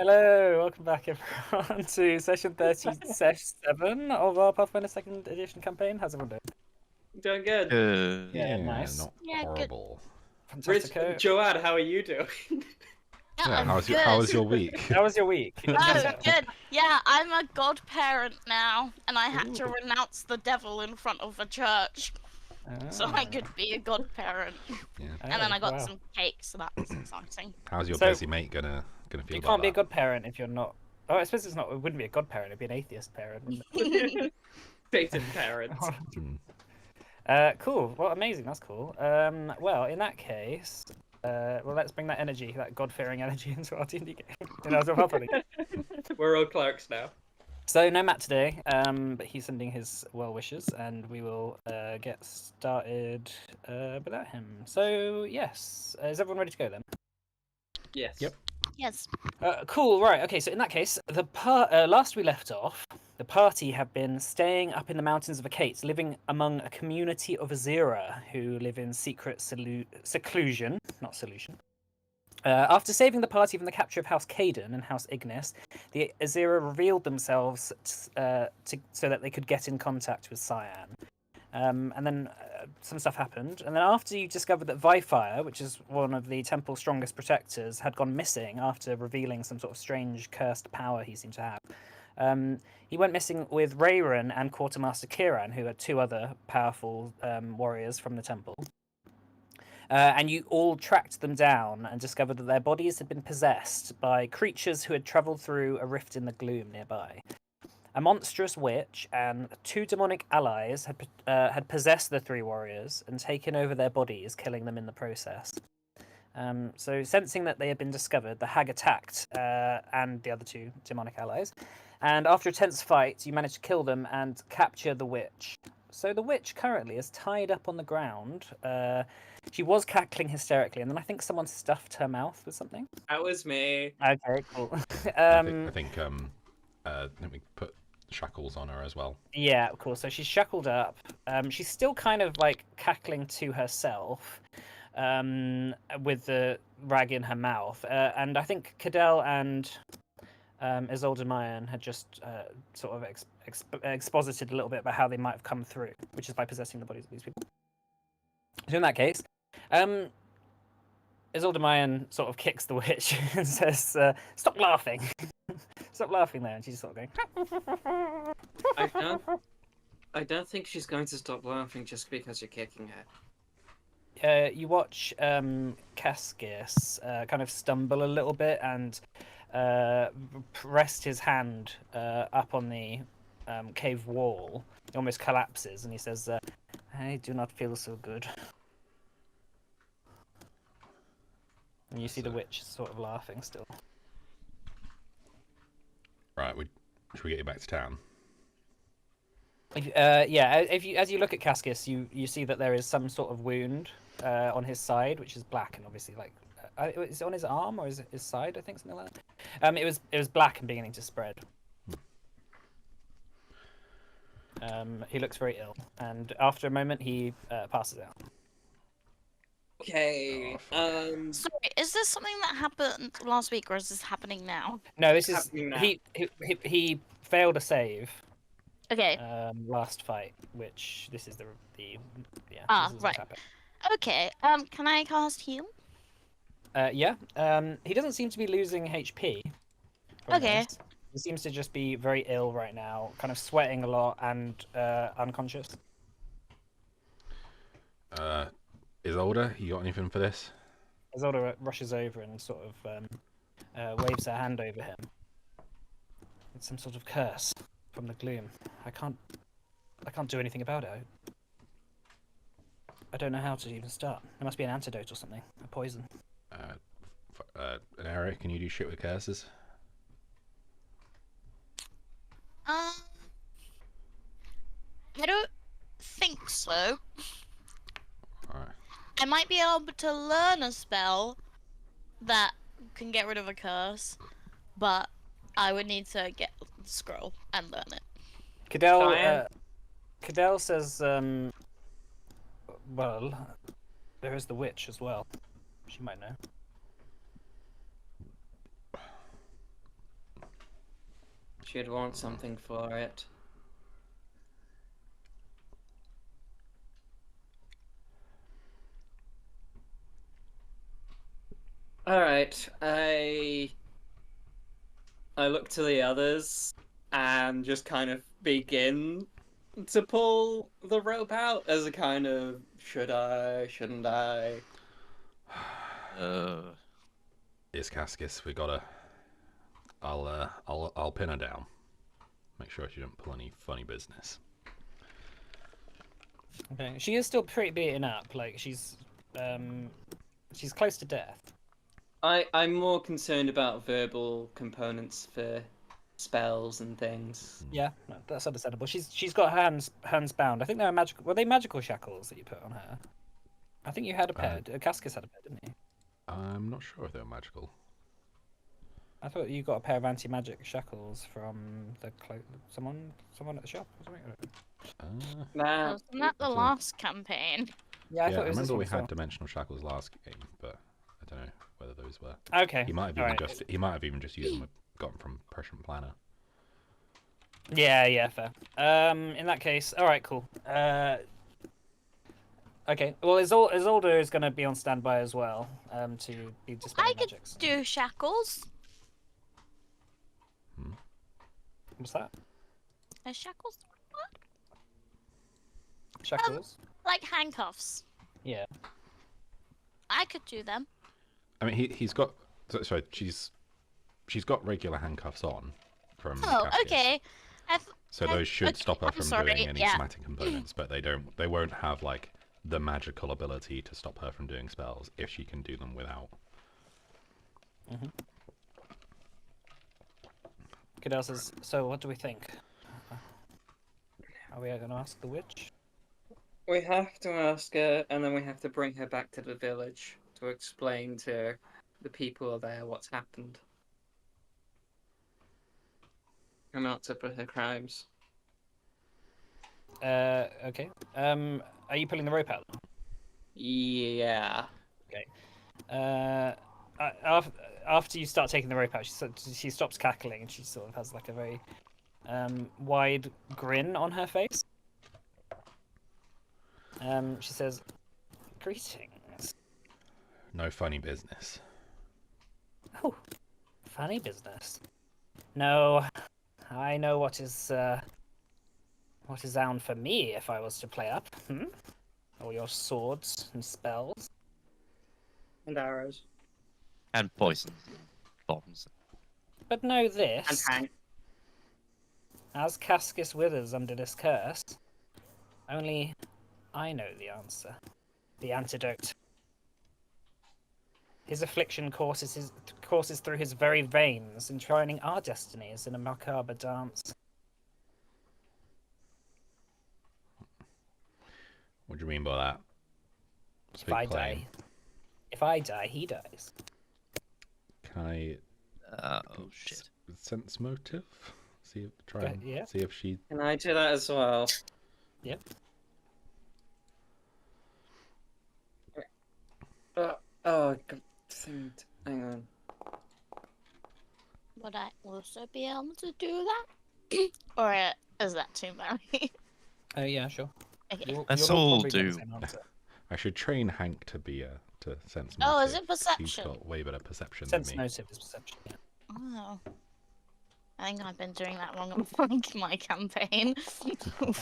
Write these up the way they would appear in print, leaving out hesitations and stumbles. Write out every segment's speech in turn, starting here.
Hello, welcome back everyone to session 37 of our Pathfinder 2nd edition campaign. How's everyone doing? Doing good. Yeah, nice. Not Yeah, good. horrible. Fantastico. Joad, how are you doing? Yeah, I'm how was good. your week? How was your week? Oh, good. Yeah, I'm a godparent now, and I had to Ooh. renounce the devil in front of a church so I could be a godparent. Yeah. And then I got wow. some cake, so that was exciting. How's your So, busy mate gonna feel You about can't be a that? godparent if you're not. Oh, I suppose it wouldn't be a godparent, it'd be an atheist parent, wouldn't it? Satan parents. Cool. Well, amazing. That's cool. Well, in that case, let's bring that energy, that God-fearing energy, into our D&D game. We're all clerks now. So no Matt today, but he's sending his well wishes, and we will get started without him. So yes, is everyone ready to go then? Yes. Yep. Yes. Cool. Right. Okay. So in that case, the last we left off, the party have been staying up in the mountains of Akates, living among a community of Azira who live in secret seclusion, not solution. After saving the party from the capture of House Caden and House Ignis, the Azira revealed themselves so that they could get in contact with Cyan. And then some stuff happened. And then after you discovered that Vifire, which is one of the temple's strongest protectors, had gone missing after revealing some sort of strange cursed power he seemed to have, he went missing with Rayron and Quartermaster Kiran, who are two other powerful warriors from the temple. And you all tracked them down and discovered that their bodies had been possessed by creatures who had travelled through a rift in the gloom nearby. A monstrous witch and two demonic allies had possessed the three warriors and taken over their bodies, killing them in the process. So, sensing that they had been discovered, the hag attacked and the other two demonic allies. And after a tense fight, you managed to kill them and capture the witch. So the witch currently is tied up on the ground. She was cackling hysterically, and then I think someone stuffed her mouth with something. That was me. Okay, cool. I think let me put shackles on her as well. Yeah, cool. So she's shackled up. She's still kind of like cackling to herself, with the rag in her mouth. And I think Cadell and Isolde Mayan had just sort of exposited a little bit about how they might have come through, which is by possessing the bodies of these people. So in that case, Isolde Mayan sort of kicks the witch and says, "Stop laughing! Stop laughing there!" And she's sort of going. I don't think she's going to stop laughing just because you're kicking her. You watch Cascus kind of stumble a little bit and rest his hand up on the cave wall. He almost collapses, and he says, "I do not feel so good." And you see the witch sort of laughing still. Right, should we get you back to town? Yeah, as you look at Cascus, you see that there is some sort of wound on his side, which is black and obviously like is it on his arm or is it his side? I think something like that. It was black and beginning to spread. He looks very ill, and after a moment, he passes out. Okay. Sorry, is this something that happened last week, or is this happening now? No, this is Happening now. he failed a save. Okay. Last fight, which this is the yeah. Ah, this is right. what happened. Okay. Can I cast heal? Yeah. He doesn't seem to be losing HP. from Okay. this. He seems to just be very ill right now, kind of sweating a lot and unconscious. Isolde, you got anything for this? Isolde rushes over and sort of waves her hand over him. It's some sort of curse from the gloom. I can't do anything about it. I don't know how to even start. There must be an antidote or something, a poison. And Eric, can you do shit with curses? I don't think so. Alright. I might be able to learn a spell that can get rid of a curse, but I would need to get the scroll and learn it. Cadell says, well, there is the witch as well. She might know. She'd want something for it. Alright, I look to the others and just kind of begin to pull the rope out as a kind of should I, shouldn't I? Yes, Cascus, we gotta. I'll pin her down. Make sure she don't pull any funny business. Okay. She is still pretty beaten up. Like she's close to death. I'm more concerned about verbal components for spells and things. Yeah, no, that's understandable. She's got hands bound. I think they were magical. Were they magical shackles that you put on her? I think you had a pair. Cascus had a pair, didn't he? I'm not sure if they're magical. I thought you got a pair of anti-magic shackles from the someone at the shop or something. Nah, Wasn't that the that's a- last campaign? Yeah, I yeah, thought I it was this remember one we as well. had dimensional shackles last game, but I don't know whether those were. Okay. He might have all even right. he might have even just used them. Got them from Prescient Planner. Yeah, fair. In that case, all right, cool. Okay. Well, Isolde is going to be on standby as well. To be dispelling I could magics. do shackles. What's that? Are shackles Shackles. like handcuffs? Yeah. I could do them. I mean, he's got. Sorry, she's got regular handcuffs on from. Oh, Cascus. okay. So those should okay, stop her I'm from sorry, doing any yeah. somatic components, but they don't. They won't have like the magical ability to stop her from doing spells if she can do them without. Good says, so what do we think? Are we going to ask the witch? we have to ask her, and then we have to bring her back to the village to explain to the people there what's happened. And not to put her crimes. Okay. Are you pulling the rope out? Yeah. After you start taking the rope out, she stops cackling and she sort of has like a very wide grin on her face. She says, "Greetings." No funny business. Oh, funny business. No, I know what is down for me if I was to play up. All your swords and spells. And arrows. And poison bombs. But know And this: Hank. as Cascus withers under this curse, only I know the answer. The antidote. His affliction courses through his very veins, enshrining our destinies in a macabre dance. What do you mean by that? If I die, he dies. Can I Oh shit. sense motive? See Yeah. see if she. Can I do that as well? Yep. Oh, hang on. Would I also be able to do that? Or is that too many? Yeah, sure. Okay. Let's You'll all probably get the do- same answer. I should train Hank to be to sense motive. Oh, is it 'cause perception? He's got way better perception Sense than me. motive is perception. Yeah. Oh. I think I've been doing that wrong on my campaign.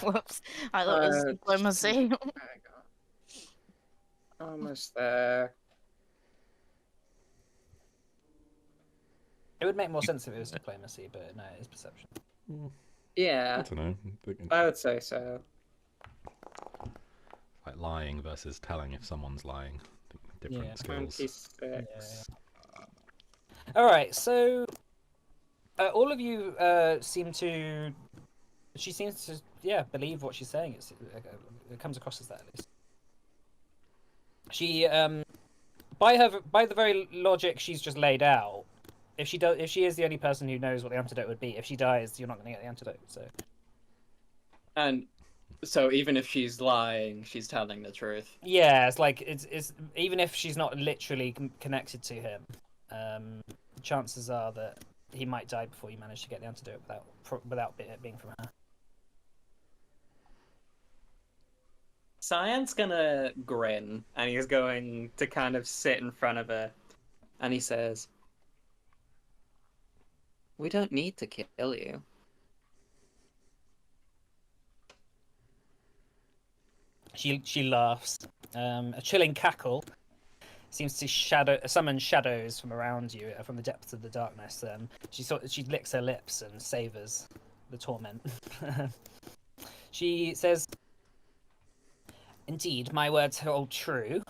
Whoops. I thought it was diplomacy. There we go. Almost there. It would make more sense if it was diplomacy, but no, it is perception. I Yeah, don't know. I would say so. Like lying versus telling if someone's lying. Different Yeah. skills. 26. All right, so all of you seem to. She seems to, believe what she's saying. It comes across as that at least. She, by the very logic she's just laid out, if she is the only person who knows what the antidote would be, if she dies, you're not going to get the antidote. So. And so even if she's lying, she's telling the truth. Yeah, it's like it's even if she's not literally connected to him, chances are that he might die before you manage to get the antidote without it being from her. Cyan's gonna grin, and he's going to kind of sit in front of her, and he says, "We don't need to kill you." She laughs. A chilling cackle seems to summon shadows from around you, from the depths of the darkness. She licks her lips and savors the torment. She says, "Indeed, my words hold true.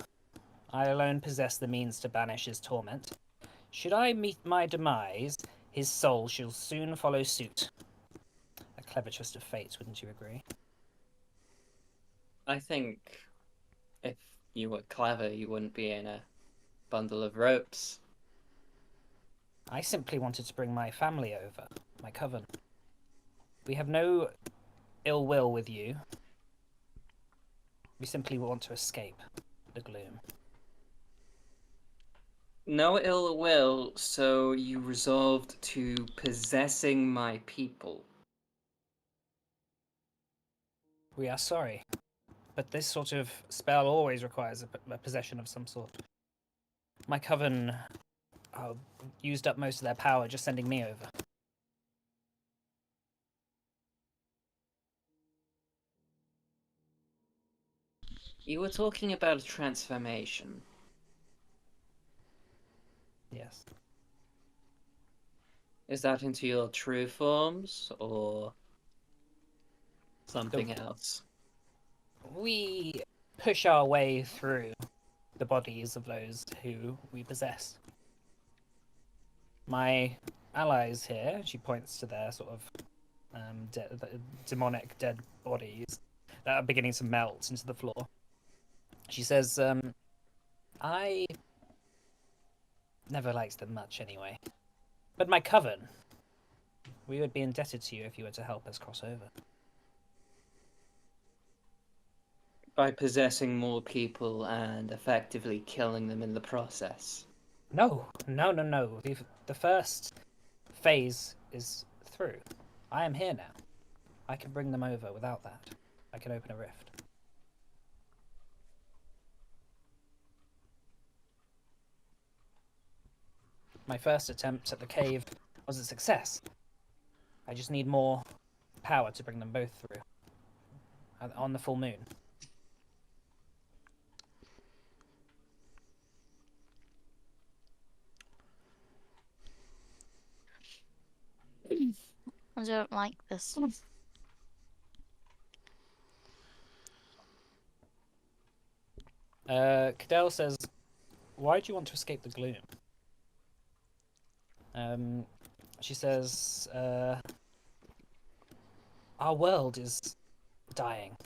I alone possess the means to banish his torment. Should I meet my demise, his soul shall soon follow suit." A clever twist of fate, wouldn't you agree? I think if you were clever, you wouldn't be in a bundle of ropes. I simply wanted to bring my family over, my coven. We have no ill will with you. We simply want to escape the gloom. No ill will, so you resolved to possessing my people. We are sorry, but this sort of spell always requires a possession of some sort. My coven used up most of their power just sending me over. You were talking about a transformation. Yes. Is that into your true forms, or something else? We push our way through the bodies of those who we possess. My allies here, she points to their sort of demonic dead bodies that are beginning to melt into the floor. She says, I never liked them much anyway. But my coven, we would be indebted to you if you were to help us cross over. By possessing more people and effectively killing them in the process. No. The first phase is through. I am here now. I can bring them over without that. I can open a rift. My first attempt at the cave was a success. I just need more power to bring them both through. On the full moon. I don't like this. Cadell says, "Why do you want to escape the gloom?" She says, "Our world is dying,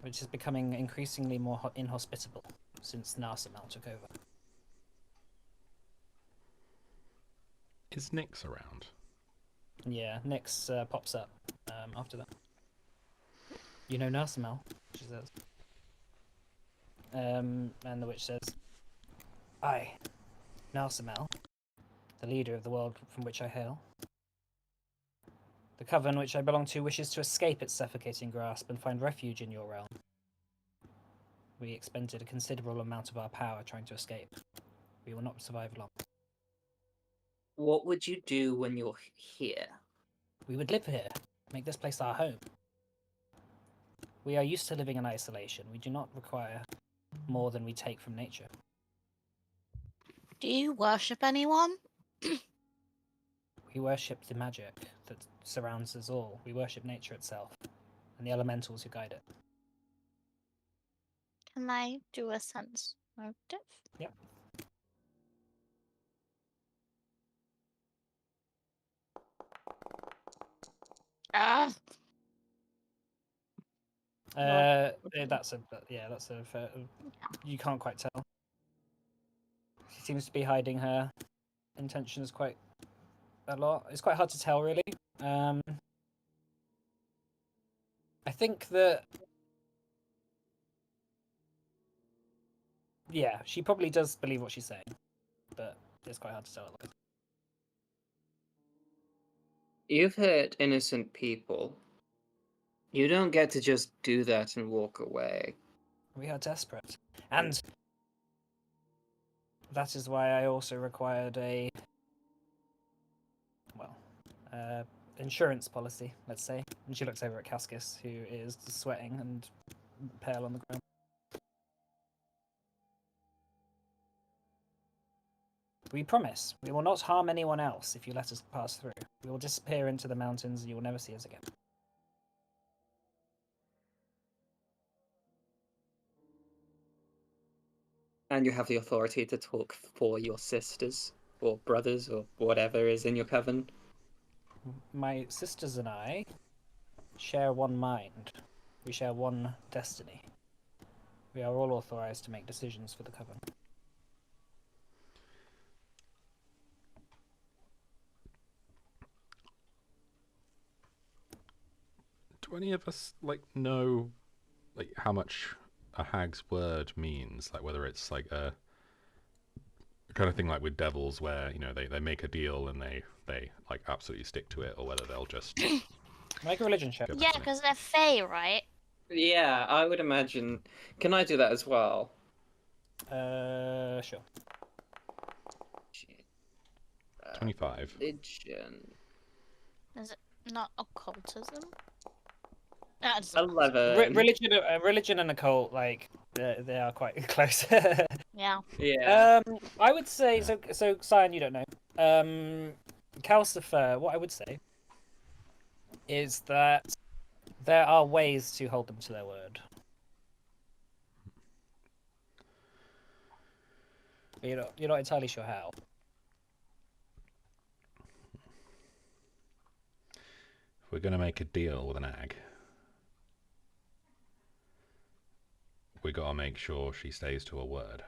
which is becoming increasingly more inhospitable since Narsamal took over." Is Nyx around? Yeah, Nyx pops up after that. "You know Narsamal," she says. And the witch says, "I, Narsamal, the leader of the world from which I hail. The coven which I belong to wishes to escape its suffocating grasp and find refuge in your realm. We expended a considerable amount of our power trying to escape. We will not survive long. What would you do when you're here? We would live here, make this place our home. We are used to living in isolation. We do not require more than we take from nature." Do you worship anyone? We worship the magic that surrounds us all. We worship nature itself and the elementals who guide it. Can I do a sense motive? Yep. Ah! That's a fair, you can't quite tell. She seems to be hiding her intentions quite a lot. It's quite hard to tell, really. I think that, yeah, she probably does believe what she's saying, but it's quite hard to tell otherwise. You've hurt innocent people. You don't get to just do that and walk away. We are desperate. And that is why I also required a, well, insurance policy, let's say. And she looks over at Cascus, who is sweating and pale on the ground. We promise, we will not harm anyone else if you let us pass through. We will disappear into the mountains and you will never see us again. And you have the authority to talk for your sisters, or brothers, or whatever is in your coven. My sisters and I share one mind. We share one destiny. We are all authorized to make decisions for the coven. Do any of us know how much a hag's word means? Like whether it's like a kind of thing like with devils where, they make a deal and they like absolutely stick to it, or whether they'll just Make a religion check. Yeah, because they're Fae, right? Yeah, I would imagine. Can I do that as well? Sure. Shit. 25. Religion. Is it not occultism? That's 11. Religion and occult, they are quite close. yeah. Yeah. I would say so. Cyan, you don't know. Calcifer, what I would say is that there are ways to hold them to their word. But you're not entirely sure how. If we're gonna make a deal with an hag, we gotta make sure she stays to her word.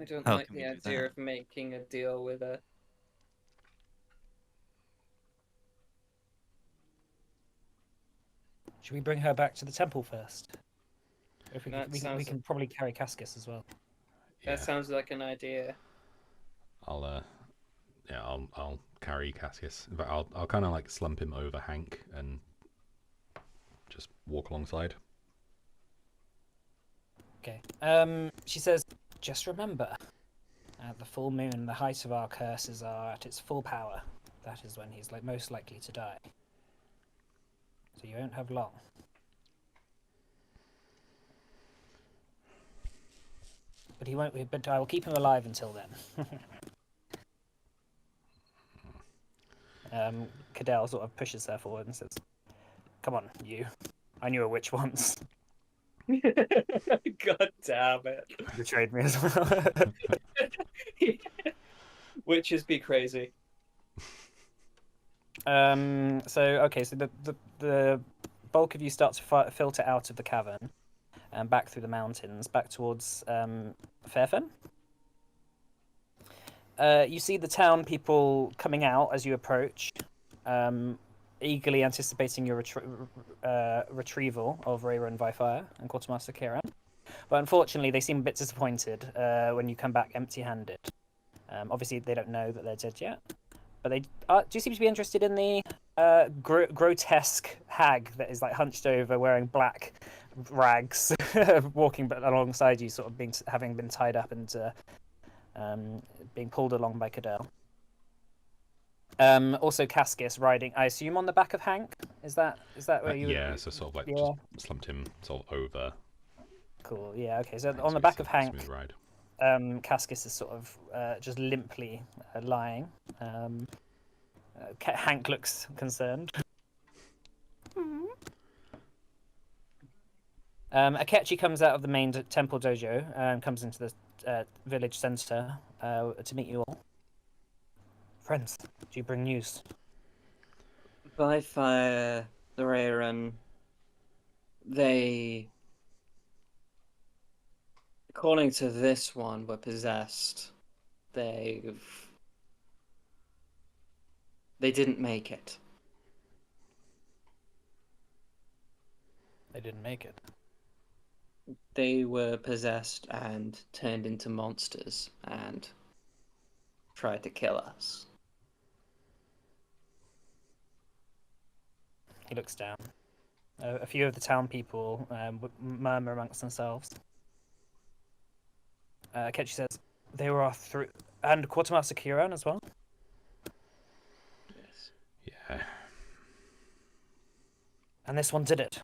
I don't How like can the we do idea that? of making a deal with her. Should we bring her back to the temple first? If we That we sounds- can probably carry Cascus as well. Yeah, That sounds like an idea. I'll carry Cassius. In fact, I'll kind of slump him over Hank and just walk alongside. Okay. She says, just remember, at the full moon, the height of our curses are at its full power. That is when he's most likely to die. So you won't have long. But he won't. But I will keep him alive until then. Cadell sort of pushes her forward and says, "Come on, you. I knew a witch once. God damn it. Betrayed me as well." Witches be crazy. So the bulk of you start to filter out of the cavern and back through the mountains, back towards Fairfen. You see the town people coming out as you approach, eagerly anticipating your retrieval of Rayra and Vifire and Quartermaster Kieran. But unfortunately, they seem a bit disappointed when you come back empty-handed. Obviously, they don't know that they're dead yet, but they do seem to be interested in the grotesque hag that is hunched over, wearing black rags, walking alongside you, sort of having been tied up and being pulled along by Cadell. Also, Cascus riding, I assume, on the back of Hank. Is that where you? Yeah, so sort of Yeah. just slumped him sort of over. Cool. Yeah. Okay. So Thanks on the for back a of Hank, smooth ride. Cascus is sort of just limply lying. Hank looks concerned. Akechi comes out of the main temple dojo and comes into the village centre to meet you all. Friends, do you bring news? By fire, the Rayran, they, according to this one, were possessed. They didn't make it. They didn't make it. They were possessed and turned into monsters and tried to kill us. looks down. A few of the town people murmur amongst themselves. Ketchy says, they were our three... And Quartermaster Kieran as well? Yes. Yeah. And this one did it.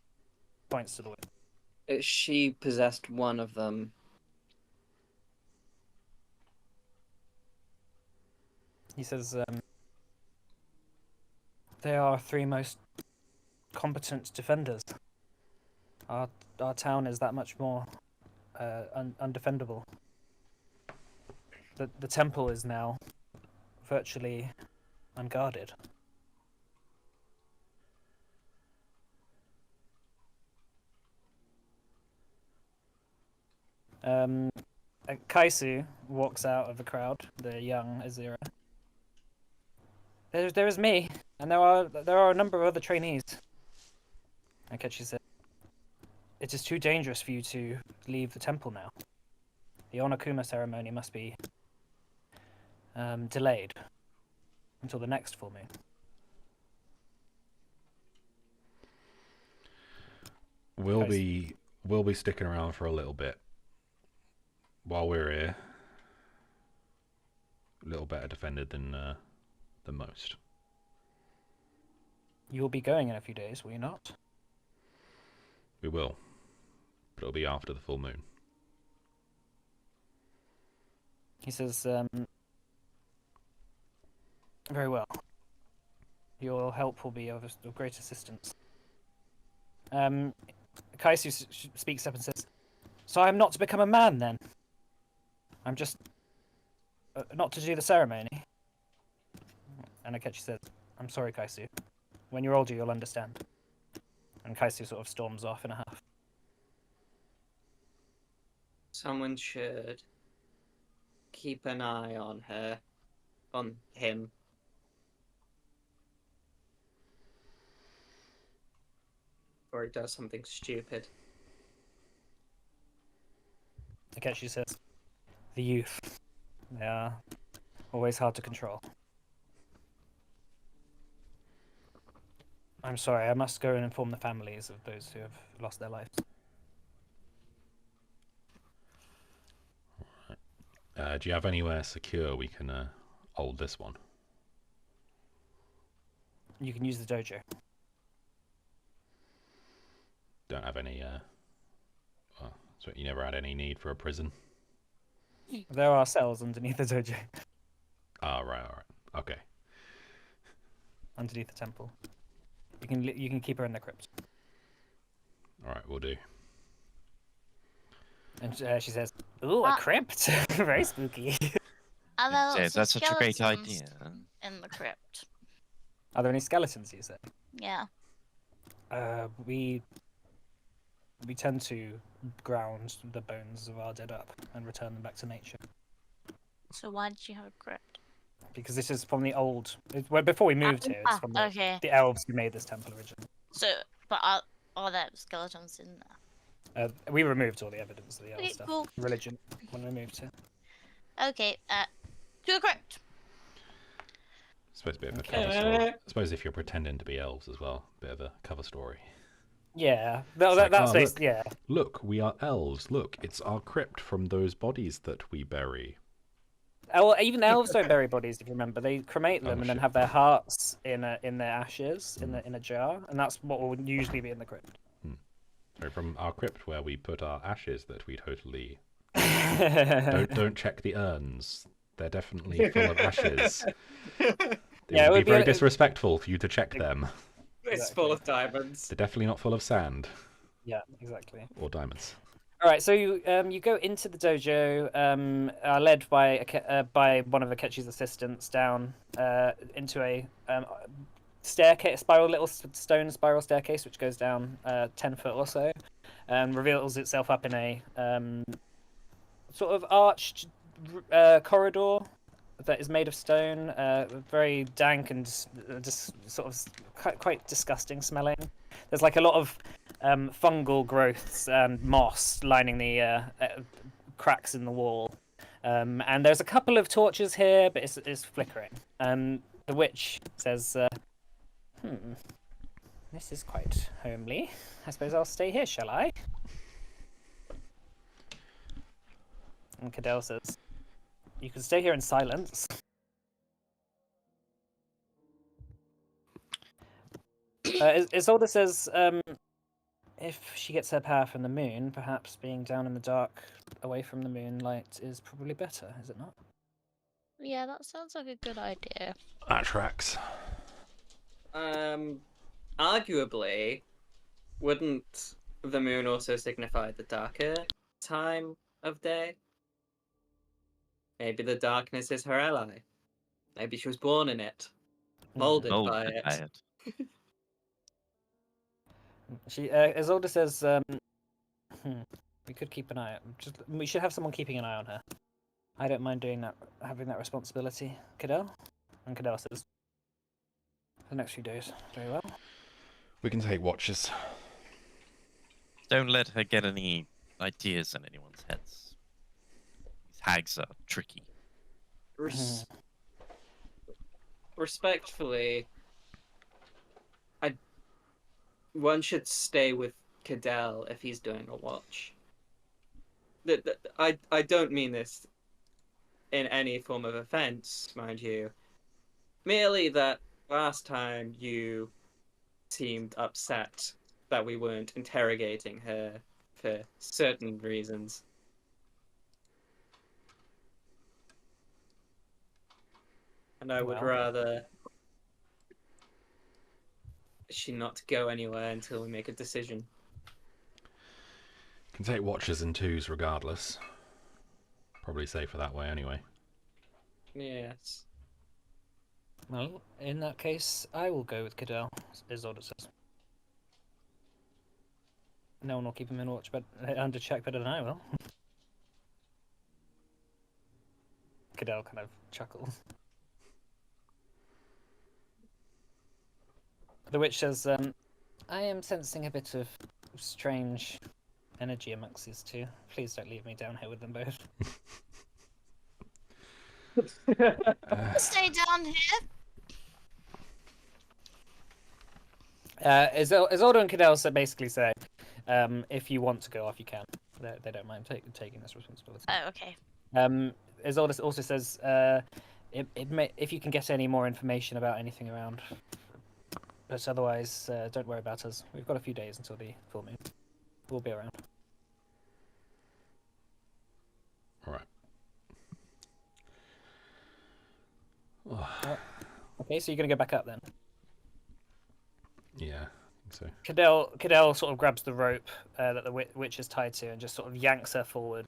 Points to the whip. She possessed one of them. He says, they are our three most competent defenders. Our town is that much more undefendable. The temple is now virtually unguarded. Kaisu walks out of the crowd, the young Azira. There is me, and there are a number of other trainees. And Ketchy said, it is too dangerous for you to leave the temple now. The Onokuma ceremony must be delayed until the next full moon. We'll be sticking around for a little bit while we're here. A little better defended than most. You'll be going in a few days, will you not? We will, but it'll be after the full moon. He says, very well. Your help will be of great assistance. Kaisu speaks up and says, so I'm not to become a man then? I'm just not to do the ceremony? And Akechi says, I'm sorry, Kaisu. When you're older, you'll understand. And Kaisu sort of storms off in a huff. Someone should keep an eye on her. On him. Or he does something stupid. Akechi says, the youth. They are always hard to control. I'm sorry, I must go and inform the families of those who have lost their lives. Do you have anywhere secure we can hold this one? You can use the dojo. Don't have any, well, so you never had any need for a prison? There are cells underneath the dojo. Ah, right, alright. Okay. Underneath the temple. You can keep her in the crypt. Alright, we'll do. And she says, ooh, a crypt! Very spooky. Are there lots Yeah, of that's such a great skeletons idea. in the crypt? Are there any skeletons, you say? Yeah. We tend to ground the bones of our dead up and return them back to nature. So why did you have a crypt? Because this is from the old... Well, before we moved here, it's from okay. the elves who made this temple originally. So, but are there skeletons in there? We removed all the evidence of the elf Okay, stuff. cool. Religion, when we moved here. Okay, to the crypt! Supposed to be a bit of a Okay. cover story. I suppose if you're pretending to be elves as well, bit of a cover story. Yeah, no, It's that's like, oh, based, yeah. Look, we are elves. Look, it's our crypt from those bodies that we bury. Well, even elves don't bury bodies, if you remember. They cremate them Oh, and then shit. have their hearts in their ashes in a jar, and that's what will usually be in the crypt. So from our crypt where we put our ashes that we totally Yeah, don't check the urns. They're definitely full of ashes. It Yeah, it would would be be very a- disrespectful for you to check them. It's full of diamonds. They're definitely not full of sand exactly. or diamonds. All right, so you go into the dojo, are led by one of Akechi's assistants down into a staircase, little stone spiral staircase, which goes down 10 foot or so, and reveals itself up in a sort of arched corridor that is made of stone, very dank and just sort of quite disgusting smelling. There's like a lot of fungal growths and moss lining the cracks in the wall, and there's a couple of torches here, but it's flickering. The witch says, This is quite homely. I suppose I'll stay here, shall I? And Cadell says, you can stay here in silence. Isolde says, if she gets her power from the moon, perhaps being down in the dark, away from the moonlight, is probably better, is it not? Yeah, that sounds like a good idea. That tracks. Arguably, wouldn't the moon also signify the darker time of day? Maybe the darkness is her ally. Maybe she was born in it, molded by Molded it. by it. She Isolde says, we could keep an eye. We should have someone keeping an eye on her. I don't mind doing that, having that responsibility. Cadell? And Cadell says, for the next few days. Very well. We can take watches. Don't let her get any ideas in anyone's heads. These hags are tricky. Respectfully, one should stay with Cadell if he's doing a watch. I don't mean this in any form of offense, mind you. Merely that last time you seemed upset that we weren't interrogating her for certain reasons. And I would Well. rather she not go anywhere until we make a decision. Can take watches in twos regardless. Probably safer that way anyway. Yes. Well, in that case, I will go with Cadell, Isolde says. No one will keep him in watch, but under check better than I will. Cadell kind of chuckles. The witch says, I am sensing a bit of strange energy amongst these two. Please don't leave me down here with them both. Stay down here. Isolde and Cadell basically say, if you want to go off, you can. They don't mind taking this responsibility. Oh, okay. Isolde also says, if you can get any more information about anything around, but otherwise, don't worry about us. We've got a few days until the full moon. We'll be around. All right. Okay, so you're gonna go back up then. Yeah, I think so. Cadell sort of grabs the rope that the witch is tied to and just sort of yanks her forward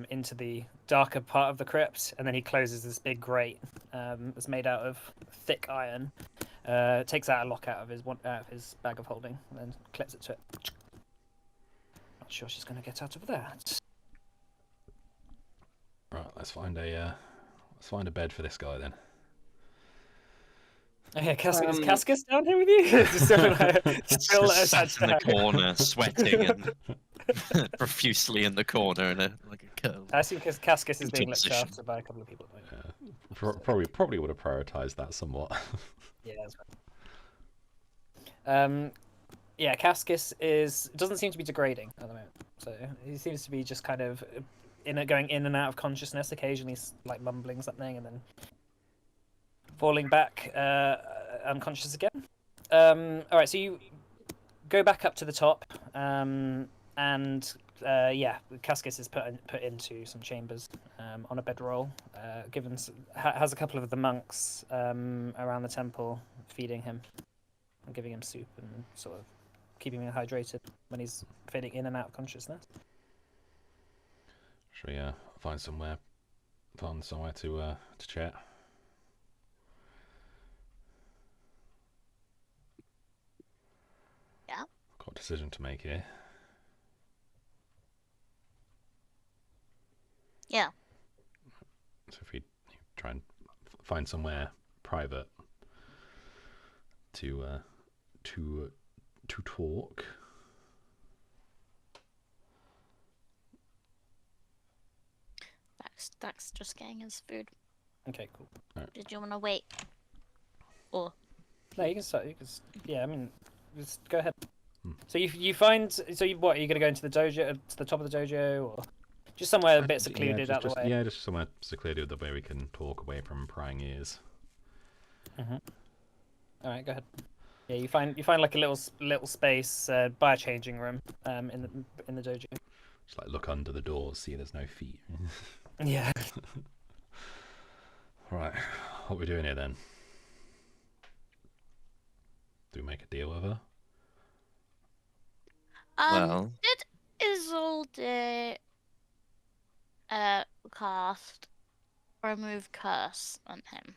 into the darker part of the crypt, and then he closes this big grate that's made out of thick iron. Takes out a lock out of his bag of holding, and then clips it to it. Not sure she's going to get out of that. Right, let's find a bed for this guy then. Okay, is Cascus down here with you? Still Sat in the corner, sweating and profusely in the corner in a curl. I assume because Cascus is being looked Position. after by a couple of people. Probably would have prioritized that somewhat. Yeah, that's right. Yeah, Cascus doesn't seem to be degrading at the moment. So he seems to be just kind of going in and out of consciousness, occasionally like mumbling something and then falling back unconscious again. All right, so you go back up to the top, and yeah, Cascus is put into some chambers on a bedroll. Has a couple of the monks around the temple feeding him and giving him soup and sort of keeping him hydrated when he's fading in and out of consciousness. Should we find somewhere to chat? Yeah. Got a decision to make here. Yeah. So if we try and find somewhere private to talk. Dax just getting his food. Okay, cool. Did you want to wait? Or No, you can start. Yeah, I mean, just go ahead. Hmm. So you find. So what are you going to go into the dojo, to the top of the dojo, or just somewhere a bit secluded out the way? Yeah, just somewhere secluded the way we can talk away from prying ears. All right, go ahead. Yeah, you find like a little space by a changing room in the dojo. Just like look under the doors, see there's no feet. Yeah. Right, what are we doing here then? Do we make a deal with her? Well- Did Isolde cast remove curse on him?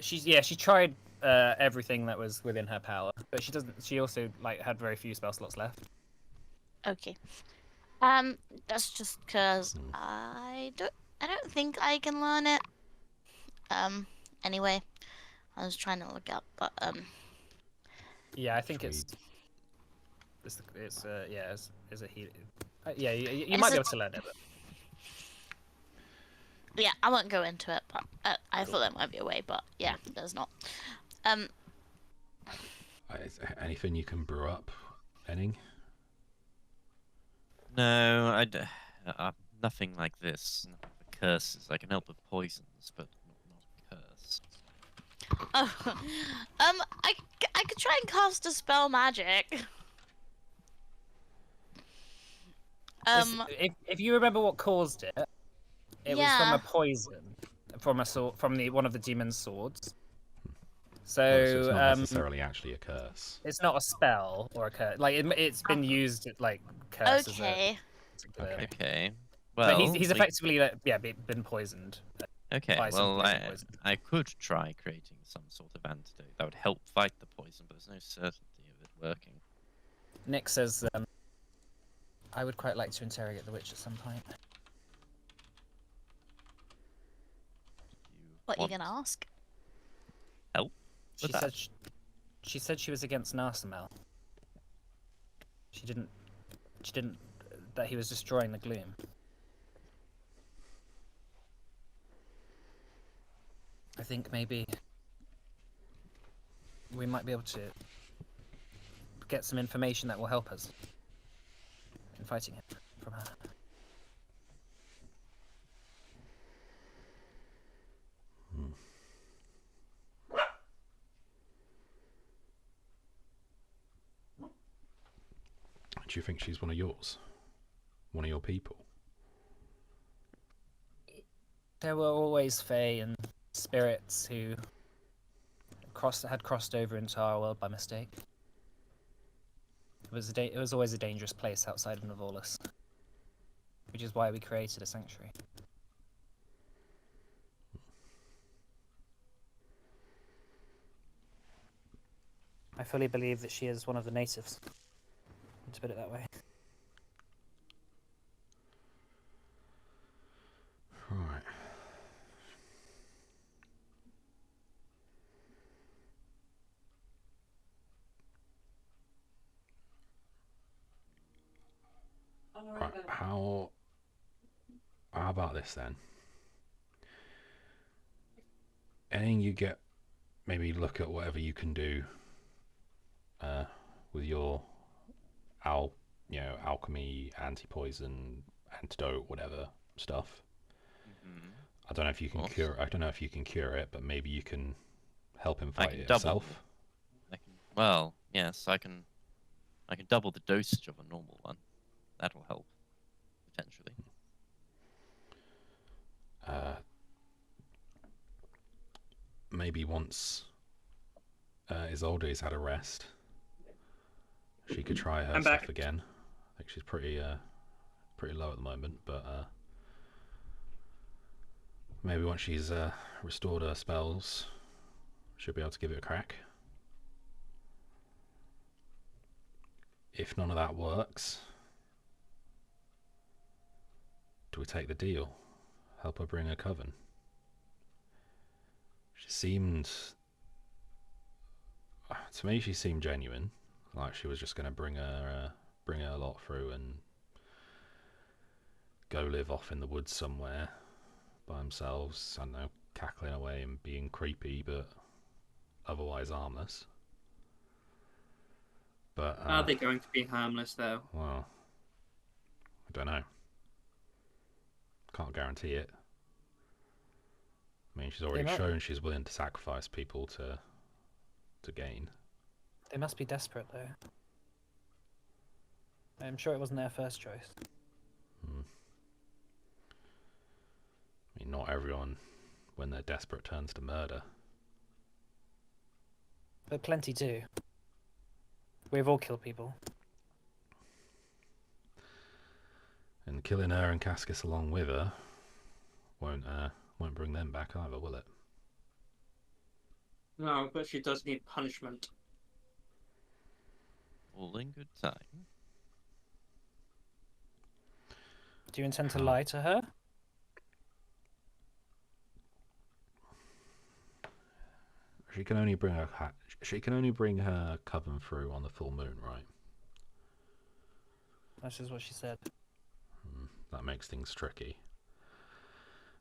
She tried everything that was within her power, but she doesn't. She also had very few spell slots left. Okay. That's just because I don't think I can learn it. Anyway, I was trying to look up, but Yeah, I think Should we- it's is a heal. Yeah, you Is might be it- able to learn it. But... yeah, I won't go into it. But I thought there might be a way, but yeah, there's not. Is there anything you can brew up, Enning? No, nothing like this. Nothing for curses. I can help with poisons, but not curse. Oh, I could try and cast a spell magic. If you remember what caused it, it was from Yeah. a poison, from a sword, from one of the demon's swords. So, So it's not necessarily actually a curse. it's not a spell or a curse. It's been used curse Okay. Okay. Okay. But Well, he's effectively been poisoned. okay. by some Well, poison. I could try creating some sort of antidote that would help fight the poison, but there's no certainty of it working. Nick says, I would quite like to interrogate the witch at some point. What you want gonna ask? Help? She with that? said she said she was against Narsamel. She didn't that he was destroying the gloom. I think maybe we might be able to get some information that will help us in fighting it from her. Do you think she's one of yours? One of your people? There were always fae and spirits who had crossed over into our world by mistake. It was always a dangerous place outside of Novolus, which is why we created a sanctuary. I fully believe that she is one of the natives, to put it that way. Right. Right. How about this then? Anything you get, maybe look at whatever you can do with your alchemy, anti-poison, antidote, whatever stuff. Mm-hmm. I don't know if you can cure. I don't know if you can cure it, but maybe you can help him I fight can it double. yourself. Well, yes, I can double the dosage of a normal one. That'll help potentially. Maybe once Isolde's had a rest, she could try her I'm stuff back. again. I think she's pretty low at the moment, but maybe once she's restored her spells, she'll be able to give it a crack. If none of that works, do we take the deal? Help her bring her coven? She seemed, to me, she seemed genuine. Like she was just going to bring her lot through and go live off in the woods somewhere by themselves. I don't know, cackling away and being creepy, but otherwise harmless. But Are they going to be harmless though? well, I don't know. Can't guarantee it. I mean, she's already shown she's willing to sacrifice people to gain. They must be desperate, though. I'm sure it wasn't their first choice. I mean, not everyone, when they're desperate, turns to murder. But plenty do. We've all killed people. And killing her and Cascus along with her won't bring them back either, will it? No, but she does need punishment. All in good time. Do you intend to lie to her? She can only bring her coven through on the full moon, right? That's just what she said. That makes things tricky.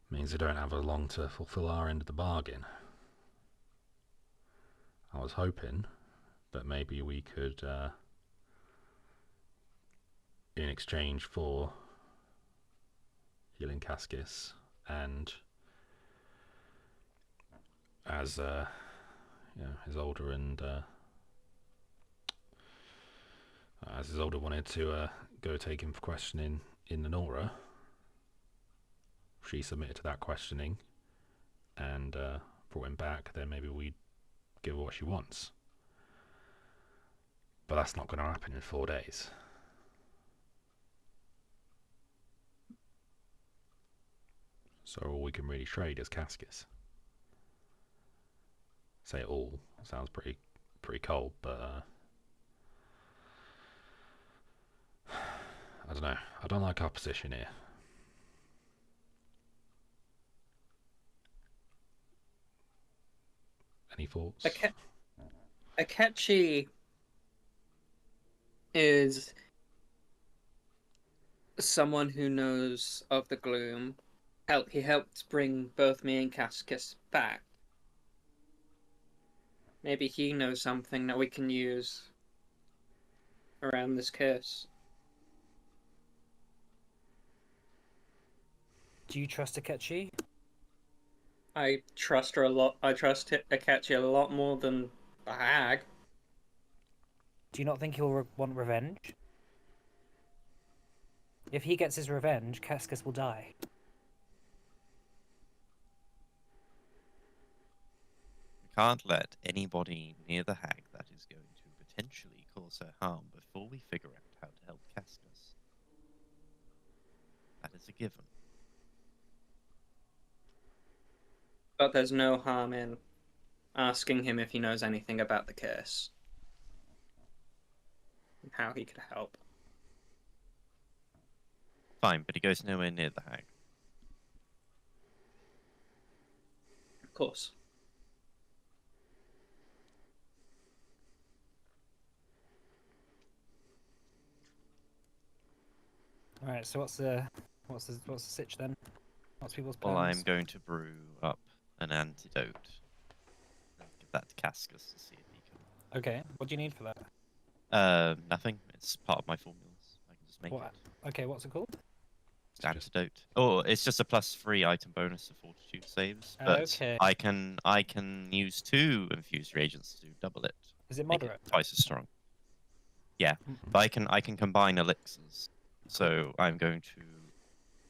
Means they don't have her long to fulfill our end of the bargain. I was hoping that maybe we could, in exchange for healing Cascus, and as Isolde and as Isolde wanted to go take him for questioning in the Nora, she submitted to that questioning and brought him back. Then maybe we'd give her what she wants. But that's not going to happen in 4 days. So all we can really trade is Cascus. Say it all sounds pretty cold, but I don't know. I don't like our position here. Any thoughts? Akechi is someone who knows of the gloom. He helped bring both me and Cascus back. Maybe he knows something that we can use around this curse. Do you trust Akechi? I trust her a lot. I trust Akechi a lot more than the hag. Do you not think he'll want revenge? If he gets his revenge, Cascus will die. We can't let anybody near the hag that is going to potentially cause her harm before we figure out how to help Cascus. That is a given. But there's no harm in asking him if he knows anything about the curse. And how he could help. Fine, but he goes nowhere near the hag. Of course. Alright, so what's the sitch then? What's people's plans? Well, I'm going to brew up an antidote and give that to Cascus to see if he can. Okay, what do you need for that? Nothing. It's part of my formulas. I can just make What? it. Okay, what's it called? It's antidote. Oh, it's just a +3 item bonus to fortitude saves. But Okay. I can use 2 infused reagents to double it. Is it Make it moderate? twice as strong. Yeah, but I can combine elixirs. So I'm going to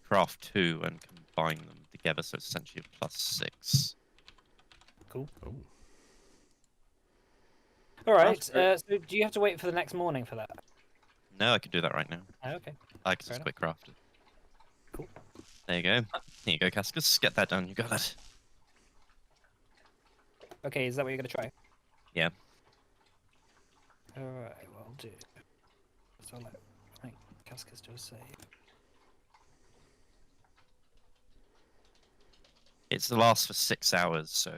craft 2 and combine them together, so it's essentially a +6. Cool. Oh. Alright, That's so do you have to wait for the next morning for that? No, I can do that right now. Okay. I can Fair just quick craft it. Cool. There you go. Here you go, Cascus. Get that done. You got it. Okay, is that what you're going to try? Yeah. Alright, well, I'll do. So I'll make Cascus do a save. It's the last for 6 hours, so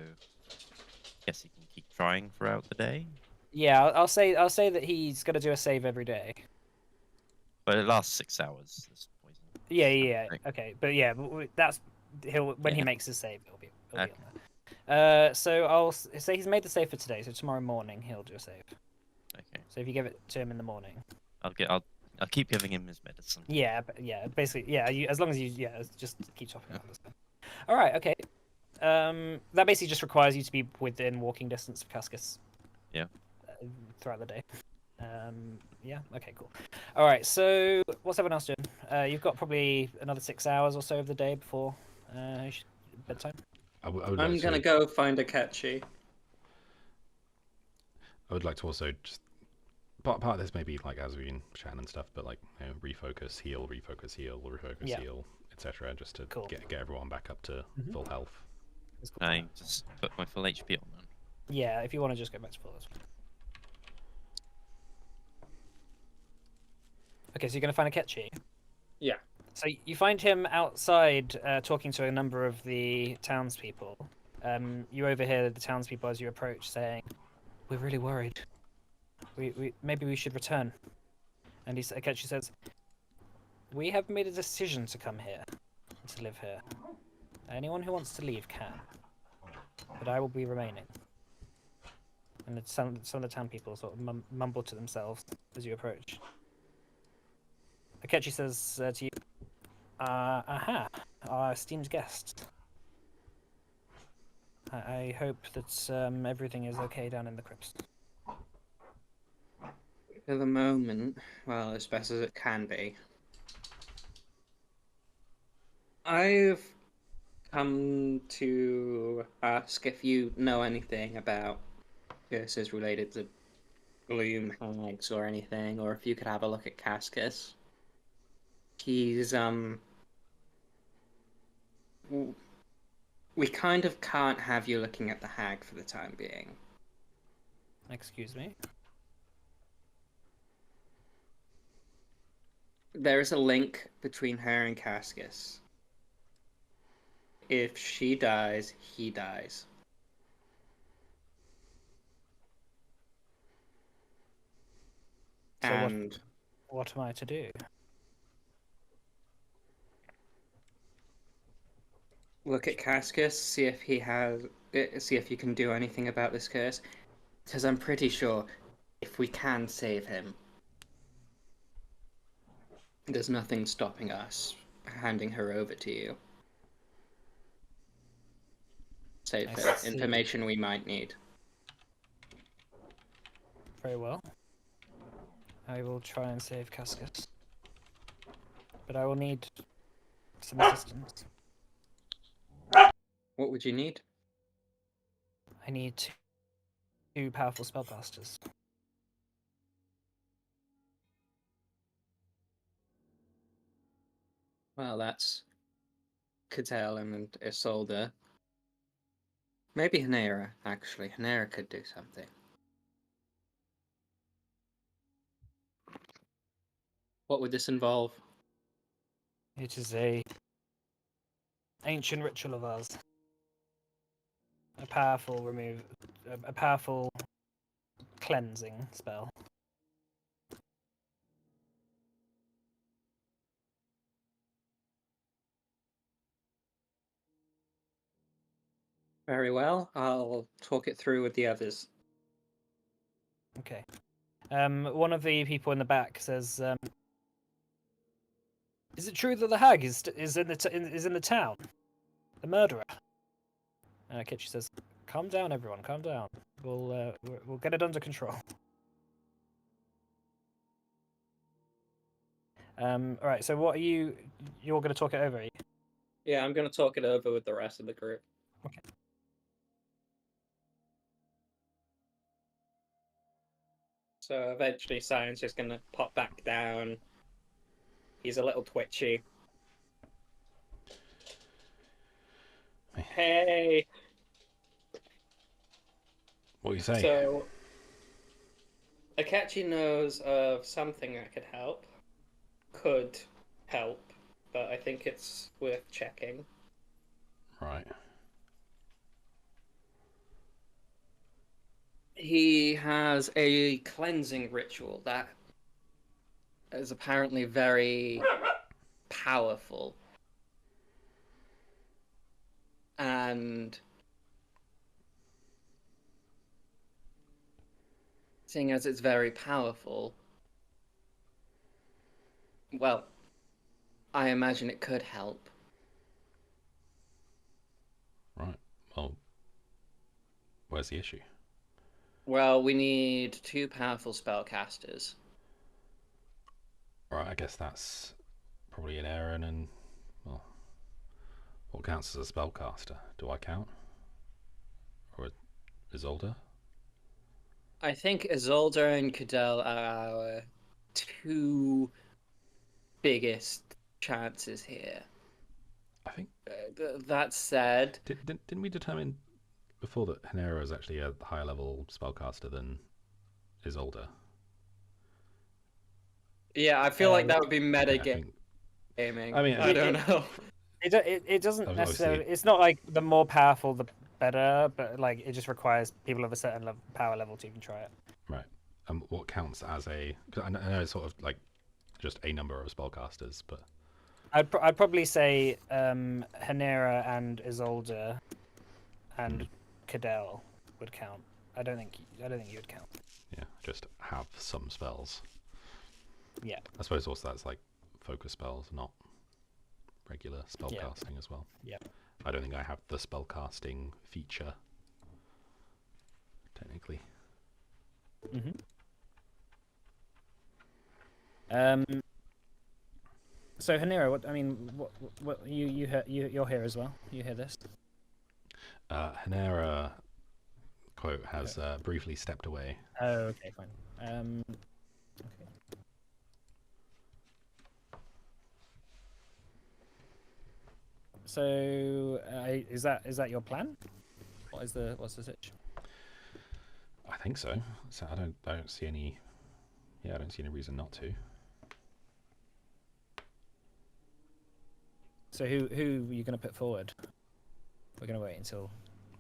guess he can keep trying throughout the day. Yeah, I'll say that he's going to do a save every day. But it lasts 6 hours. This poison. Yeah. Right. Okay, but yeah, that's when he Yeah. makes his save, it'll be Okay. on there. So I'll say he's made the save for today. So tomorrow morning he'll do a save. Okay. So if you give it to him in the morning. I'll keep giving him his medicine. Yeah, basically, yeah. As long as you, just keep topping it up. That's fine. All right, okay. That basically just requires you to be within walking distance of Cascus. Yeah. Throughout the day. Yeah. Okay. Cool. All right. So what's everyone else doing? You've got probably another 6 hours or so of the day before bedtime. I would I'm like gonna to, go find a catchy. I would like to also just part of this may be like as we've been chatting and stuff, but like refocus, heal, Yeah. heal, etc. Just to Cool. get everyone back up to full health. That's cool. I just put my full HP on then. Yeah. If you want to just go back to full. That's fine. Okay. So you're gonna find a Ketchi. Yeah. So you find him outside talking to a number of the townspeople. You overhear the townspeople as you approach saying, "We're really worried. We maybe we should return." And Akechi says, "We have made a decision to come here, to live here. Anyone who wants to leave can, but I will be remaining." And some of the town people sort of mumble to themselves as you approach. Akechi says to you, "Aha, our esteemed guest. I hope that everything is okay down in the crypts." For the moment, well, as best as it can be. I've come to ask if you know anything about curses related to gloom hags or anything, or if you could have a look at Cascus. He's we kind of can't have you looking at the hag for the time being. Excuse me? There is a link between her and Cascus. If she dies, he dies. So And what am I to do? look at Cascus, see if see if you can do anything about this curse. Because I'm pretty sure if we can save him, there's nothing stopping us handing her over to you. Save I her. see. Information we might need. Very well. I will try and save Cascus. But I will need some assistance. What would you need? I need two powerful spellcasters. Well, that's Cattell and Isolde. Maybe Hanera, actually. Hanera could do something. What would this involve? It is a ancient ritual of ours. A powerful cleansing spell. Very well. I'll talk it through with the others. Okay. One of the people in the back says, "Is it true that the hag is in the town? The murderer?" Kitchi says, "Calm down, everyone. Calm down. We'll get it under control." All right. So what are you? You're going to talk it over? Are you? Yeah, I'm going to talk it over with the rest of the group. Okay. So eventually Sion's just going to pop back down. He's a little twitchy. Hey! What do you say? So, Akechi knows of something that could help. Could help, but I think it's worth checking. Right. He has a cleansing ritual that is apparently very powerful. And seeing as it's very powerful, well, I imagine it could help. Right. Well, where's the issue? Well, we need 2 powerful spellcasters. Right, I guess that's probably an Aaron and, well, what counts as a spellcaster? Do I count? Or Isolde? I think Isolde and Cadell are our 2 biggest chances here. I think. That said, Didn't we determine before that Hanera is actually a higher level spellcaster than Isolde? yeah, I feel like that would be Yeah, meta I think. gaming. I mean, I don't know. It doesn't Obviously- necessarily. It's not like the more powerful the better, but like it just requires people of a certain power level to even try it. Right. What counts as a? Cause I know it's sort of like just a number of spellcasters, but I'd probably say Hanera and Isolde and Cadell would count. I don't think you would count. yeah, just have some spells. Yeah. I suppose also that's like focus spells, not regular spellcasting as well. Yeah. I don't think I have the spellcasting feature technically. So Hanera, what you're here as well. You hear this? Hanera quote has briefly stepped away. Oh, okay, fine. Okay. So, is that your plan? What's the situation? I think so. So I don't see any. Yeah, I don't see any reason not to. So who are you going to put forward? We're going to wait until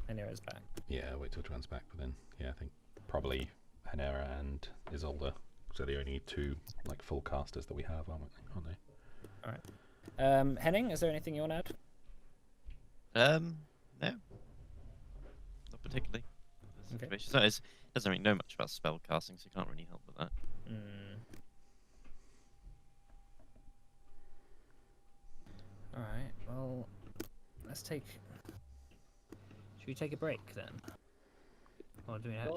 Hanera's back. Yeah, wait till Joanne's back, but then yeah, I think probably Hanera and Isolde. So the only 2 like full casters that we have, aren't they? All right. Henning, is there anything you want to add? No. Not particularly. The Okay. situation. So it doesn't really know much about spell casting, so you can't really help with that. All right. Well, let's take. Should we take a break then? Or do we have,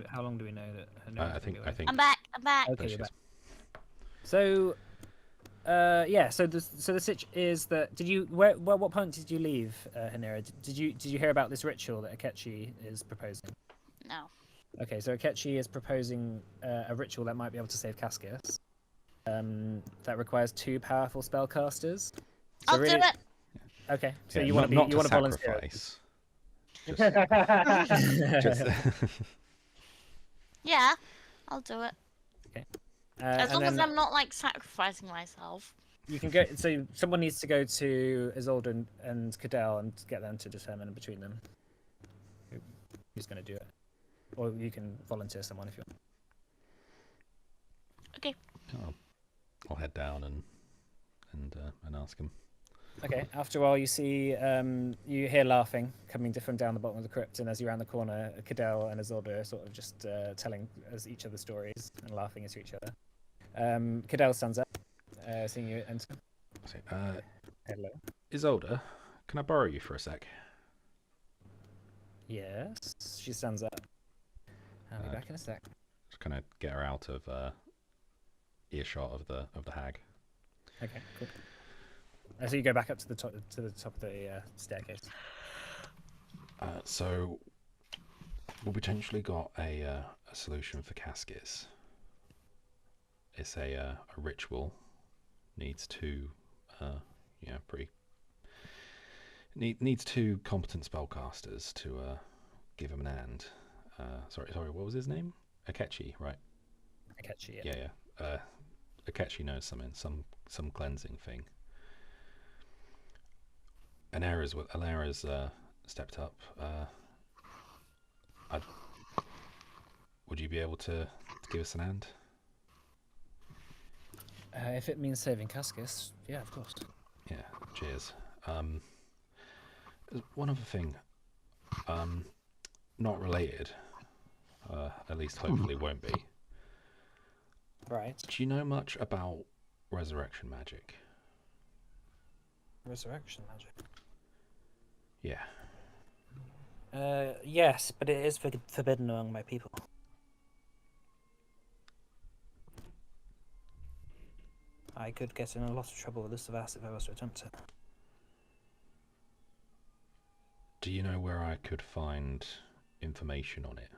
how long do we know that? Hanera's I gonna be think I'm back. I'm back. Okay, there you're she back. is. So, yeah. So the sitch is that. What point did you leave, Hanera? Did you hear about this ritual that Akechi is proposing? No. Okay, so Akechi is proposing a ritual that might be able to save Cascus. That requires 2 powerful spellcasters. So I'll really, do it. Okay, so Yeah, you want not to volunteer? sacrifice. Just, Yeah, I'll do it. As and long as then I'm not like sacrificing myself. you can go. So someone needs to go to Isolde and Cadell and get them to determine between them who's going to do it, or you can volunteer someone if you want. Okay. I'll head down and ask him. Okay. After a while, you see you hear laughing coming from down the bottom of the crypt, and as you round the corner, Cadell and Isolde are sort of just telling us each other stories and laughing at each other. Cadell stands up, seeing you enter. Hello. Isolde, can I borrow you for a sec? Yes. She stands up. I'll be back in a sec. Just kind of get her out of earshot of the hag. Okay. Cool. So you go back up to the top of the staircase. So we potentially got a solution for Cascus. It's a ritual. Needs 2, needs 2 competent spellcasters to give him an hand. Sorry, what was his name? Akechi, right? Akechi, yeah. Yeah. Akechi knows something, some cleansing thing. And Alara's stepped up. Would you be able to give us an hand? If it means saving Cascus, yeah, of course. Yeah, cheers. One other thing, not related, at least hopefully won't be. Right. Do you know much about resurrection magic? Resurrection magic. Yeah. Yes, but it is forbidden among my people. I could get in a lot of trouble with this device if I was to attempt it. Do you know where I could find information on it?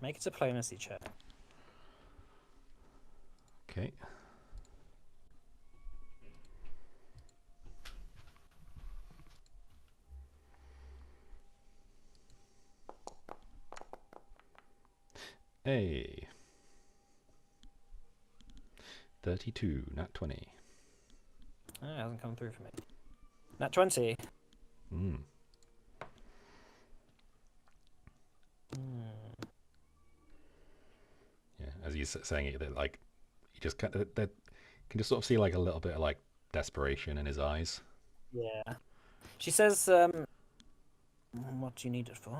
Make a diplomacy check. Okay. Hey. 32, not 20. Oh, it hasn't come through for me. Nat 20. Hmm. Yeah, as he's saying it, they're like, you just can just sort of see like a little bit of like desperation in his eyes. Yeah. She says, what do you need it for?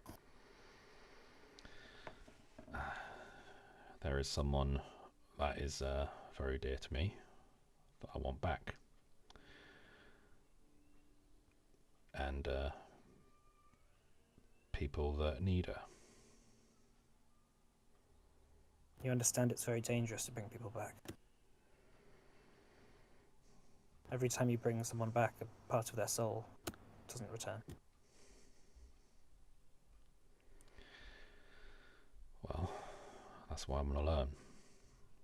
There is someone that is very dear to me that I want back. And people that need her. You understand it's very dangerous to bring people back. Every time you bring someone back, a part of their soul doesn't return. Well, that's what I'm going to learn.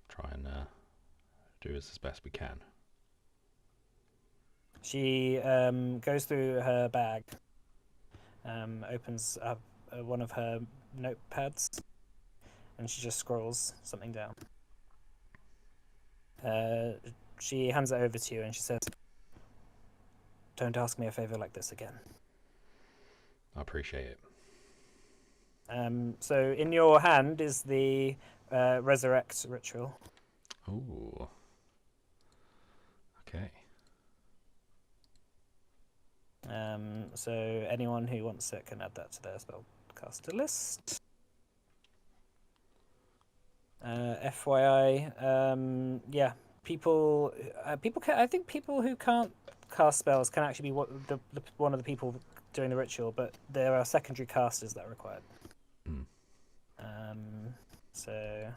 Try and do as best we can. She goes through her bag, opens up one of her notepads, and she just scrolls something down. She hands it over to you and she says, "Don't ask me a favor like this again." I appreciate it. So in your hand is the resurrect ritual. Ooh. Okay. So anyone who wants it can add that to their spellcaster list. FYI, yeah, people can. I think people who can't cast spells can actually be one of the people doing the ritual, but there are secondary casters that are required. Mm. So,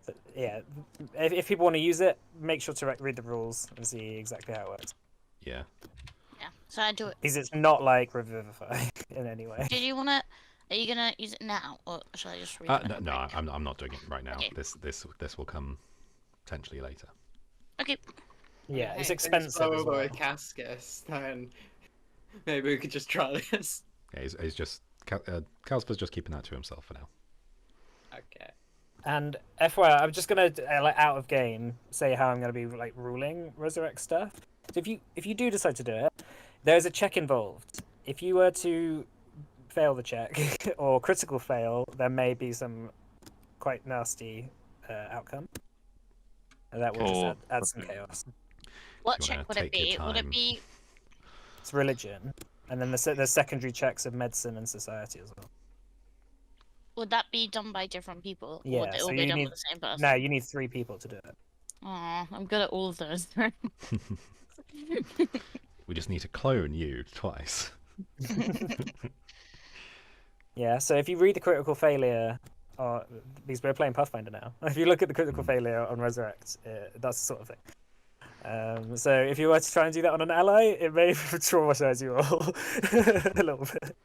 but yeah, if people want to use it, make sure to read the rules and see exactly how it works. Yeah. Yeah. So I do it. Because it's not like Revivify in any way. Did you wanna? Are you gonna use it now, or shall I just read it? No, I'm not doing it right now. Okay. This will come potentially later. Okay. Yeah, it's Hey, expensive so as well. with Cascus, then maybe we could just try this. Yeah, he's just Calsper's just keeping that to himself for now. Okay. And FYI, I'm just gonna like out of game say how I'm gonna be like ruling resurrect stuff. So if you do decide to do it, there's a check involved. If you were to fail the check or critical fail, there may be some quite nasty outcome. And that will just Or- add some chaos. What you wanna check would it take your be? Would time. it be? It's religion, and then there's secondary checks of medicine and society as well. Would that be done by different people? Or Yeah, would they so all you be done need- with the same person? No, you need 3 people to do it. Aw, I'm good at all of those. We just need to clone you twice. Yeah, so if you read the critical failure, because we're playing Pathfinder now, if you look at the critical failure on Resurrect, that's the sort of thing. So if you were to try and do that on an ally, it may traumatize you all a little bit.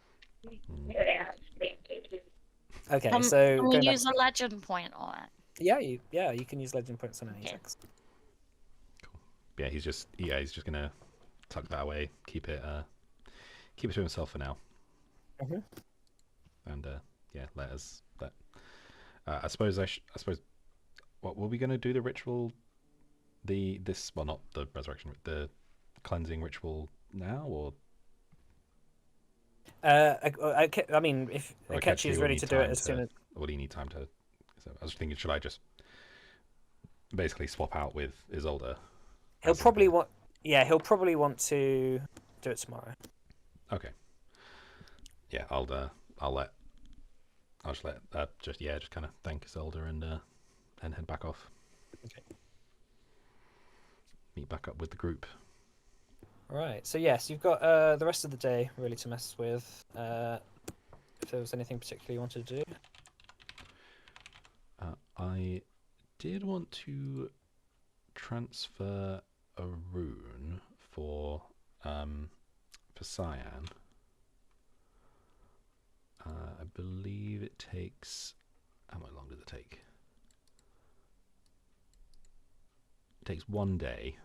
Okay, so Can we going back- use a legend point on it? yeah, you can use legend points on any Okay. checks. Yeah, he's just gonna tuck that away, keep it to himself for now. Mhm. And yeah, let. I suppose what were we gonna do the ritual? Not the resurrection, the cleansing ritual now, or I mean, if or Akechi is will ready need to do it time as soon as Will he need time to? So I was thinking, should I just basically swap out with Isolde? he'll as probably the- want. Yeah, he'll probably want to do it tomorrow. Okay. Yeah, I'll let I'll just let just kind of thank Isolde and head back off. Okay. Meet back up with the group. Right. So yes, you've got the rest of the day really to mess with. If there was anything particular you wanted to do. I did want to transfer a rune for Cyan. I believe it takes. How long does it take? It takes 1 day.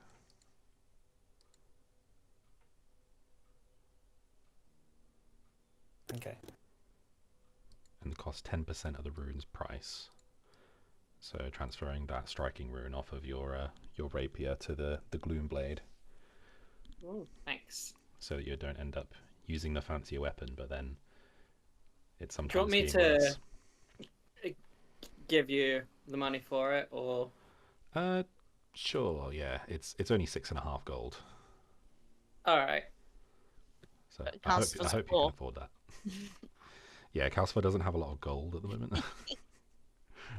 Okay. And costs 10% of the rune's price. So transferring that striking rune off of your rapier to the gloom blade. Oh, thanks. So that you don't end up using the fancier weapon, but then it's Do you want sometimes me being to worse. give you the money for it, or? Sure, yeah. It's only 6.5 gold. All right. So But I hope Calcifer's you can poor. afford that. Yeah, Calcifer doesn't have a lot of gold at the moment.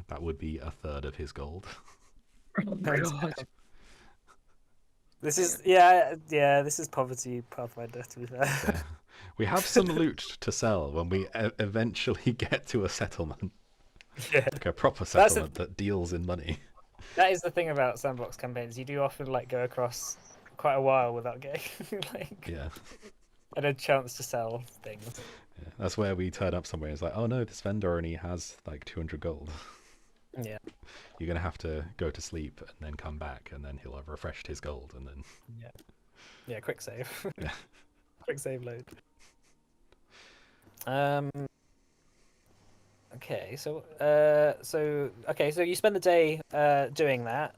That would be a third of his gold. Oh my god. This is this is poverty Pathfinder, to be fair. Yeah. We have some loot to sell when we eventually get to a settlement. Yeah. Like a proper settlement that deals in money. That is the thing about sandbox campaigns. You do often like go across quite a while without getting Yeah. a chance to sell things. Yeah. That's where we turn up somewhere and it's like, oh no, this vendor only has like 200 gold. Yeah. You're going to have to go to sleep and then come back and then he'll have refreshed his gold and then... Yeah, quick save. Yeah. Quick save load. Okay, so you spend the day doing that,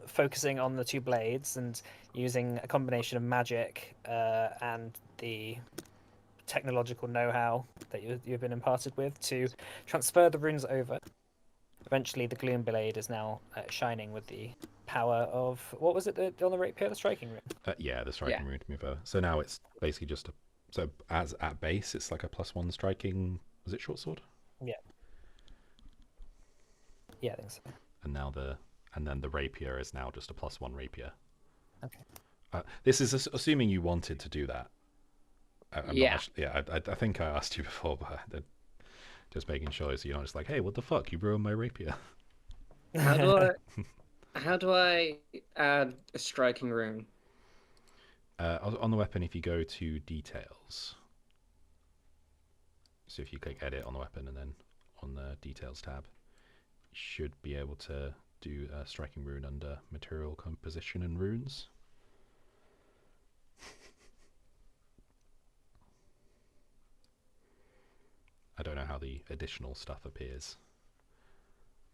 focusing on the two blades and using a combination of magic and the technological know-how that you've been imparted with to transfer the runes over. Eventually, the gloom blade is now shining with the power of what was it on the rapier? The striking rune. Yeah, the striking rune to move over. So now it's basically just so as at base, it's like a +1 striking. Was it short sword? Yeah. Yeah, I think so. And then the rapier is now just a +1 rapier. Okay. This is assuming you wanted to do that. I think I asked you before, but just making sure so you're not just like, hey, what the fuck? You ruined my rapier. How do I add a striking rune? On the weapon, if you go to details. So if you click edit on the weapon and then on the details tab, you should be able to do a striking rune under material composition and runes. I don't know how the additional stuff appears.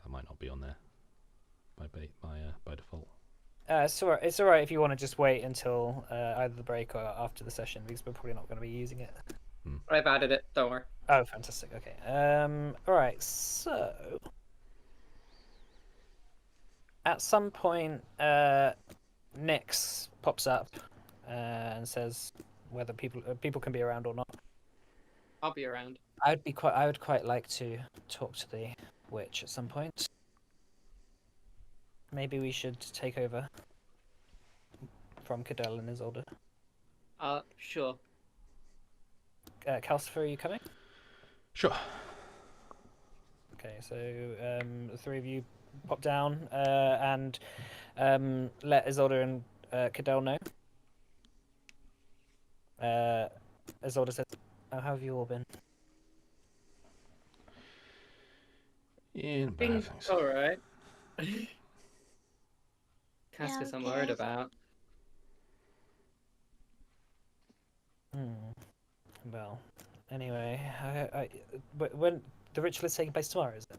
That might not be on there by default. It's all right if you want to just wait until either the break or after the session, because we're probably not going to be using it. I've added it. Don't worry. Oh, fantastic. Okay. All right. So, at some point, Nyx pops up and says whether people can be around or not. I'll be around. I would quite like to talk to the witch at some point. Maybe we should take over from Cadell and Isolde. Sure. Calcifer, are you coming? Sure. Okay, so the three of you pop down and let Isolde and Cadell know. Isolde says, "Oh, how have you all been?" Yeah, bad things. All right. Cascus, I'm okay. worried about. Well, anyway, when the ritual is taking place tomorrow, is it?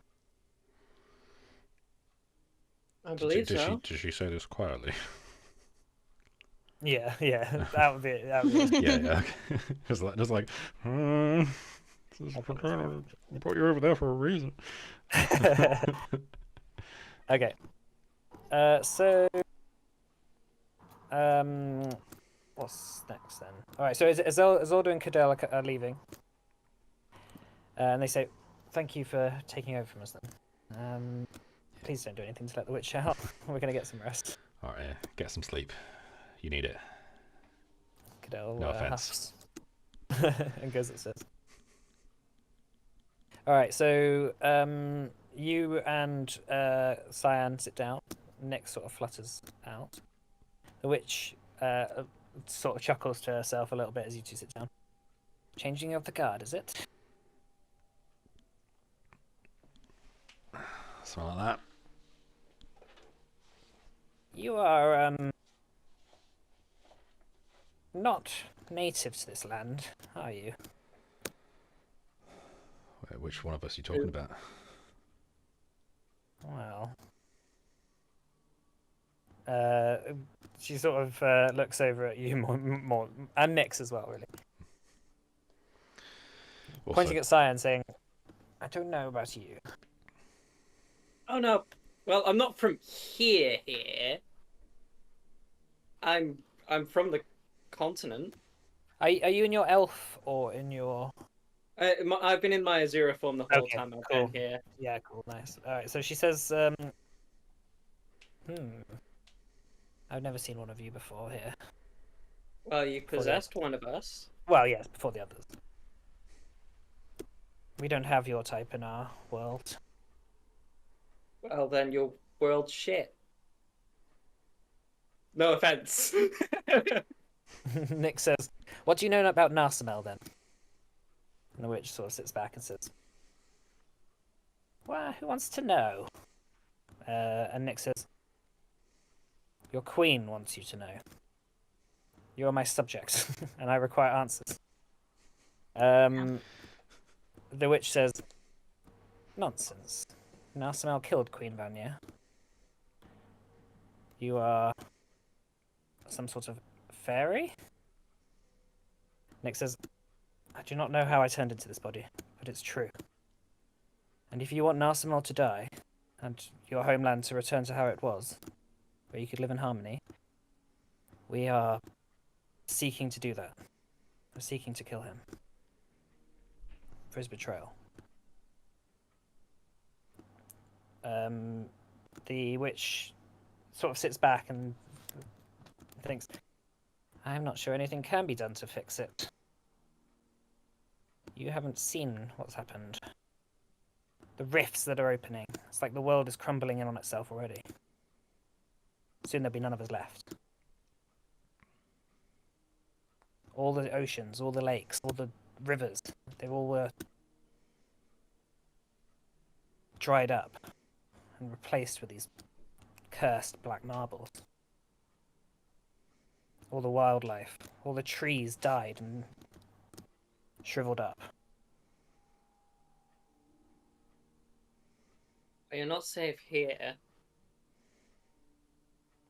I believe so. Did she say this quietly? Yeah, that would be it. That would be it. Yeah. just like, I brought you over there for a reason. Okay. So, what's next then? All right. So Isolde and Cadell are leaving, and they say, thank you for taking over from us then. Please don't do anything to let the witch out. We're gonna get some rest. All right, yeah. Get some sleep. You need it. Cadell No offense. huffs and goes upstairs. All right, so you and Cyan sit down. Nyx sort of flutters out. The witch sort of chuckles to herself a little bit as you two sit down. Changing of the guard, is it? Something like that. You are not native to this land, are you? Wait, which one of us are you talking about? Well, she sort of looks over at you more, and Nyx as well, really. Also, Pointing at Cyan, saying, "I don't know about you." Oh no. Well, I'm not from here. I'm from the continent. Are you in your elf or in your? I've been in my Azura form the whole Okay, time I've cool. been here. Yeah, cool, nice. All right, so she says, I've never seen one of you before here. Well, you possessed one of us. Well, yes, before the others. We don't have your type in our world. Well, then your world's shit. No offense. Nick says, "What do you know about Narsamel then?" And the witch sort of sits back and says, "Well, who wants to know?" And Nick says, "Your queen wants you to know. You are my subject, and I require answers." The witch says, "Nonsense. Narsamel killed Queen Vanya. You are some sort of fairy?" Nick says, "I do not know how I turned into this body, but it's true. And if you want Narsamel to die, and your homeland to return to how it was, where you could live in harmony, we are seeking to do that. We're seeking to kill him. For his betrayal." The witch sort of sits back and thinks, "I'm not sure anything can be done to fix it. You haven't seen what's happened. The rifts that are opening. It's like the world is crumbling in on itself already. Soon there'll be none of us left. All the oceans, all the lakes, all the rivers, they all were dried up and replaced with these cursed black marbles. All the wildlife, all the trees died and shriveled up. You're not safe here.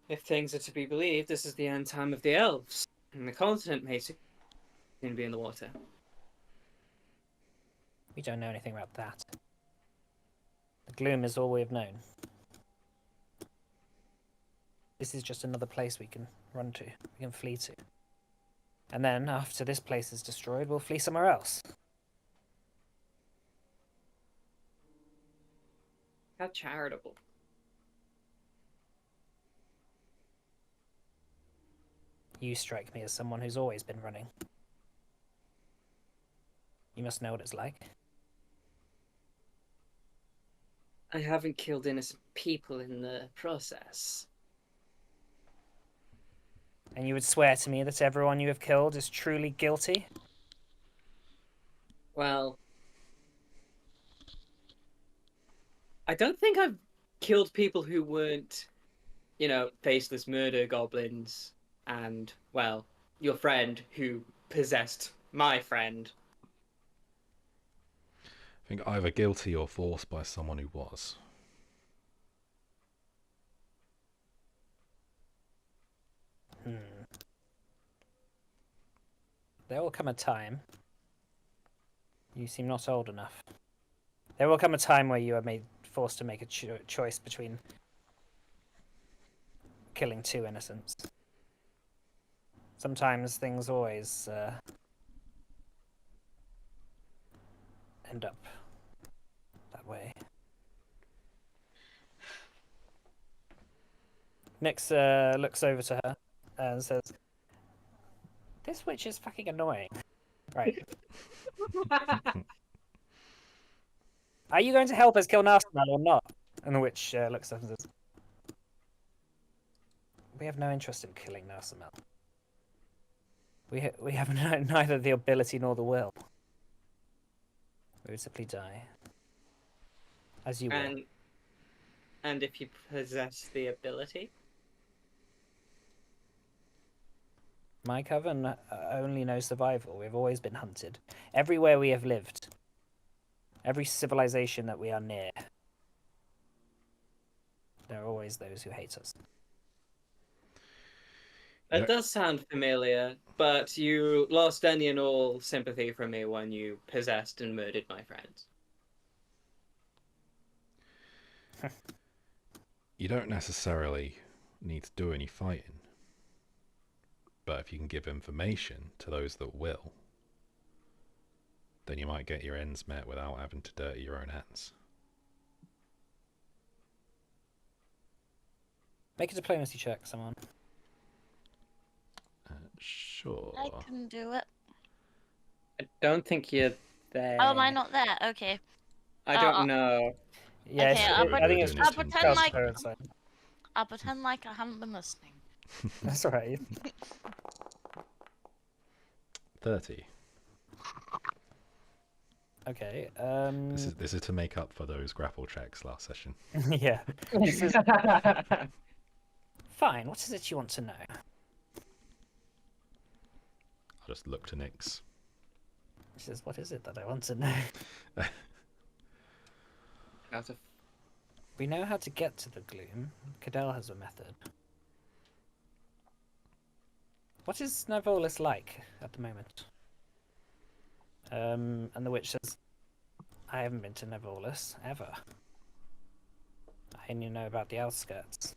If things are to be believed, this is the end time of the elves, and the continent may soon be in the water." We don't know anything about that. The gloom is all we have known. This is just another place we can run to, we can flee to. And then, after this place is destroyed, we'll flee somewhere else. How charitable. You strike me as someone who's always been running. You must know what it's like. I haven't killed innocent people in the process. And you would swear to me that everyone you have killed is truly guilty? Well, I don't think I've killed people who weren't, faceless murder goblins and, well, your friend who possessed my friend. I think either guilty or forced by someone who was. There will come a time. You seem not old enough. There will come a time where you are forced to make a choice between killing two innocents. Sometimes things always end up Nyx looks over to her and says, "This witch is fucking annoying." Right. Are you going to help us kill Narsimel or not? And the witch looks up and says, "We have no interest in killing Narsimel. We have neither the ability nor the will. We would simply die. As you will." And if you possess the ability? My coven only knows survival. We've always been hunted. Everywhere we have lived. Every civilization that we are near. There are always those who hate us. It does sound familiar, but you lost any and all sympathy from me when you possessed and murdered my friends. You don't necessarily need to do any fighting. But if you can give information to those that will, then you might get your ends met without having to dirty your own hands. Make a diplomacy check, someone. Sure. I can do it. I don't think you're there. Oh, am I not there? Okay. I don't know. Yeah, Okay, I think it's I'll just pretend cast like- her inside. I'll pretend like I haven't been listening. That's alright. 30. Okay. This is to make up for those grapple checks last session. Yeah. Fine. What is it you want to know? I'll just look to Nyx. She says, "What is it that I want to know?" Out of We know how to get to the gloom. Cadell has a method. What is Nervolis like at the moment? And the witch says, "I haven't been to Nervolis ever. I only know about the outskirts."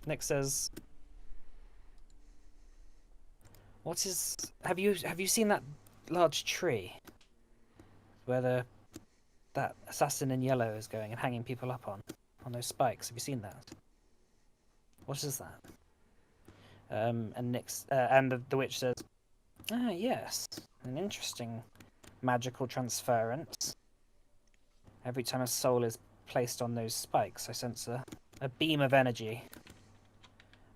Nick says, "What is? Have you seen that large tree where that assassin in yellow is going and hanging people up on those spikes? Have you seen that? What is that?" And Nick's and the witch says, "Ah, yes, an interesting magical transference. Every time a soul is placed on those spikes, I sense a beam of energy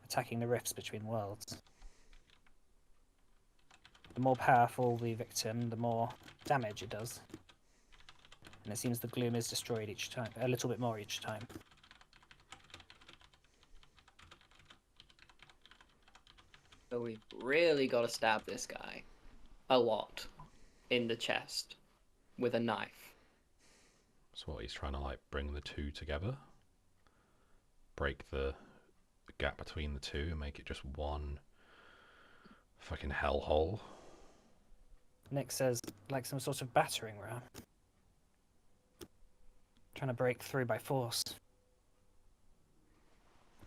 attacking the rifts between worlds. The more powerful the victim, the more damage it does. And it seems the gloom is destroyed each time, a little bit more each time." So we've really got to stab this guy a lot in the chest with a knife. So what, he's trying to like bring the two together? Break the gap between the two and make it just one fucking hellhole? Nick says, "Like some sort of battering ram. Trying to break through by force.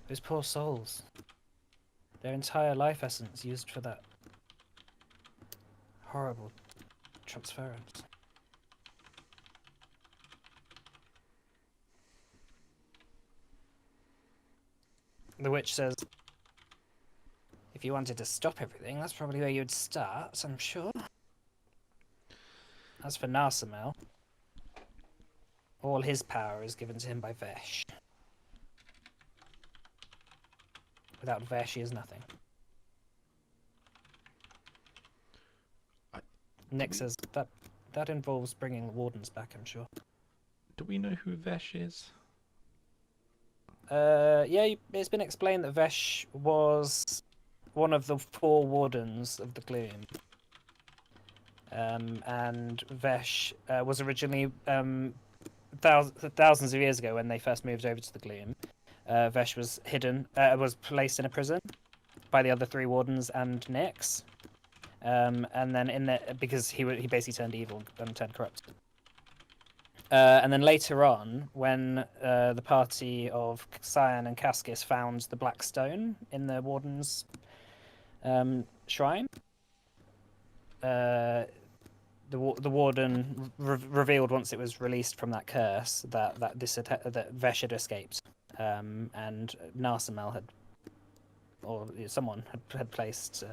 Those poor souls. Their entire life essence used for that horrible transference." The witch says, "If you wanted to stop everything, that's probably where you'd start, I'm sure. As for Narsimel, all his power is given to him by Vesh. Without Vesh, he is nothing." Nick says, that involves bringing the wardens back, I'm sure." Do we know who Vesh is? Yeah, it's been explained that Vesh was one of the 4 wardens of the Gloom. And Vesh was originally, thousands of years ago when they first moved over to the Gloom, Vesh was hidden, was placed in a prison by the other 3 wardens and Nyx. And then because he basically turned evil and turned corrupt. And then later on, when the party of Cyan and Cascus found the Black Stone in the warden's shrine, the warden revealed once it was released from that curse that that Vesh had escaped, and Narsamel had, or someone had placed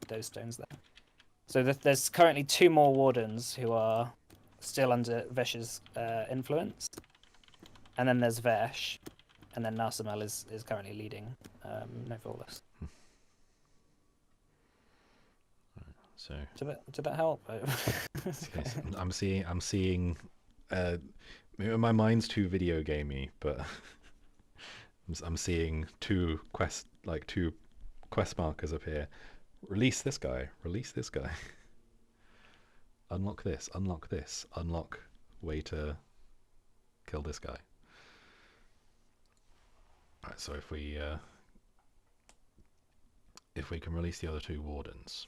those stones there. So there's currently 2 more wardens who are still under Vesh's influence, and then there's Vesh, and then Narsamel is currently leading Novellus. So Did that help? yes, I'm seeing. Maybe my mind's too video gamey, but I'm seeing two quest markers appear. Release this guy. Release this guy. Unlock this. Unlock this. Unlock way to kill this guy. Right. So if we can release the other 2 wardens.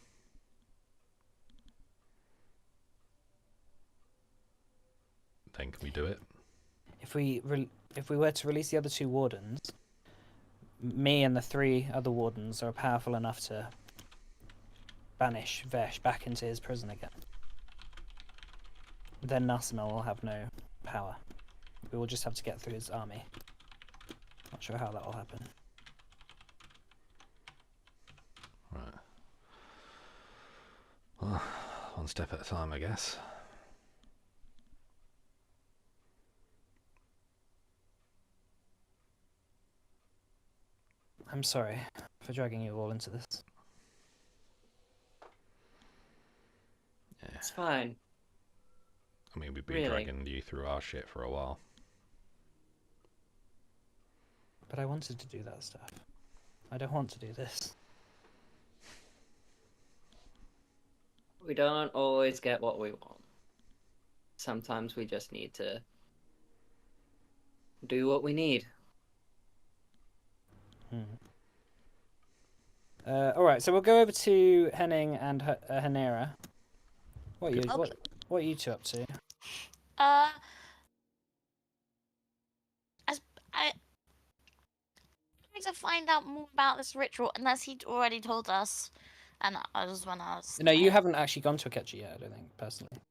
Then can we do it? If we were to release the other 2 wardens, me and the 3 other wardens are powerful enough to banish Vesh back into his prison again. Then Narsamel will have no power. We will just have to get through his army. Not sure how that will happen. Right. Well, one step at a time, I guess. I'm sorry for dragging you all into this. Yeah. It's fine. I mean, we've been Really? dragging you through our shit for a while. But I wanted to do that stuff. I don't want to do this. We don't always get what we want. Sometimes we just need to do what we need. All right, so we'll go over to Henning and Hanera. What are you? Okay. What are you 2 up to? As I trying to find out more about this ritual, unless he'd already told us, and I was when I was. No, you haven't actually gone to Akechi yet. I don't think personally.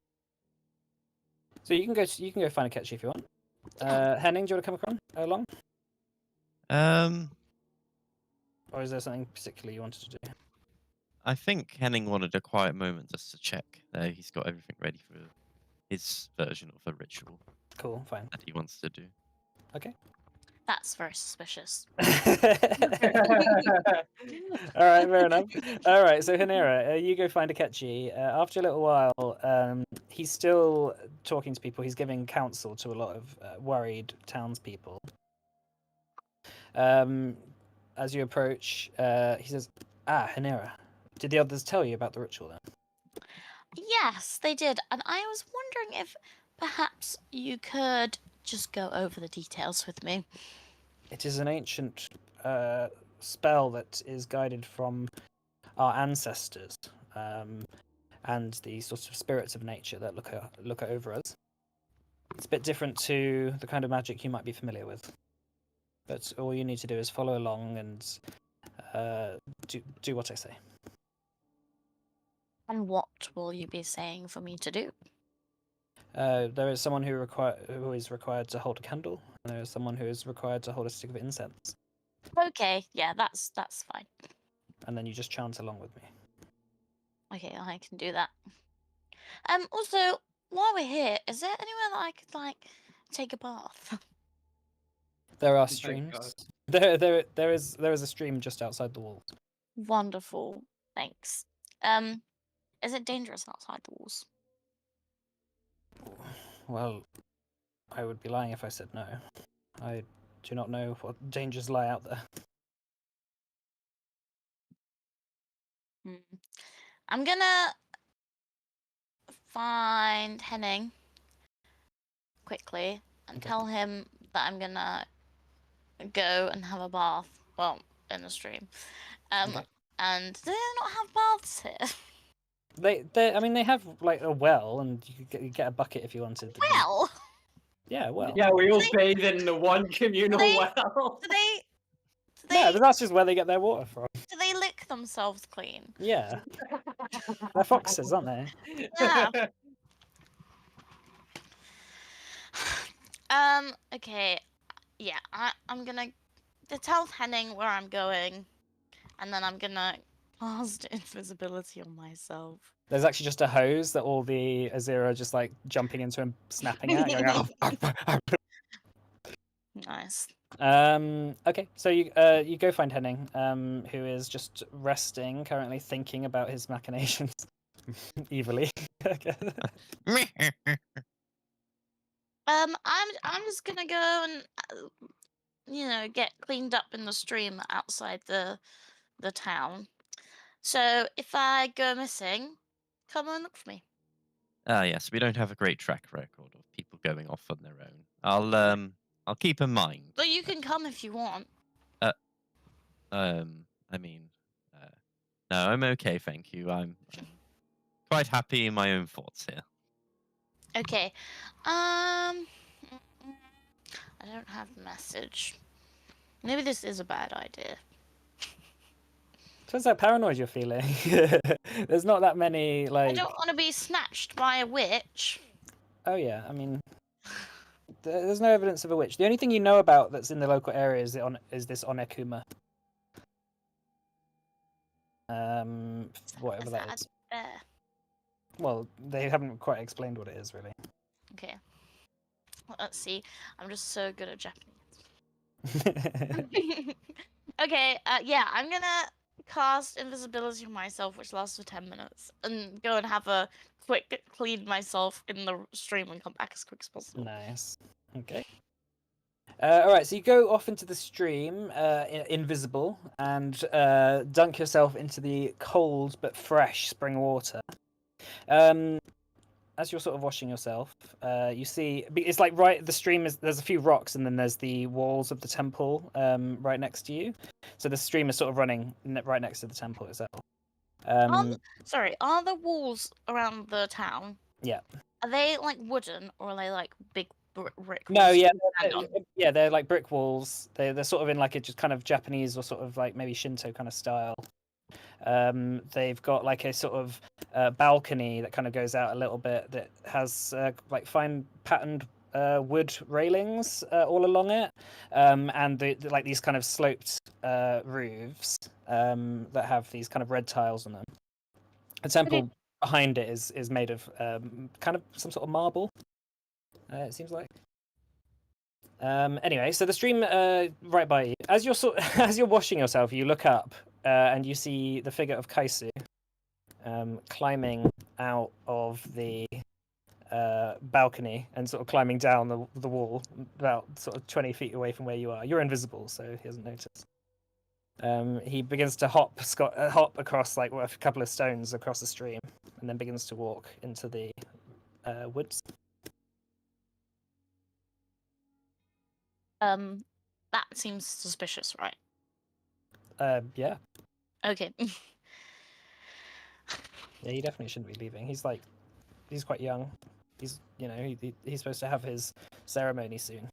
So you can go. You can go find Akechi if you want. Henning, do you want to come along? Or is there something particularly you wanted to do? I think Henning wanted a quiet moment just to check that he's got everything ready for his version of a ritual Cool, fine. that he wants to do. Okay. That's very suspicious. All right, fair enough. All right, so Hanera, you go find Akechi. After a little while, he's still talking to people. He's giving counsel to a lot of worried townspeople. As you approach, he says, Hanera, did the others tell you about the ritual then? Yes, they did, and I was wondering if perhaps you could just go over the details with me. It is an ancient spell that is guided from our ancestors and the sort of spirits of nature that look over us. It's a bit different to the kind of magic you might be familiar with. But all you need to do is follow along and do what I say. And what will you be saying for me to do? There is someone who is required to hold a candle, and there is someone who is required to hold a stick of incense. Okay, yeah, that's fine. And then you just chant along with me. Okay, I can do that. Also, while we're here, is there anywhere that I could take a bath? There are God. streams. There is a stream just outside the walls. Wonderful, thanks. Is it dangerous outside the walls? Well, I would be lying if I said no. I do not know what dangers lie out there. I'm gonna find Henning quickly and Okay. tell him that I'm gonna go and have a bath. Well, in the stream. Okay. And do they not have baths here? I mean, they have like a well, and you could get a bucket if you wanted. Well, Yeah, well. Yeah, we all bathe in the one communal They- well. do they? Yeah, but that's just where they get their water from. Do they lick themselves clean? Yeah. They're foxes, aren't they? Yeah. Okay. Yeah, I'm gonna tell Henning where I'm going, and then I'm gonna cast invisibility on myself. There's actually just a hose that all the Azira are just like jumping into and snapping at. Going, Nice. Okay, so you go find Henning, who is just resting, currently thinking about his machinations, evilly. I'm just gonna go and get cleaned up in the stream outside the town. So if I go missing, come and look for me. Yes, we don't have a great track record of people going off on their own. I'll keep in mind. But you can come if you want. I mean, no, I'm okay, thank you. I'm quite happy in my own thoughts here. Okay. I don't have the message. Maybe this is a bad idea. Turns out paranoid you're feeling. There's not that many, I like... don't want to be snatched by a witch. Oh yeah, I mean... There's no evidence of a witch. The only thing you know about that's in the local area is this Onekuma. Whatever that is. There. Well, they haven't quite explained what it is, really. Okay. Well, let's see. I'm just so good at Japanese. Okay, yeah, I'm gonna cast invisibility on myself, which lasts for 10 minutes, and go and have a quick clean myself in the stream and come back as quick as possible. Nice. Okay. Alright, so you go off into the stream, invisible, and dunk yourself into the cold but fresh spring water. As you're sort of washing yourself, you see it's like the stream is, there's a few rocks and then there's the walls of the temple right next to you. So the stream is sort of running right next to the temple itself. Sorry, are the walls around the town? Yeah. Are they like wooden or are they like big brick walls? No, yeah, Hang on. they're like brick walls. They're sort of in like a just kind of Japanese or sort of like maybe Shinto kind of style. They've got like a sort of balcony that kind of goes out a little bit that has like fine patterned wood railings all along it, and like these kind of sloped roofs that have these kind of red tiles on them. The temple behind it is made of kind of some sort of marble. It seems like. Anyway, so the stream right by you. As you're washing yourself, you look up and you see the figure of Kaisu climbing out of the balcony and sort of climbing down the wall about sort of 20 feet away from where you are. You're invisible, so he doesn't notice. He begins to hop across like a couple of stones across the stream, and then begins to walk into the woods. That seems suspicious, right? Yeah. Okay. Yeah, he definitely shouldn't be leaving. He's quite young. He's he's supposed to have his ceremony soon.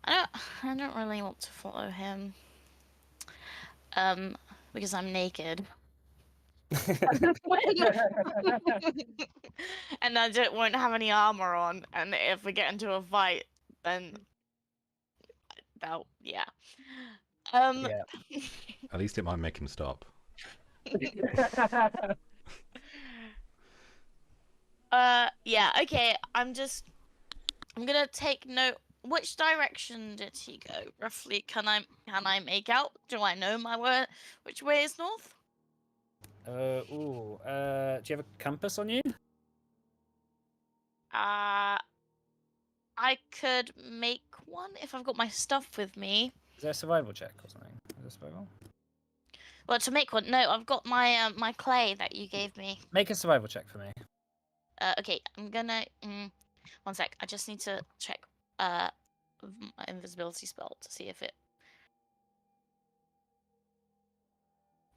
I don't really want to follow him. Because I'm naked. And I won't have any armor on, and if we get into a fight, then yeah. Yeah. At least it might make him stop. Yeah, okay, I'm gonna take note. Which direction did he go? Roughly, can I make out? Do I know which way is north? Do you have a compass on you? I could make one if I've got my stuff with me. Is there a survival check or something? Is there survival? Well, to make one, no, I've got my my clay that you gave me. Make a survival check for me. Okay, I'm gonna. One sec. I just need to check my invisibility spell to see if it's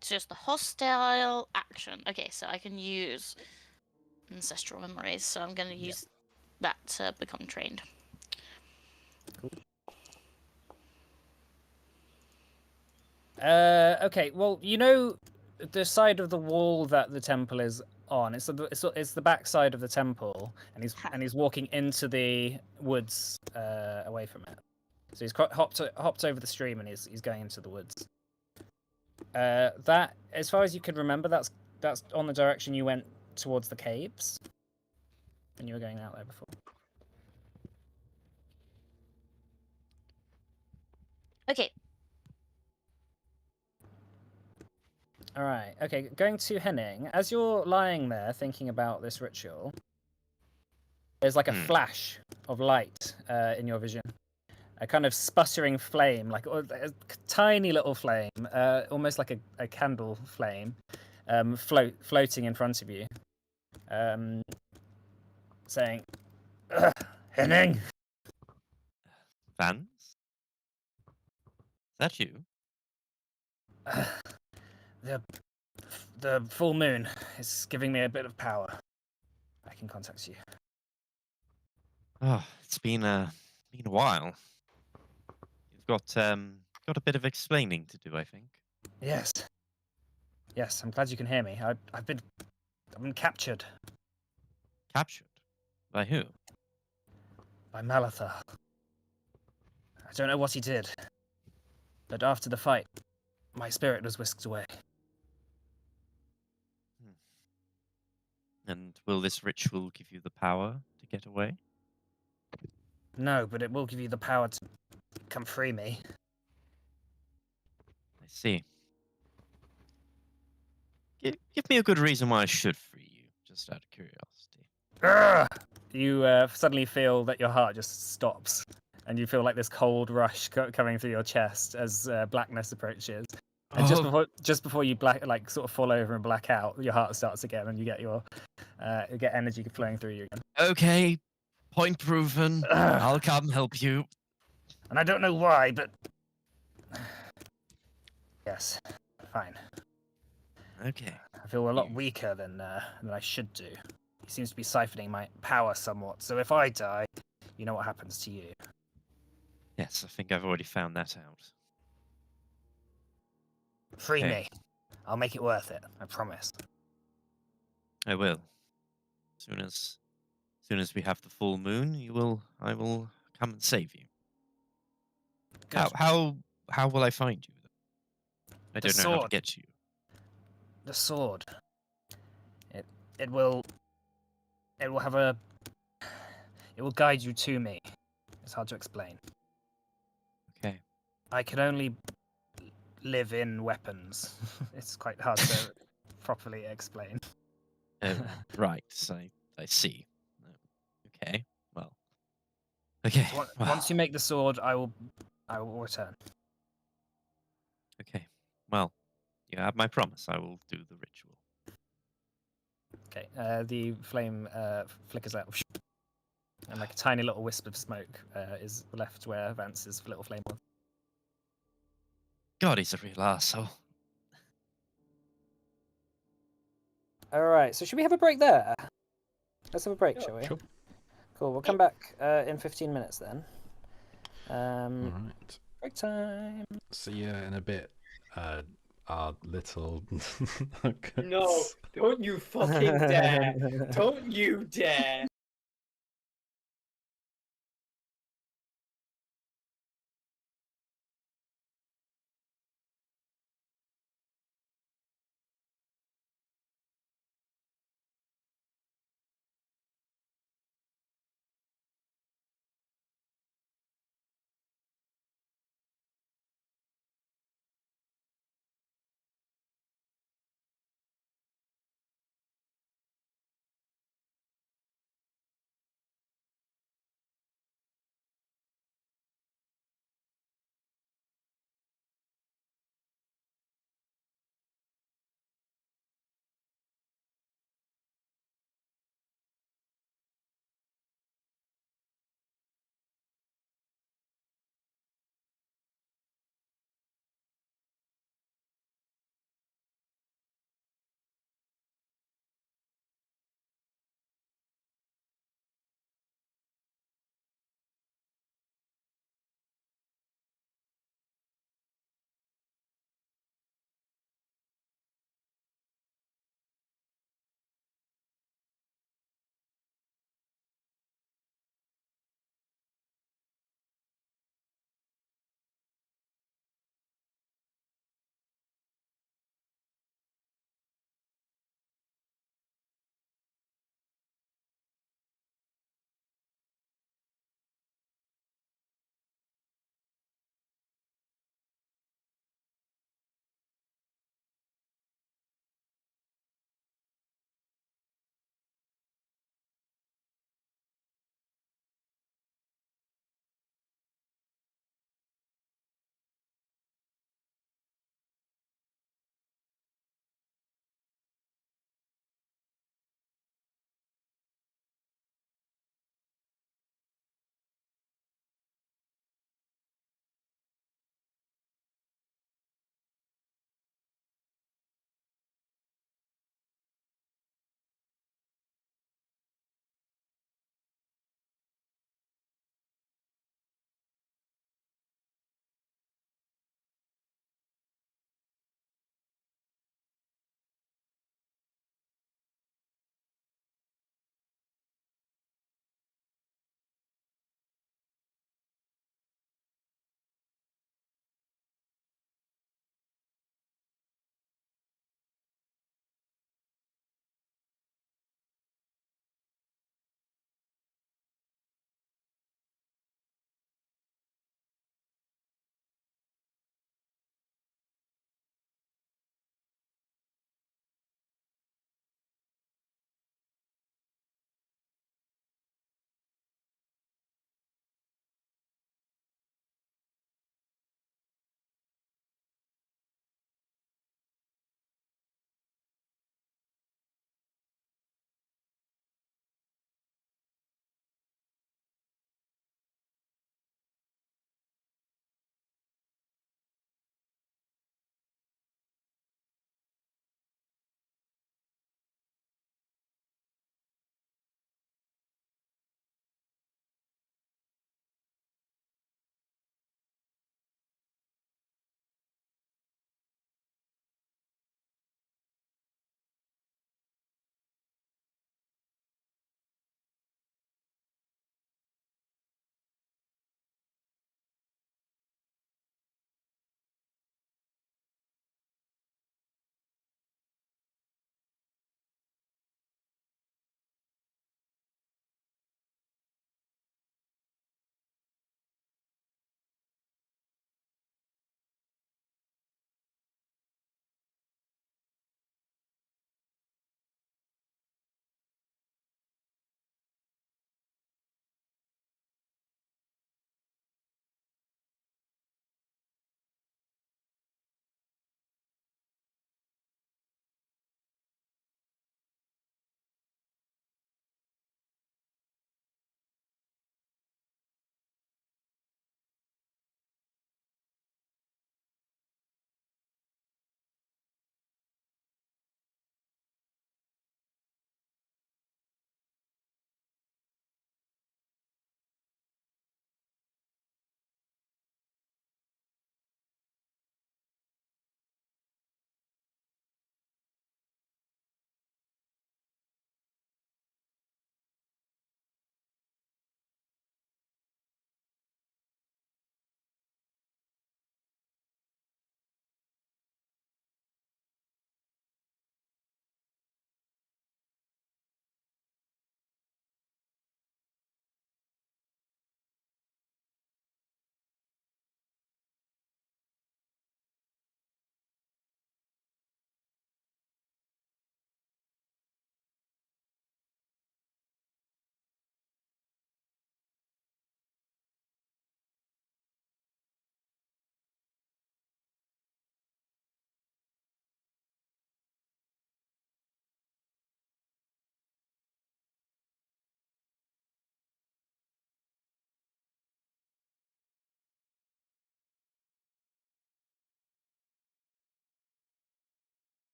just the hostile action. Okay, so I can use ancestral memories. So I'm gonna use that to become trained. Cool. Okay, well, you know the side of the wall that the temple is on. It's the backside of the temple, and he's walking into the woods away from it. So he's hopped over the stream, and he's going into the woods. That, as far as you can remember, that's on the direction you went towards the caves when you were going out there before. Okay. All right. Okay. Going to Henning. As you're lying there thinking about this ritual, there's like a flash of light in your vision. A kind of sputtering flame, like a tiny little flame, almost like a candle flame, floating in front of you, saying, "Henning." Vance? Is that you? The full moon is giving me a bit of power. I can contact you. Oh, it's been a while. You've got a bit of explaining to do, I think. Yes. Yes, I'm glad you can hear me. I've been captured Captured? By who? by Malathar. I don't know what he did, but after the fight, my spirit was whisked away. And will this ritual give you the power to get away? No, but it will give you the power to come free me. I see. Give me a good reason why I should free you, just out of curiosity. Urgh! You suddenly feel that your heart just stops, and you feel like this cold rush coming through your chest as blackness approaches. And just before you sort of fall over and black out, your heart starts again, and you get you get energy flowing through you again. Okay, point proven. Ugh. I'll come help you. And I don't know why, but yes, fine. Okay. I feel a lot weaker than I should do. He seems to be siphoning my power somewhat. So if I die, you know what happens to you. Yes, I think I've already found that out. Free Okay. me. I'll make it worth it. I promise. I will. As soon as we have the full moon, I will come and save you. Good. How will I find you? I The don't know how to sword. get to you. The sword. It will have a. It will guide you to me. It's hard to explain. Okay. I can only live in weapons. It's quite hard to properly explain. Oh, right. I see. Okay. Well. Okay. So well, once you make the sword, I will return. Okay. Well, you have my promise. I will do the ritual. Okay. The flame flickers out, and like a tiny little wisp of smoke is left where Vance's little flame was. God, he's a real asshole. All right. So should we have a break there? Let's have a break, shall we? Sure. Cool. We'll come back in 15 minutes then. All right. Break time. See you in a bit. Our little. No, don't you fucking dare! Don't you dare!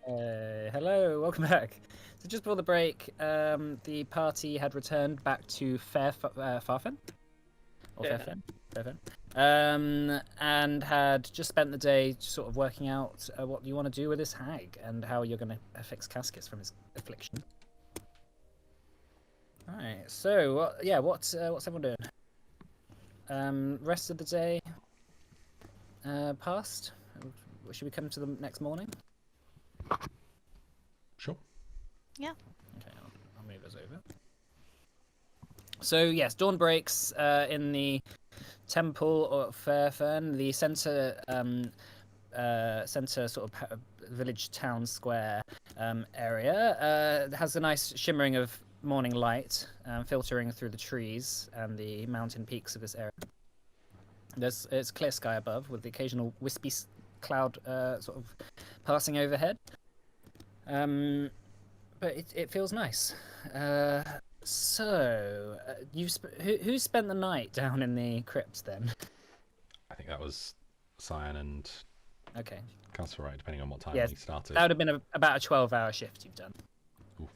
Hello, welcome back. So just before the break, the party had returned back to Farfen, or Yeah. Fairfen, and had just spent the day sort of working out what you want to do with this hag and how you're going to fix Cascus from his affliction. All right. So, what's everyone doing? Rest of the day passed. Should we come to the next morning? Sure. Yeah. Okay, I'll move us over. So yes, dawn breaks in the temple of Fairfern, the center sort of village town square area. Has a nice shimmering of morning light filtering through the trees and the mountain peaks of this area. It's clear sky above with the occasional wispy cloud sort of passing overhead. But it feels nice. So, who spent the night down in the crypt then? I think that was Cyan and Okay. Castle, right? Depending on what time Yes, we started. that would have been about a 12-hour shift you've done. Ooh.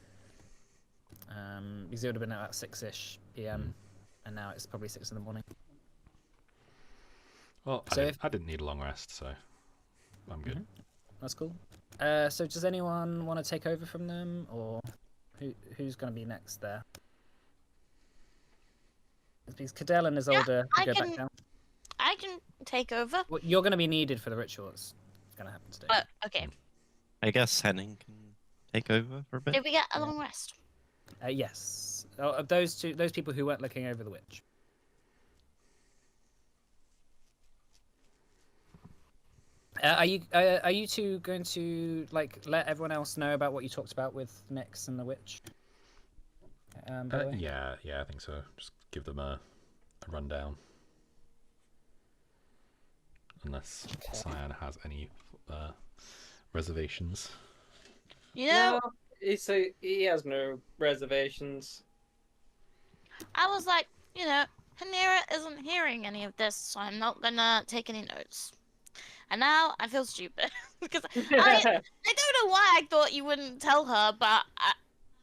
Because it would have been about 6-ish p.m. And now it's probably 6 in the morning. Well, So I didn't need a long rest, so I'm good. That's cool. So does anyone want to take over from them, or who's going to be next there? Because Cadell and Isolde I go can- back down. I can take over. Well, you're going to be needed for the ritual that's going to happen today. But okay, I guess Henning can take over for a bit. did we get a long rest? Yes. Of those people who weren't looking over the witch. Are you two going to let everyone else know about what you talked about with Nyx and the witch? By the way? Yeah, I think so. Just give them a rundown. Unless Cyan has any reservations. You know, No, he has no reservations. I was like, Hanira isn't hearing any of this, so I'm not gonna take any notes. And now I feel stupid because I don't know why I thought you wouldn't tell her, but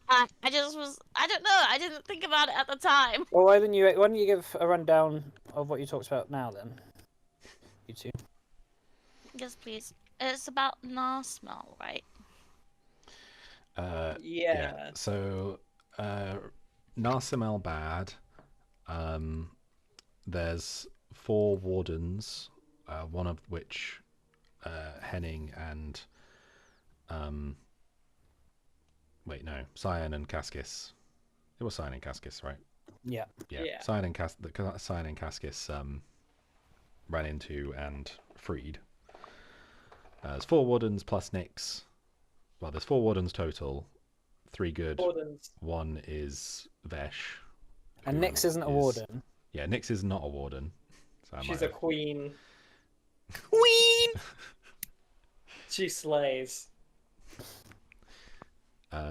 I just was, I don't know, I didn't think about it at the time. Well, why don't you give a rundown of what you talked about now then? You two. Yes, please. It's about Narsmell, right? Yeah. So, Narsimel Bad. There's 4 wardens, one of which Henning and Cyan and Cascus. It was Cyan and Cascus, right? Yeah. Yeah. Cyan and Cascus ran into and freed. There's 4 wardens plus Nyx. Well, there's 4 wardens total. 3 good. Wardens. 1 is Vesh. And who Nyx isn't a warden. Yeah, Nyx is not a warden. So I She's might a have- queen. Queen! She slays.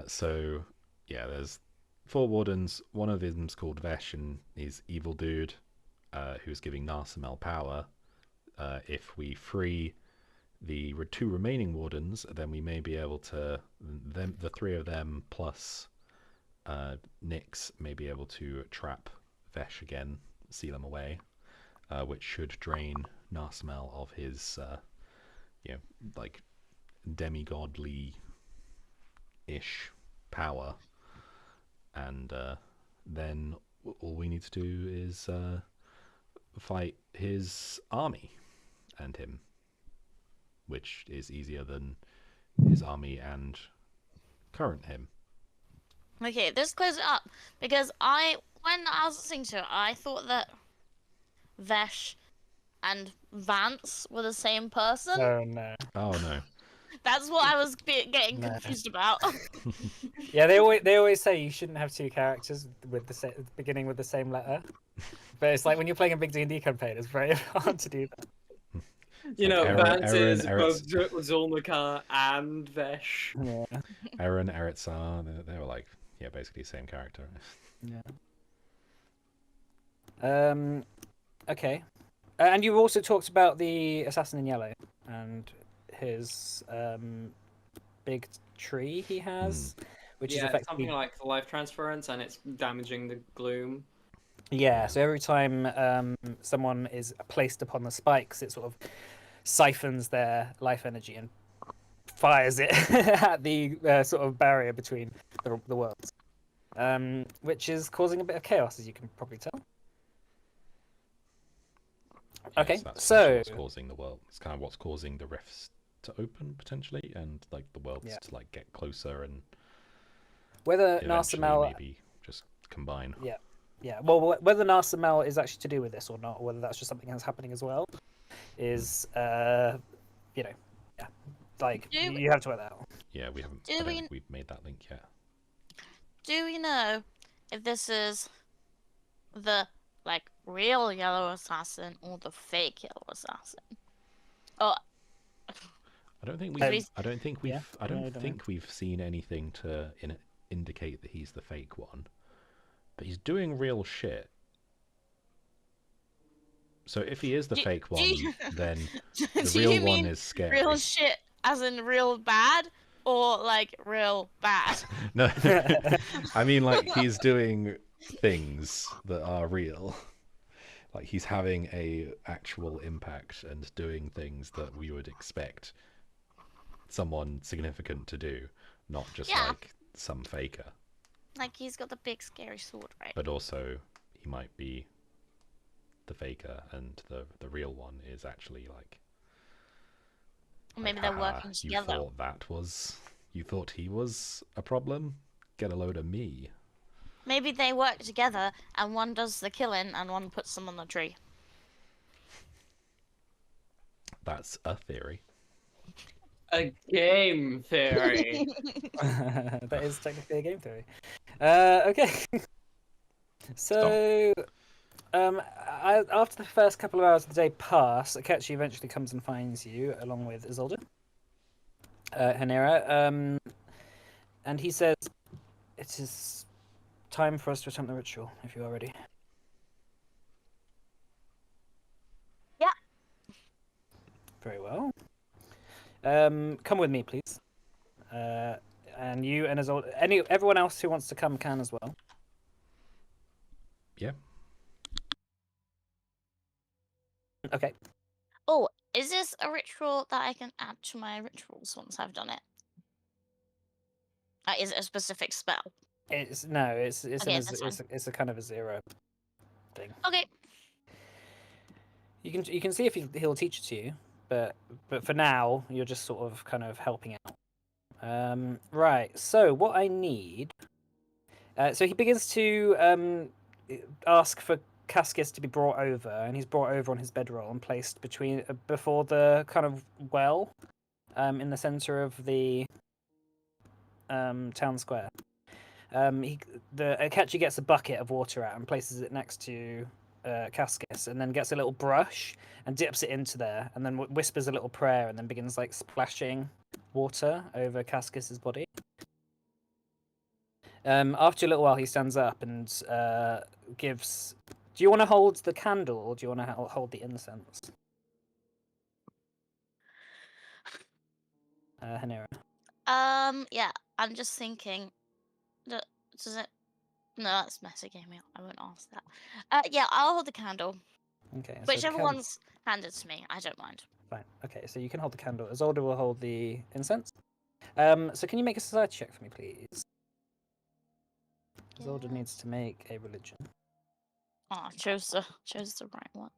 So yeah, there's 4 wardens. One of them's called Vesh, and he's evil dude who's giving Narsimel power. If we free the 2 remaining wardens, then we may be able to the 3 of them plus Nyx may be able to trap Vesh again, seal him away, which should drain Narsimel of his demigodly ish power, and then all we need to do is fight his army and him, which is easier than his army and current him. Okay, this clears it up because when I was listening to it, I thought that Vesh and Vance were the same person. Oh no. Oh no. That's what I was getting No. confused about. Yeah, they always say you shouldn't have 2 characters with beginning with the same letter. But it's like when you're playing a big D&D campaign, it's very hard to do that. You know, Aaron- Vance Aaron, is Eretz- both Zulmakar and Vesh. Yeah. Aaron, Eretzar, they were like, yeah, basically the same character. Yeah. Okay. And you also talked about the assassin in yellow and his big tree he has, which is Yeah, it's effectively something like life transference, and it's damaging the gloom. yeah. So every time someone is placed upon the spikes, it sort of siphons their life energy and fires it at the sort of barrier between the worlds, which is causing a bit of chaos, as you can probably tell. Okay, Yes, that's so what's causing the world. It's kind of what's causing the rifts to open potentially, and like the worlds Yeah. to like get closer and whether eventually Narsamel, maybe just combine. yeah, well, whether Narsamel is actually to do with this or not, or whether that's just something that's happening as well, is you know, yeah, like Do- you have to work that out. Yeah, we haven't. Do I don't we- think we've made that link yet. Do we know if this is the like real yellow assassin or the fake yellow assassin? Oh, I don't think Um, we've. I don't think we've. yeah, I no, don't don't know. think we've seen anything to indicate that he's the fake one. But he's doing real shit. So if he is the Do- fake do one, you- then do the real you one mean is scary. real shit as in real bad or like real bad? No, I mean like he's doing things that are real. Like he's having a actual impact and doing things that we would expect someone significant to do, not just Yeah. like some faker. Like he's got the big scary sword, right? But also he might be the faker and the real one is actually like Or maybe like, they're "Haha, working you together. you thought he was a problem? Get a load of me." Maybe they work together and one does the killing and one puts them on the tree. That's a theory. A game theory. That is technically a game theory. Okay. So, after the first couple of hours of the day pass, Akechi eventually comes and finds you, along with Isolde, Hanera, and he says, "It is time for us to attempt the ritual, if you are ready." Yeah. Very well. Come with me, please. And you and Isolde, everyone else who wants to come can as well. Yeah. Okay. Oh, is this a ritual that I can add to my rituals once I've done it? Is it a specific spell? It's Okay, that's fine. it's a kind of a zero thing. Okay. You can see if he'll teach it to you, but for now you're just sort of kind of helping out. Right. So what I need. So he begins to ask for Cascus to be brought over, and he's brought over on his bedroll and placed before the kind of well, in the center of the town square. Akechi gets a bucket of water out and places it next to Cascus, and then gets a little brush and dips it into there, and then whispers a little prayer, and then begins like splashing water over Cascus's body. After a little while, he stands up and gives. Do you want to hold the candle, or do you want to hold the incense? Hanera. Yeah, I'm just thinking. Does it? No, that's metagaming. I won't ask that. Yeah, I'll hold the candle. Okay. So Whichever one's handed to me, I don't mind. Fine. Okay, so you can hold the candle. Isolde will hold the incense. So can you make a society check for me, please? Isolde needs to make a religion. Oh, I chose the right one.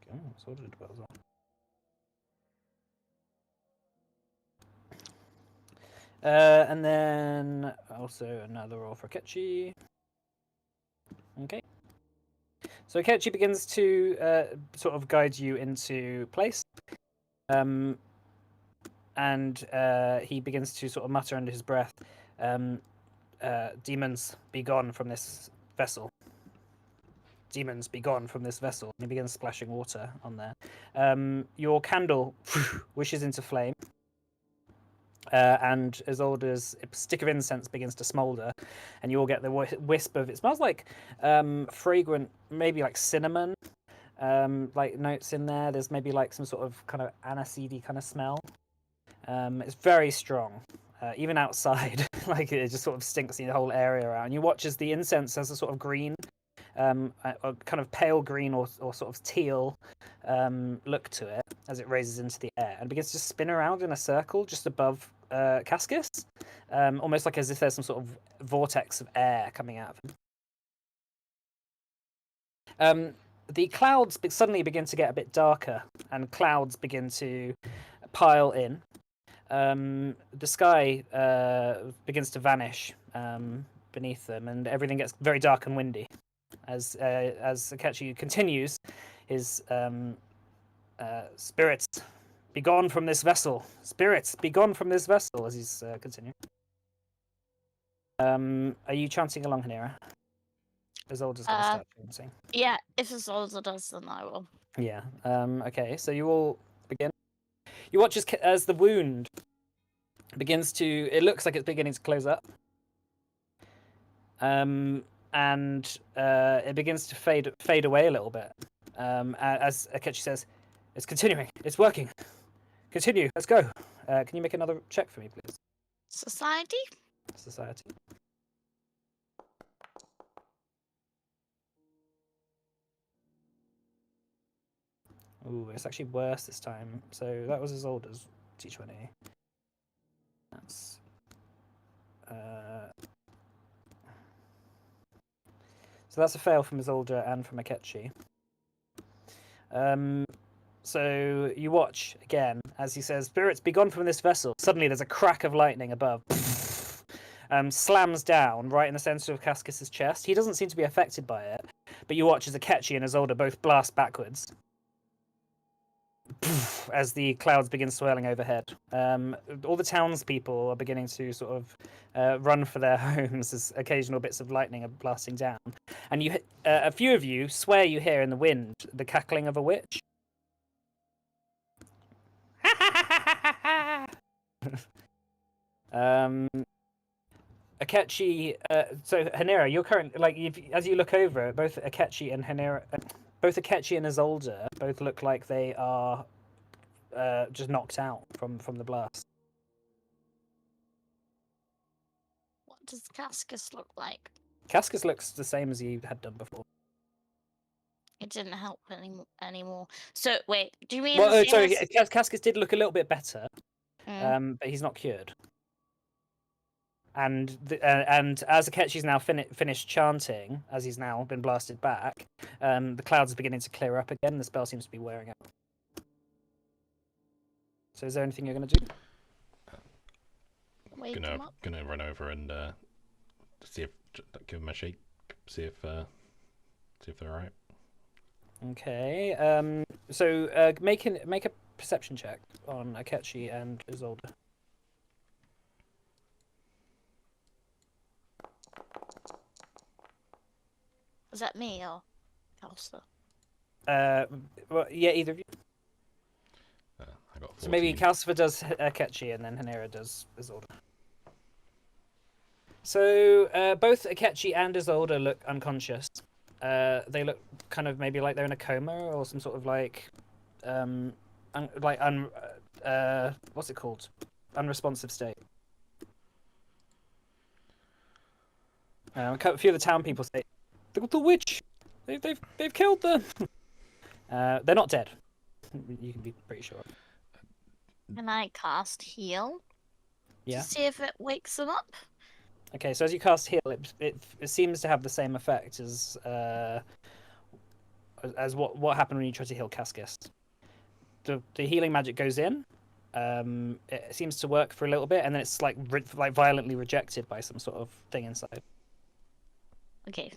Okay, Isolde did well as well. And then also another roll for Akechi. Okay. So Akechi begins to sort of guide you into place. And he begins to sort of mutter under his breath, "Demons, be gone from this vessel. Demons, be gone from this vessel." And he begins splashing water on there. Your candle wishes into flame. And Isolde's stick of incense begins to smoulder, and you all get the wisp of it. Smells like fragrant, maybe like cinnamon, like notes in there. There's maybe like some sort of kind of aniseedy kind of smell. It's very strong, even outside. Like it just sort of stinks the whole area around. You watch as the incense has a sort of green, a kind of pale green or sort of teal look to it as it raises into the air and begins to spin around in a circle just above Cascus, almost like as if there's some sort of vortex of air coming out of him. The clouds suddenly begin to get a bit darker, and clouds begin to pile in. The sky begins to vanish beneath them, and everything gets very dark and windy. As Akechi continues, his spirits, be gone from this vessel. Spirits, be gone from this vessel. As he's continuing. Are you chanting along, Hanira? Isolde's going to start chanting. Yeah, if Isolde does, then I will. Yeah. Okay. So you all begin. You watch as the wound begins to. It looks like it's beginning to close up. And it begins to fade away a little bit. As Akechi says, "It's continuing. It's working. Continue. Let's go." Can you make another check for me, please? Society? Society. Ooh, it's actually worse this time. So that was as old as D20. That's so that's a fail from Isolde and from Akechi. So you watch again as he says, "Spirits, be gone from this vessel." Suddenly, there's a crack of lightning above. Slams down right in the center of Cascus's chest. He doesn't seem to be affected by it, but you watch as Akechi and Isolde both blast backwards as the clouds begin swirling overhead. All the townspeople are beginning to sort of run for their homes as occasional bits of lightning are blasting down. And you, a few of you swear you hear in the wind the cackling of a witch. Akechi, so Hanira, you're as you look over it, both Akechi and Hanira, both Akechi and Isolde both look like they are just knocked out from the blast. What does Cascus look like? Cascus looks the same as he had done before. It didn't help anymore. So wait, do you mean? Well, sorry, Cascus did look a little bit better, Mm. but he's not cured. And as Akechi's now finished chanting, as he's now been blasted back, the clouds are beginning to clear up again. The spell seems to be wearing out. So, is there anything you're going to do? Wake him up. Gonna run over and see if give them a shake, see if they're alright. Okay. So make a perception check on Akechi and Isolde. Is that me or Calster? Well, yeah, either of you. I got 14. So maybe Calcifer does Akechi and then Hanira does Isolde. So both Akechi and Isolde look unconscious. They look kind of maybe like they're in a coma or some sort of what's it called? Unresponsive state. A few of the town people say, "The witch! They've killed them." They're not dead. You can be pretty sure. Can I cast heal? Yeah. To see if it wakes them up. Okay, so as you cast heal, it seems to have the same effect as what happened when you try to heal Cascus. The healing magic goes in. It seems to work for a little bit, and then it's like violently rejected by some sort of thing inside. Okay.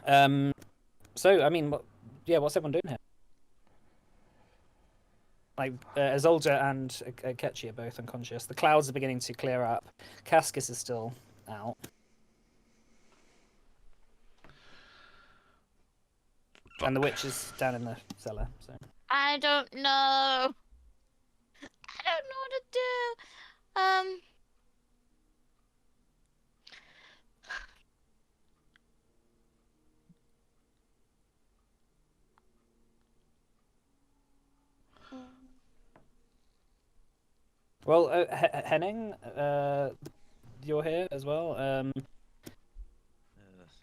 So I mean, what's everyone doing here? Like Isolde and Akechi are both unconscious. The clouds are beginning to clear up. Cascus is still out. Fuck. And the witch is down in the cellar. So I don't know. I don't know what to do. Well, Henning, you're here as well.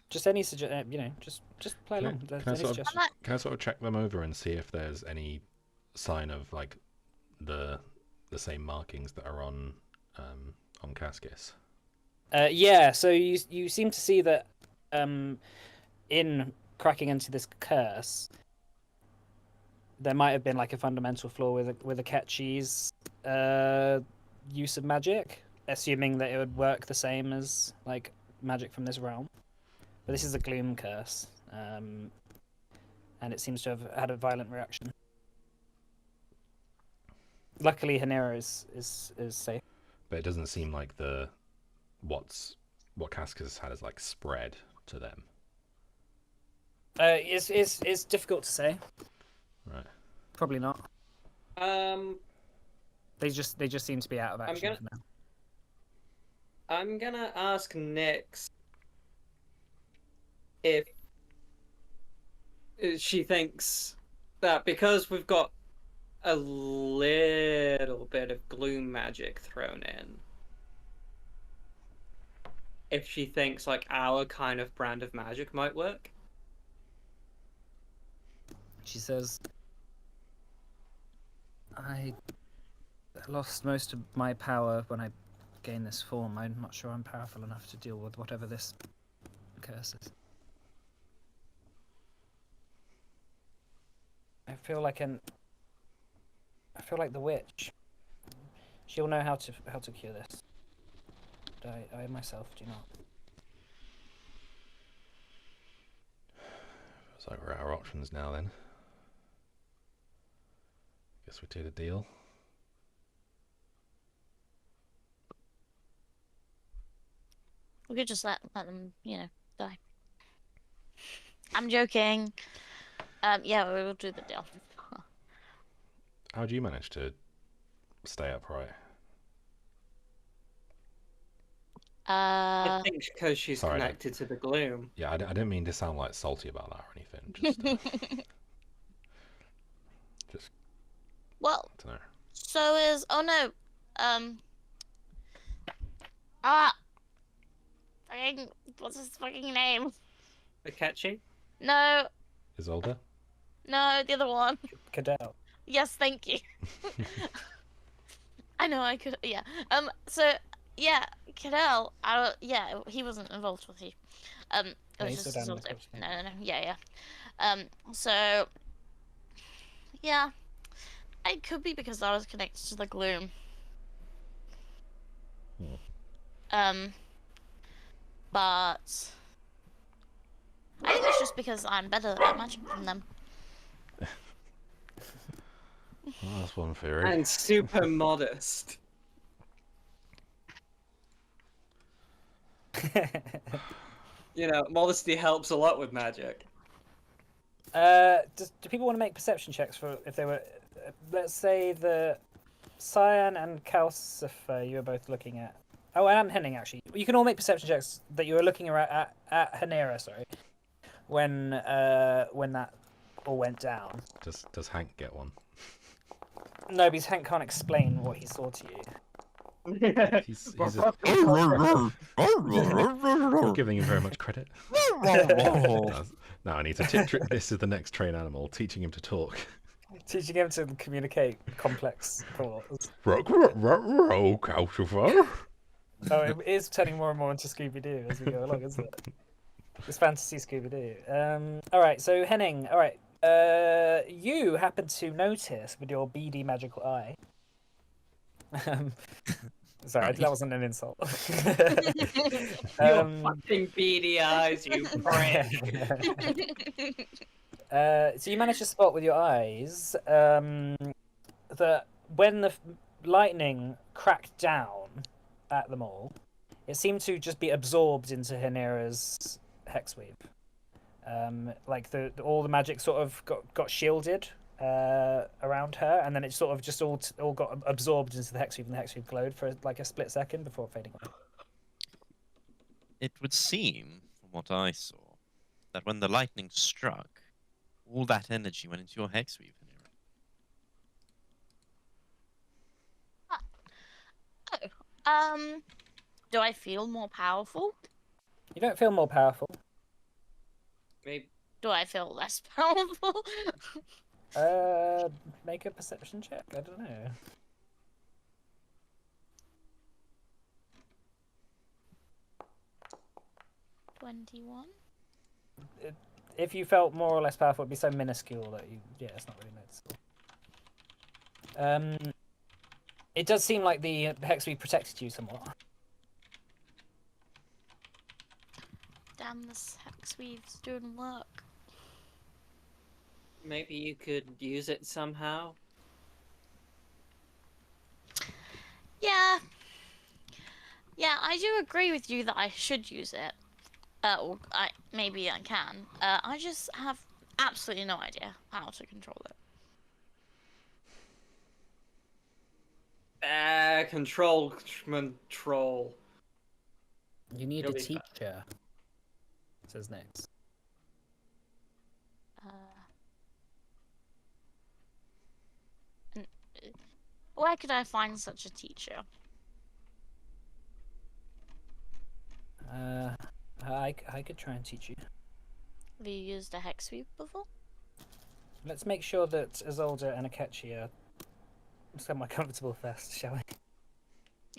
Just any just play Can I, along. There's can I any sort of suggestions? can I sort of check them over and see if there's any sign of like the same markings that are on Cascus? Yeah. So you seem to see that in cracking into this curse, there might have been like a fundamental flaw with a Ketchi's use of magic, assuming that it would work the same as like magic from this realm. But this is a gloom curse, and it seems to have had a violent reaction. Luckily, Hanera is safe. But it doesn't seem like what Cascus had is like spread to them. It's difficult to say. Right. Probably not. They just seem to be out of action for now. I'm gonna ask Nyx if she thinks that because we've got a little bit of gloom magic thrown in, if she thinks like our kind of brand of magic might work. She says, I lost most of my power when I gained this form. I'm not sure I'm powerful enough to deal with whatever this curse is. I feel like the witch. She'll know how to cure this. But I myself do not. Looks like we're out of options now then. Guess we did a deal. We could just let them, die. I'm joking. Yeah, we will do the deal. How do you manage to stay upright? I think because she's Sorry, connected to the gloom. Yeah, I didn't mean to sound like salty about that or anything. Just well, I don't know. so is fucking what's his fucking name? Akechi? No, Isolde? no, the other one. Cadell. Yes, thank you. I know I could. Yeah. So yeah, Cadell. Yeah, he wasn't involved with he. It Yeah, was he's just still down in the Isolde. crypt, No. Yeah. So yeah, it could be because I was connected to the gloom. But I think it's just because I'm better at magic than them. Well, that's one theory. And super modest. You know, modesty helps a lot with magic. Do people want to make perception checks for if they were? Let's say the Cyan and Calcifer you were both looking at. Oh, and Henning actually. You can all make perception checks that you were looking at Hanera. Sorry, when that all went down. Does Hank get one? No, because Hank can't explain what he saw to you. He's not giving him very much credit. Now I need to this is the next train animal, teaching him to talk. Teaching him to communicate complex thoughts. Calcifer. Oh, it is turning more and more into Scooby-Doo as we go along, isn't it? It's fantasy Scooby-Doo. All right, so Henning, all right. You happen to notice with your beady magical eye. Sorry, that wasn't an insult. Your fucking beady eyes, you prick. So you managed to spot with your eyes that when the lightning cracked down at them all, it seemed to just be absorbed into Hanera's hexweave. Like all the magic sort of got shielded around her, and then it sort of just all got absorbed into the hexweave, and the hexweave glowed for like a split second before fading away. It would seem, from what I saw, that when the lightning struck, all that energy went into your hexweave. Do I feel more powerful? You don't feel more powerful. Maybe Do I feel less powerful? Make a perception check. I don't know. $21. If you felt more or less powerful, it'd be so minuscule that it's not really noticeable. It does seem like the hexweave protected you somewhat. Damn, this hex weave's doing work. maybe you could use it somehow. Yeah. Yeah, I do agree with you that I should use it. Or maybe I can. I just have absolutely no idea how to control it. Control. You need You'll a be fine. teacher. Says next. Where could I find such a teacher? I could try and teach you. Have you used a hex weave before? Let's make sure that Isolde and Akechi are somewhat comfortable first, shall we?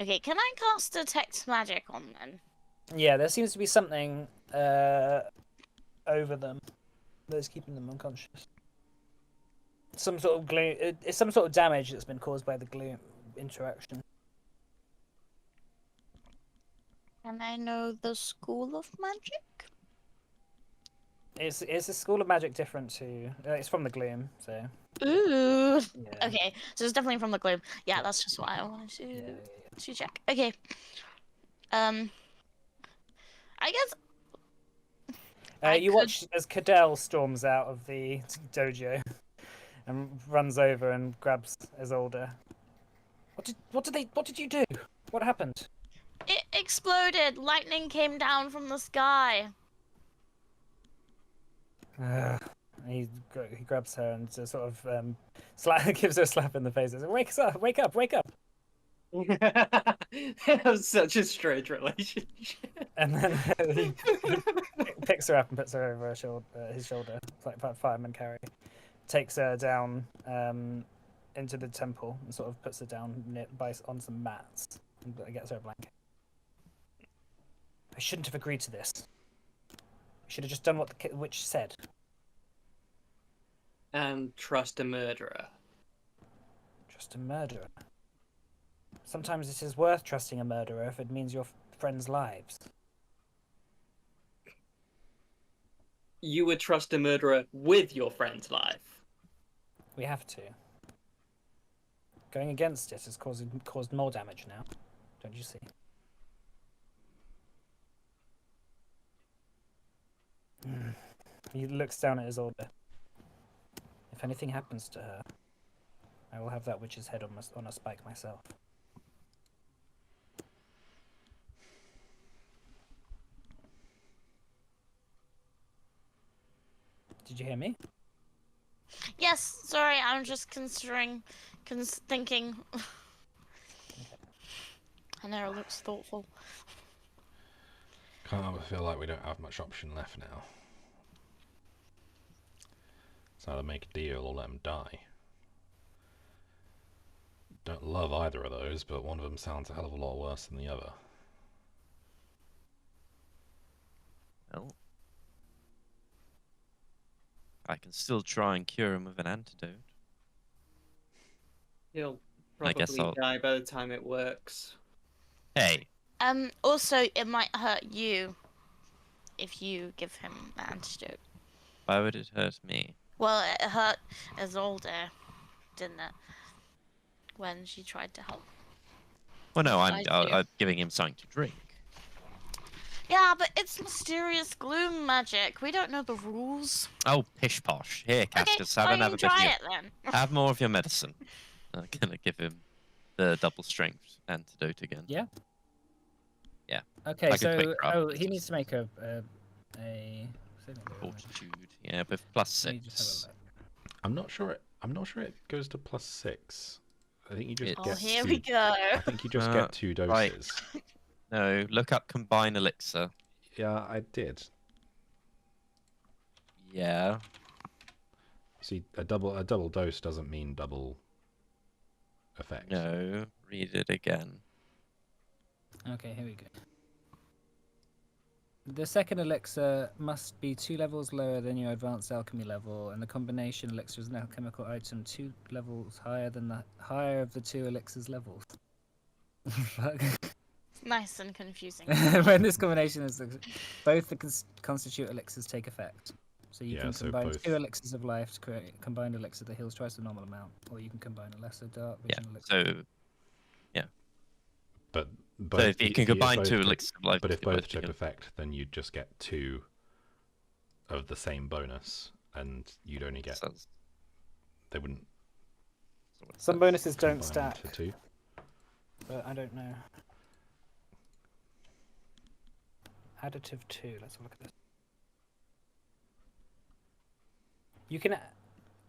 Okay, can I cast detect magic on them? Yeah, there seems to be something over them that's keeping them unconscious. Some sort of glue. It's some sort of damage that's been caused by the glue interaction. Can I know the school of magic? It's a school of magic different to. It's from the gloom, so. Ooh. Yeah. Okay, so it's definitely from the gloom. Yeah, that's just what I wanted to check. Okay. I guess You watch as Cadell storms out of the dojo and runs over and grabs Isolde. What did you do? What happened? it exploded. Lightning came down from the sky. He grabs her and just sort of gives her a slap in the face and says, "Wake up! Wake up! Wake up!" That's such a strange relationship. And then he picks her up and puts her over his shoulder, like fireman carry. Takes her down into the temple and sort of puts her down on some mats and gets her a blanket. I shouldn't have agreed to this. I should have just done what the witch said. And trust a murderer. Trust a murderer. Sometimes it is worth trusting a murderer if it means your friends' lives. You would trust a murderer with your friend's life. We have to. Going against it has caused more damage now. Don't you see? He looks down at his order. If anything happens to her, I will have that witch's head on a spike myself. Did you hear me? Yes, sorry, I'm just thinking. I know it looks thoughtful. Can't help but feel like we don't have much option left now. It's either make a deal or let them die. Don't love either of those, but one of them sounds a hell of a lot worse than the other. Well, I can still try and cure him with an antidote. He'll I guess probably I'll- die by the time it works. Hey, Also, it might hurt you if you give him the antidote. why would it hurt me? Well, it hurt Isolde, didn't it? When she tried to help. Well, no, I do. I'm giving him something to drink. Yeah, but it's mysterious gloom magic. We don't know the rules. Oh, pish posh. Here, Castus, okay, have another bit of try your... it then. Have more of your medicine. I'm gonna give him the double strength antidote again. Yeah. Yeah. Okay, Like a quick so craft. he needs to make a Fortitude, yeah, with plus Let me just have a 6. look. I'm not sure it goes to +6. I think you just It's- get Oh, here two, we go. I think you just get 2 right. doses. No, look up combine elixir. Yeah, I did. Yeah. See, a double dose doesn't mean double effect. No, read it again. Okay, here we go. The second elixir must be 2 levels lower than your advanced alchemy level, and the combination elixir is an alchemical item 2 levels higher than the higher of the 2 elixirs levels. Fuck. Nice and confusing. When this combination is both the constitute elixirs take effect. So you Yeah, can so combine both- 2 elixirs of life to create a combined elixir that heals twice the normal amount, or you can combine a lesser dark Yeah. vision elixir. So But so if you can combine both 2 took- elixirs of life, But if you get both took together. effect, then you'd just get 2 of the same bonus, and you'd only get. Sounds- They wouldn't so what's Some that? bonuses don't combine stack, to 2. but I don't know. Additive 2, let's have a look at this. You can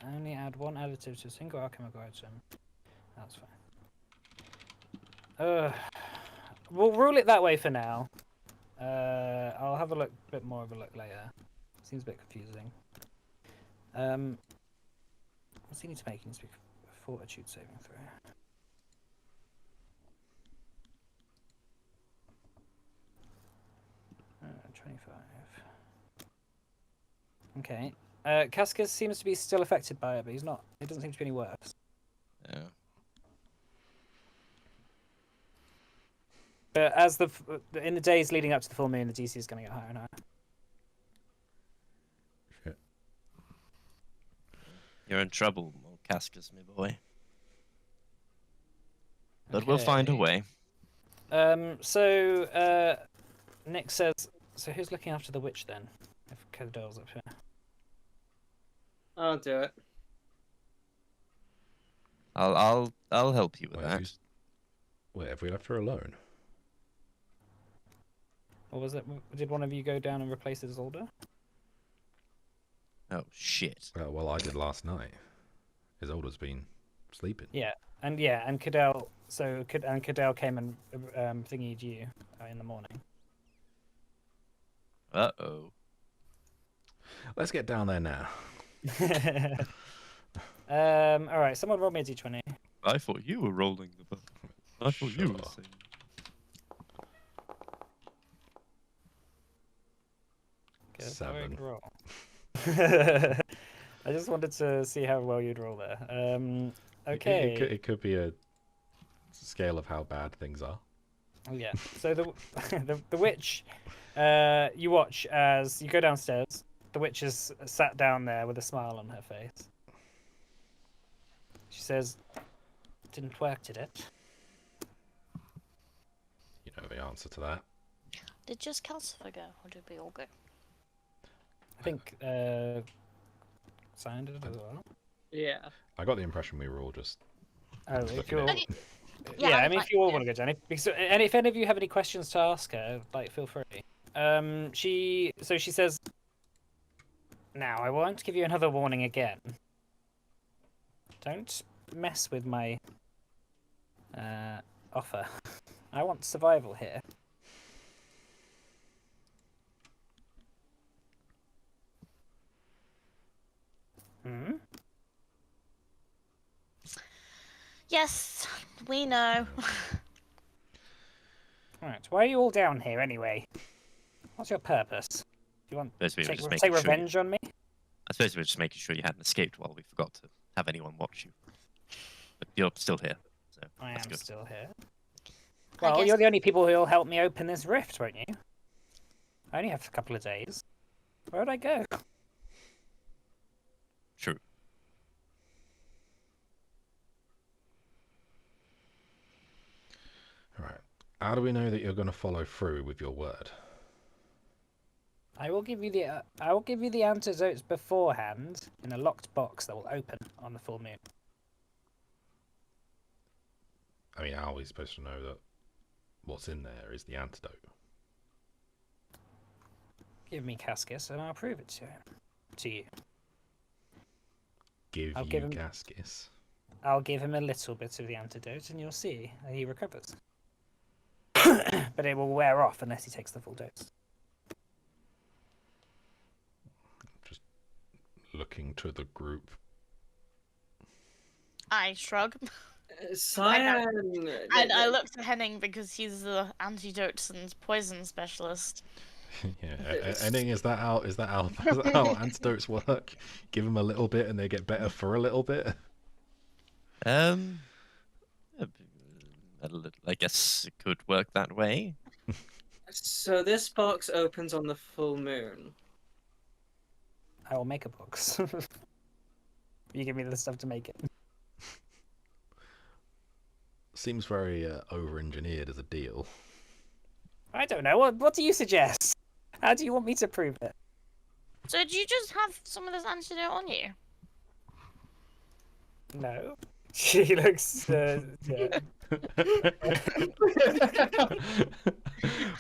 only add 1 additive to a single alchemical item. That's fine. We'll rule it that way for now. I'll have a bit more of a look later. Seems a bit confusing. What's he need to make? He needs to make a fortitude saving throw. Uh, 25. Okay. Cascas seems to be still affected by it, but he's not. It doesn't seem to be any worse. Yeah. But as in the days leading up to the full moon, the DC is going to get higher and higher. Shit. You're in trouble, old Cascus, my boy. But we'll find a Okay. way. So Nick says. So who's looking after the witch then? If Cadell's up here. I'll do it. I'll help you with Wait, that. wait, have we left her alone? Or was it? Did one of you go down and replace Isolde? Oh shit. Well, I did last night. Isolde's been sleeping. Yeah, and Cadell. So Cadell came and thingied you in the morning. Uh-oh. Let's get down there now. All right. Someone roll me a d20. I thought you were rolling the book. I thought you were Sure. saying. Good, 7. roll. I just wanted to see how well you'd roll there. Okay. It could be a scale of how bad things are. Oh, yeah. So the witch, you watch as you go downstairs. The witch is sat down there with a smile on her face. She says, "Didn't work, did it?" You know the answer to that. Did just Calcifer go, or did we all go? I think Simon did it as well. Yeah. I got the impression we were all just Oh, if looking you're, at Okay. yeah, Yeah, I I'm mean, fine, if you all yeah. want to go down, and if any of you have any questions to ask her, like, feel free. She says, "Now, I won't give you another warning again. Don't mess with my offer. I want survival here." Hmm? Yes, we know. Right, why are you all down here anyway? What's your purpose? Do you want Suppose we were to just take making sure revenge on me? I suppose we were just making sure you hadn't escaped while we forgot to have anyone watch you. But you're still here, so I that's am good. still here. I Well, guess- you're the only people who'll help me open this rift, won't you? I only have a couple of days. Where would I go? True. All right. How do we know that you're going to follow through with your word? I will give you the antidotes beforehand in a locked box that will open on the full moon. I mean, how are we supposed to know that what's in there is the antidote? Give me Cascus and I'll prove it to you. Give I'll you give him- Cascus. I'll give him a little bit of the antidote, and you'll see he recovers. But it will wear off unless he takes the full dose. Just looking to the group. I shrug. Cyan. And I look to Henning because he's the antidotes and poison specialist. Yeah, Henning, is that how antidotes work? Give them a little bit and they get better for a little bit. I guess it could work that way. So this box opens on the full moon. I will make a box. You give me the stuff to make it. Seems very over-engineered as a deal. I don't know. What do you suggest? How do you want me to prove it? So do you just have some of this antidote on you? No. She looks. Yeah.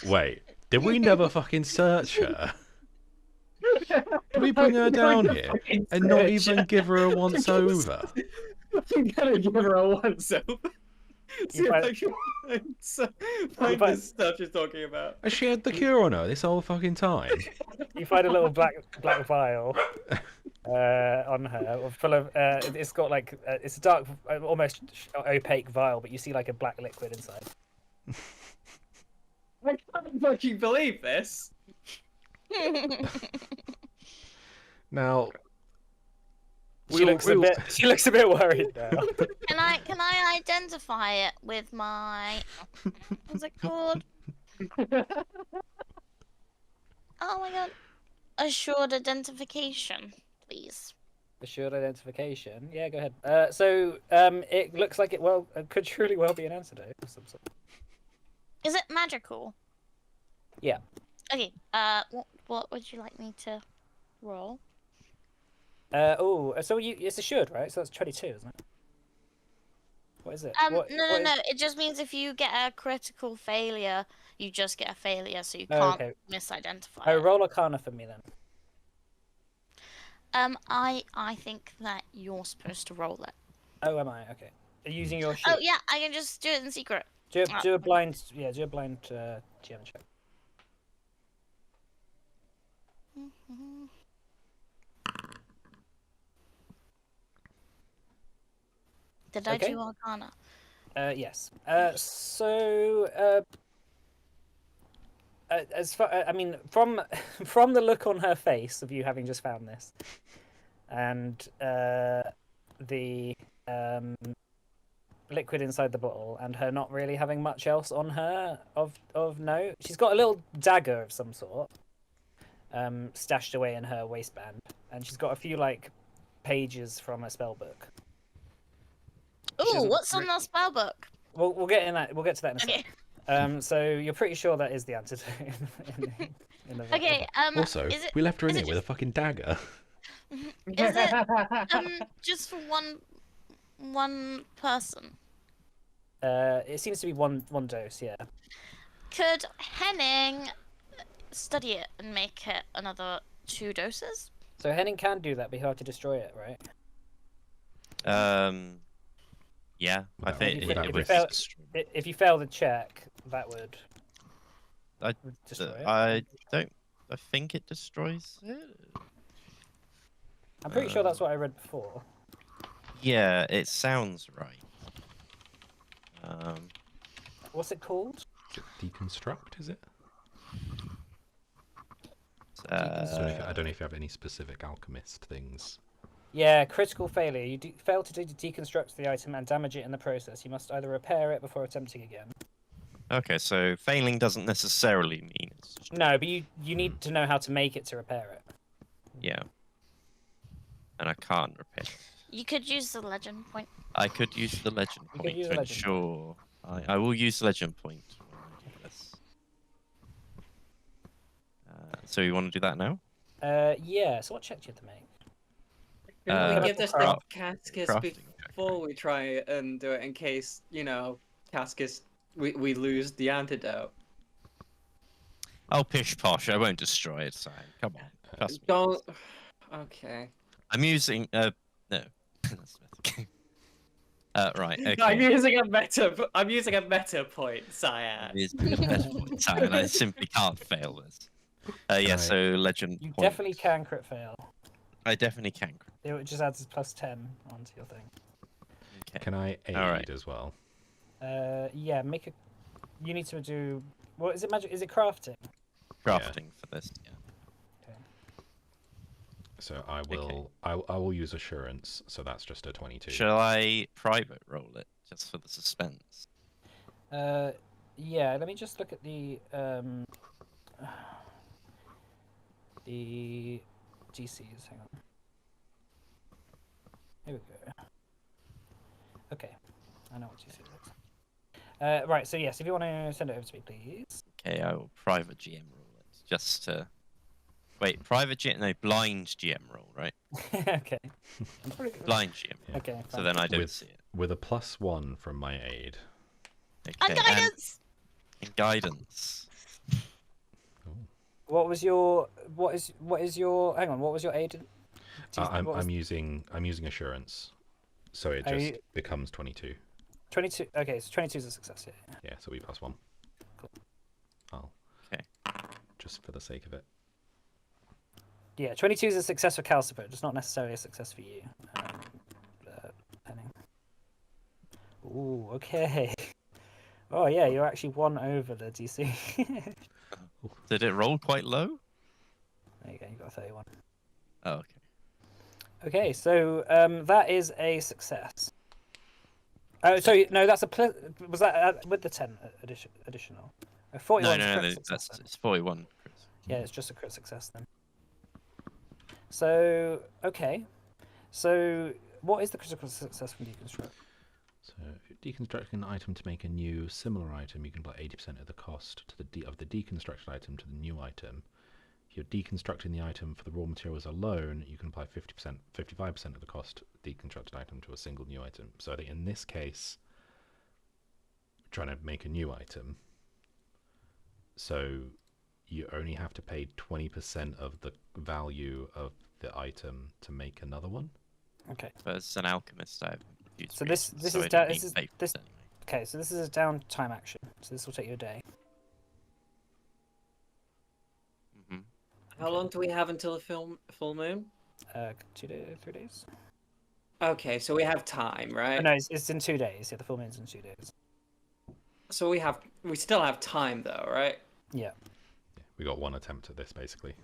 Wait, did we never fucking search her? Did we bring her down here and not even give her a once over? I'm gonna give her a once over. See if I can find the stuff she's talking about. Has she had the cure on her this whole fucking time? You find a little black vial on her, full of. It's got like it's a dark, almost opaque vial, but you see like a black liquid inside. I can't fucking believe this. Now, She looks a bit worried now. Can I identify it with my what's it called? Oh my god. Assured identification, please. Assured identification. Yeah, go ahead. So it looks like it could truly well be an antidote of some sort. Is it magical? Yeah. Okay. What would you like me to roll? So it's assured, right? So that's 22, isn't it? What is it? No. It just means if you get a critical failure, you just get a failure, so you can't misidentify. Oh, it. roll Arcana for me then. I think that you're supposed to roll it. Oh, am I? Okay. Using your sheet. Oh yeah, I can just do it in secret. Do a blind. Yeah, do a blind GM check. Did I do Arcana? Yes. As far, I mean, from the look on her face of you having just found this, and the liquid inside the bottle, and her not really having much else on her of note, she's got a little dagger of some sort, stashed away in her waistband, and she's got a few like pages from a spell book. Ooh, what's on the spell book? We'll get in that. We'll get to that in a second. So you're pretty sure that is the antidote in the Okay. Also, we left her in here with a fucking dagger. Is it just for one person? It seems to be one dose. Yeah. Could Henning study it and make it another 2 doses? So Henning can do that, but he'll have to destroy it, right? Yeah, I think if you fail the check, that would destroy it. I think it destroys it. I'm pretty sure that's what I read before. Yeah, it sounds right. What's it called? Deconstruct, is it? I don't know if you have any specific alchemist things. Yeah, critical failure. You fail to deconstruct the item and damage it in the process. You must either repair it before attempting again. Okay, so failing doesn't necessarily mean it's... No, but you need to know how to make it to repair it. Yeah. And I can't repair it. You could use the legend point. I could use the legend point to ensure... I will use the legend point. Yes. So you want to do that now? Yeah, so what check do you have to make? Can we give this to Cascus crafting before we try and do it in case, Cascus, we lose the antidote? Oh, pish posh, I won't destroy it, Simon. Come on. Trust me. Don't... Okay. I'm using... No. Right. Okay. I'm using a meta point, Cyan. It is a better point, Simon. I simply can't fail this. Yeah. Right. So legend You point. definitely can crit fail. I definitely can. It just adds a +10 onto your thing. Okay. Can I aid Alright. as well? Yeah, make a. You need to do. What is it? Magic? Is it crafting? Crafting for this. Yeah. Okay. So I will. I will use assurance. So that's just a 22. Shall I private roll it just for the suspense? Yeah. Let me just look at the DCs. Hang on. Here we go. Okay, I know what GC looks. Right. So yes, if you want to send it over to me, please. Okay, I will private GM roll it just to. Wait, private GM? No, blind GM roll, right? Okay. Blind GM. Yeah. Okay. So fine. then I don't With- see it. With a +1 from my aid. Okay. And guidance. And guidance. What was your? What is your? Hang on. What was your aid? I'm using assurance, so it Are just you- becomes 22. 22. Okay, so 22 is a success. Yeah. Yeah, so we +1. Cool. I'll. Okay. Just for the sake of it. Yeah, 22 is a success for Calcifer, just not necessarily a success for you. Penning. Ooh, okay. Oh yeah, you're actually 1 over the DC. Did it roll quite low? There you go, you got a 31. Oh, okay. Okay, so that is a success. Oh, sorry, no, that's a was that with the 10 additional? 41 No, crit success that's then. it's 41. Chris. Yeah, it's just a crit success then. So okay, so what is the critical success from deconstruct? So if you're deconstructing an item to make a new similar item, you can apply 80% of the cost to of the deconstructed item to the new item. If you're deconstructing the item for the raw materials alone, you can apply 55% of the cost of the deconstructed item to a single new item. So I think in this case, we're trying to make a new item. So you only have to pay 20% of the value of the item to make another one. Okay. But as an alchemist, I have used So reasons, this so is I da- don't this need is- papers this- anyway. Okay, so this is a downtime action. So this will take you a day. Mhm. How long do we have until the full moon? 2 days, 3 days. Okay, so we have time, Oh, right? no, it's in 2 days. Yeah, the full moon's in 2 days. So we still have time though, right? Yeah. Yeah, we got one attempt at this basically.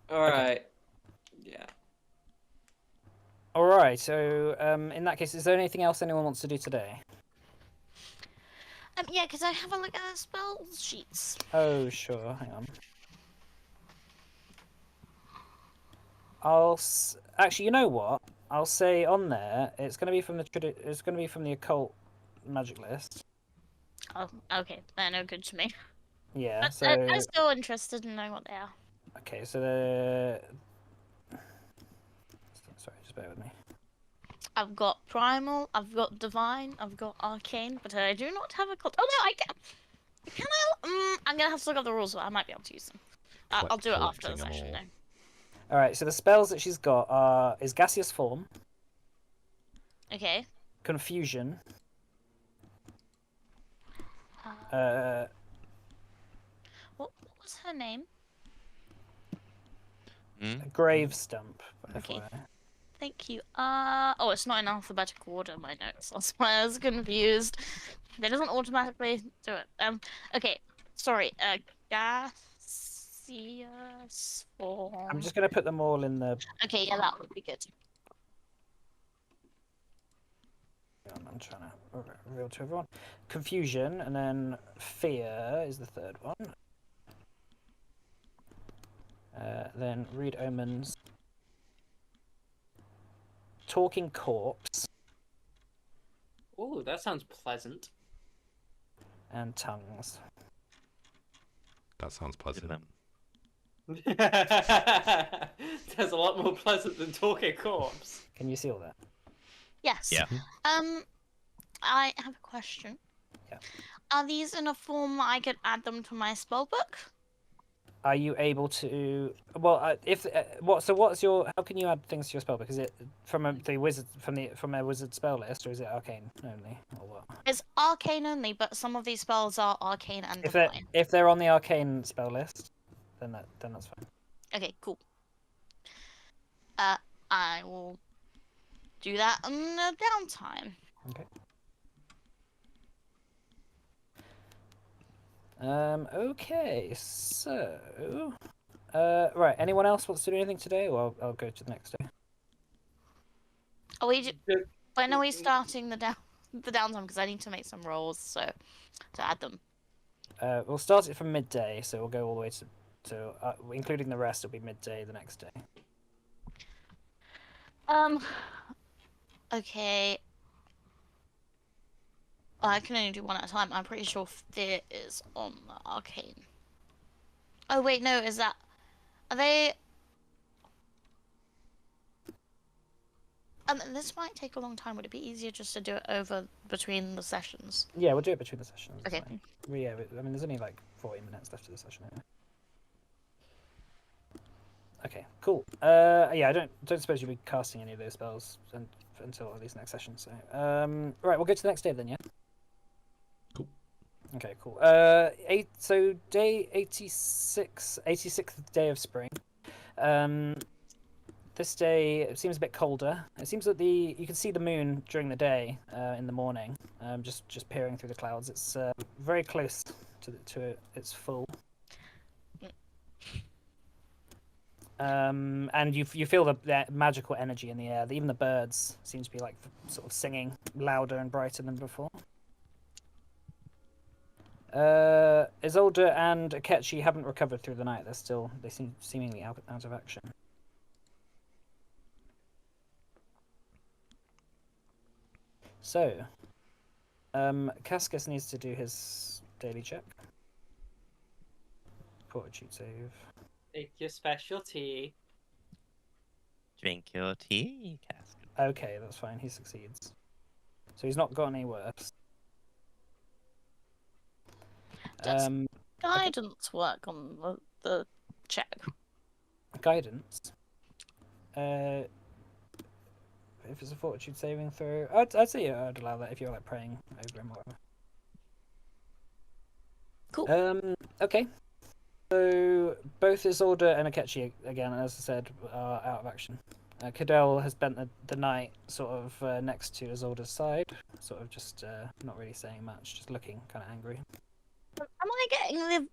All right. Yeah. All right. So in that case, is there anything else anyone wants to do today? Yeah, because I have a look at the spell sheets. Oh, sure. Hang on. Actually, you know what? I'll say on there. It's going to be from it's going to be from the occult magic list. Oh, okay. They're no good to me. Yeah. But So I'm still interested in knowing what they are. okay. So the. Sorry, just bear with me. I've got Primal, I've got Divine, I've got Arcane, but I do not have a cult. Oh no, I can. Can I? I'm gonna have to look up the rules, but I might be able to use them. I'll do it after the Collecting 'em session. all. No. All right. So the spells that she's got is gaseous form, Okay. confusion, What was her name? Hmm? grave stump. Okay. FYI. Thank you. Oh, it's not in alphabetical order in my notes. That's why I was confused. It doesn't automatically do it. Okay. Sorry. Gaseous form. I'm just going to put them all in the. Okay, yeah, that would be good. I'm trying to reveal to everyone. Confusion, and then fear is the third one. Then read omens. Talking corpse Ooh, that sounds pleasant. and tongues. That sounds pleasant. Them. That's a lot more pleasant than talking corpse. Can you see all that? Yes. Yeah. I have a question. Yeah. Are these in a form that I could add them to my spell book? are you able to? Well, if what? So what's your? How can you add things to your spell? Because it from the wizard from a wizard spell list, or is it arcane only, or what? It's arcane only, but some of these spells are arcane and If they divine. if they're on the arcane spell list, then that's fine. Okay, cool. I will do that on the downtime. Okay. Okay. So. Right. Anyone else wants to do anything today, or I'll go to the next day. Are we? When are we starting the downtime? Because I need to make some rolls, so to add them. We'll start it from midday, so we'll go all the way to including the rest. It'll be midday the next day. Okay. I can only do one at a time. I'm pretty sure Fear is on the arcane. Oh wait, no. Are they? This might take a long time. Would it be easier just to do it over between the sessions? Yeah, we'll do it between the sessions. Okay. Fine. Well, yeah, I mean, there's only like 40 minutes left of the session anyway. Okay, cool. Yeah, I don't suppose you'll be casting any of those spells until at least next session. So, right, we'll go to the next day then. Yeah. Cool. Okay, cool. So day 86, 86th day of spring. This day it seems a bit colder. It seems that you can see the moon during the day in the morning, just peering through the clouds. It's very close to its full. And you feel the magical energy in the air. Even the birds seem to be like sort of singing louder and brighter than before. Isolde and Akechi haven't recovered through the night. They seem seemingly out of action. So, Cascus needs to do his daily check. Fortitude save. Take your specialty. Drink your tea, Casket. Okay, that's fine. He succeeds. So he's not got any worse. Does guidance work on the check? Guidance. If it's a fortitude saving throw, I'd say I'd allow that if you're like praying over him or whatever. Cool. Okay. So both Isolde and Akechi, again, as I said, are out of action. Cadell has spent the night sort of next to Isolde's side, sort of just not really saying much, just looking kind of angry. Am I getting the?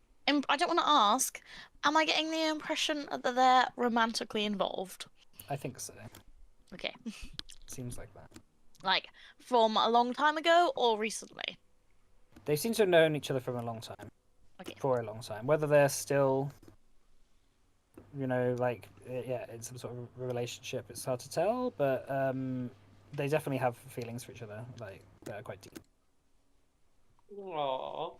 I don't want to ask. Am I getting the impression that they're romantically involved? I think so. Okay. Seems like that. Like from a long time ago or recently? They seem to have known each other from a long time. Okay. For a long time. Whether they're still, like, yeah, in some sort of relationship, it's hard to tell, but they definitely have feelings for each other, like, that are quite deep. Aww.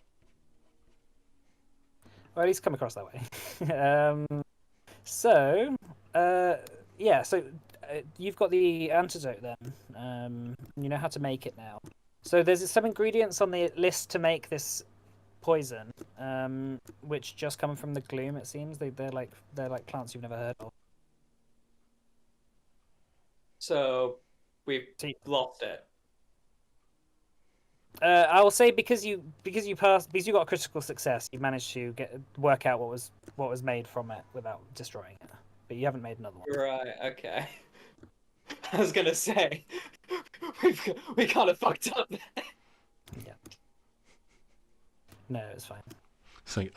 Or at least come across that way. So, you've got the antidote then. You know how to make it now. So there's some ingredients on the list to make this poison, which just come from the gloom. It seems they're like plants you've never heard of. So we've lost it. I will say because you passed, because you got a critical success, you managed to work out what was made from it without destroying it. But you haven't made another one. Right. Okay. I was gonna say we kind of fucked up there. Yeah. No, it's fine. It's like,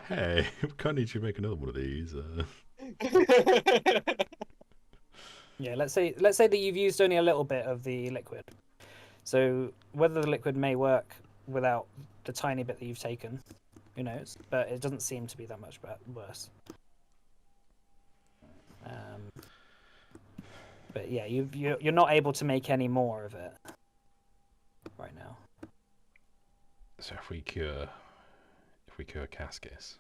hey, we can't need you to make another one of these. Yeah, let's say that you've used only a little bit of the liquid. So whether the liquid may work without the tiny bit that you've taken, who knows? But it doesn't seem to be that much worse. But yeah, you're not able to make any more of it right now. So if we cure Cascus,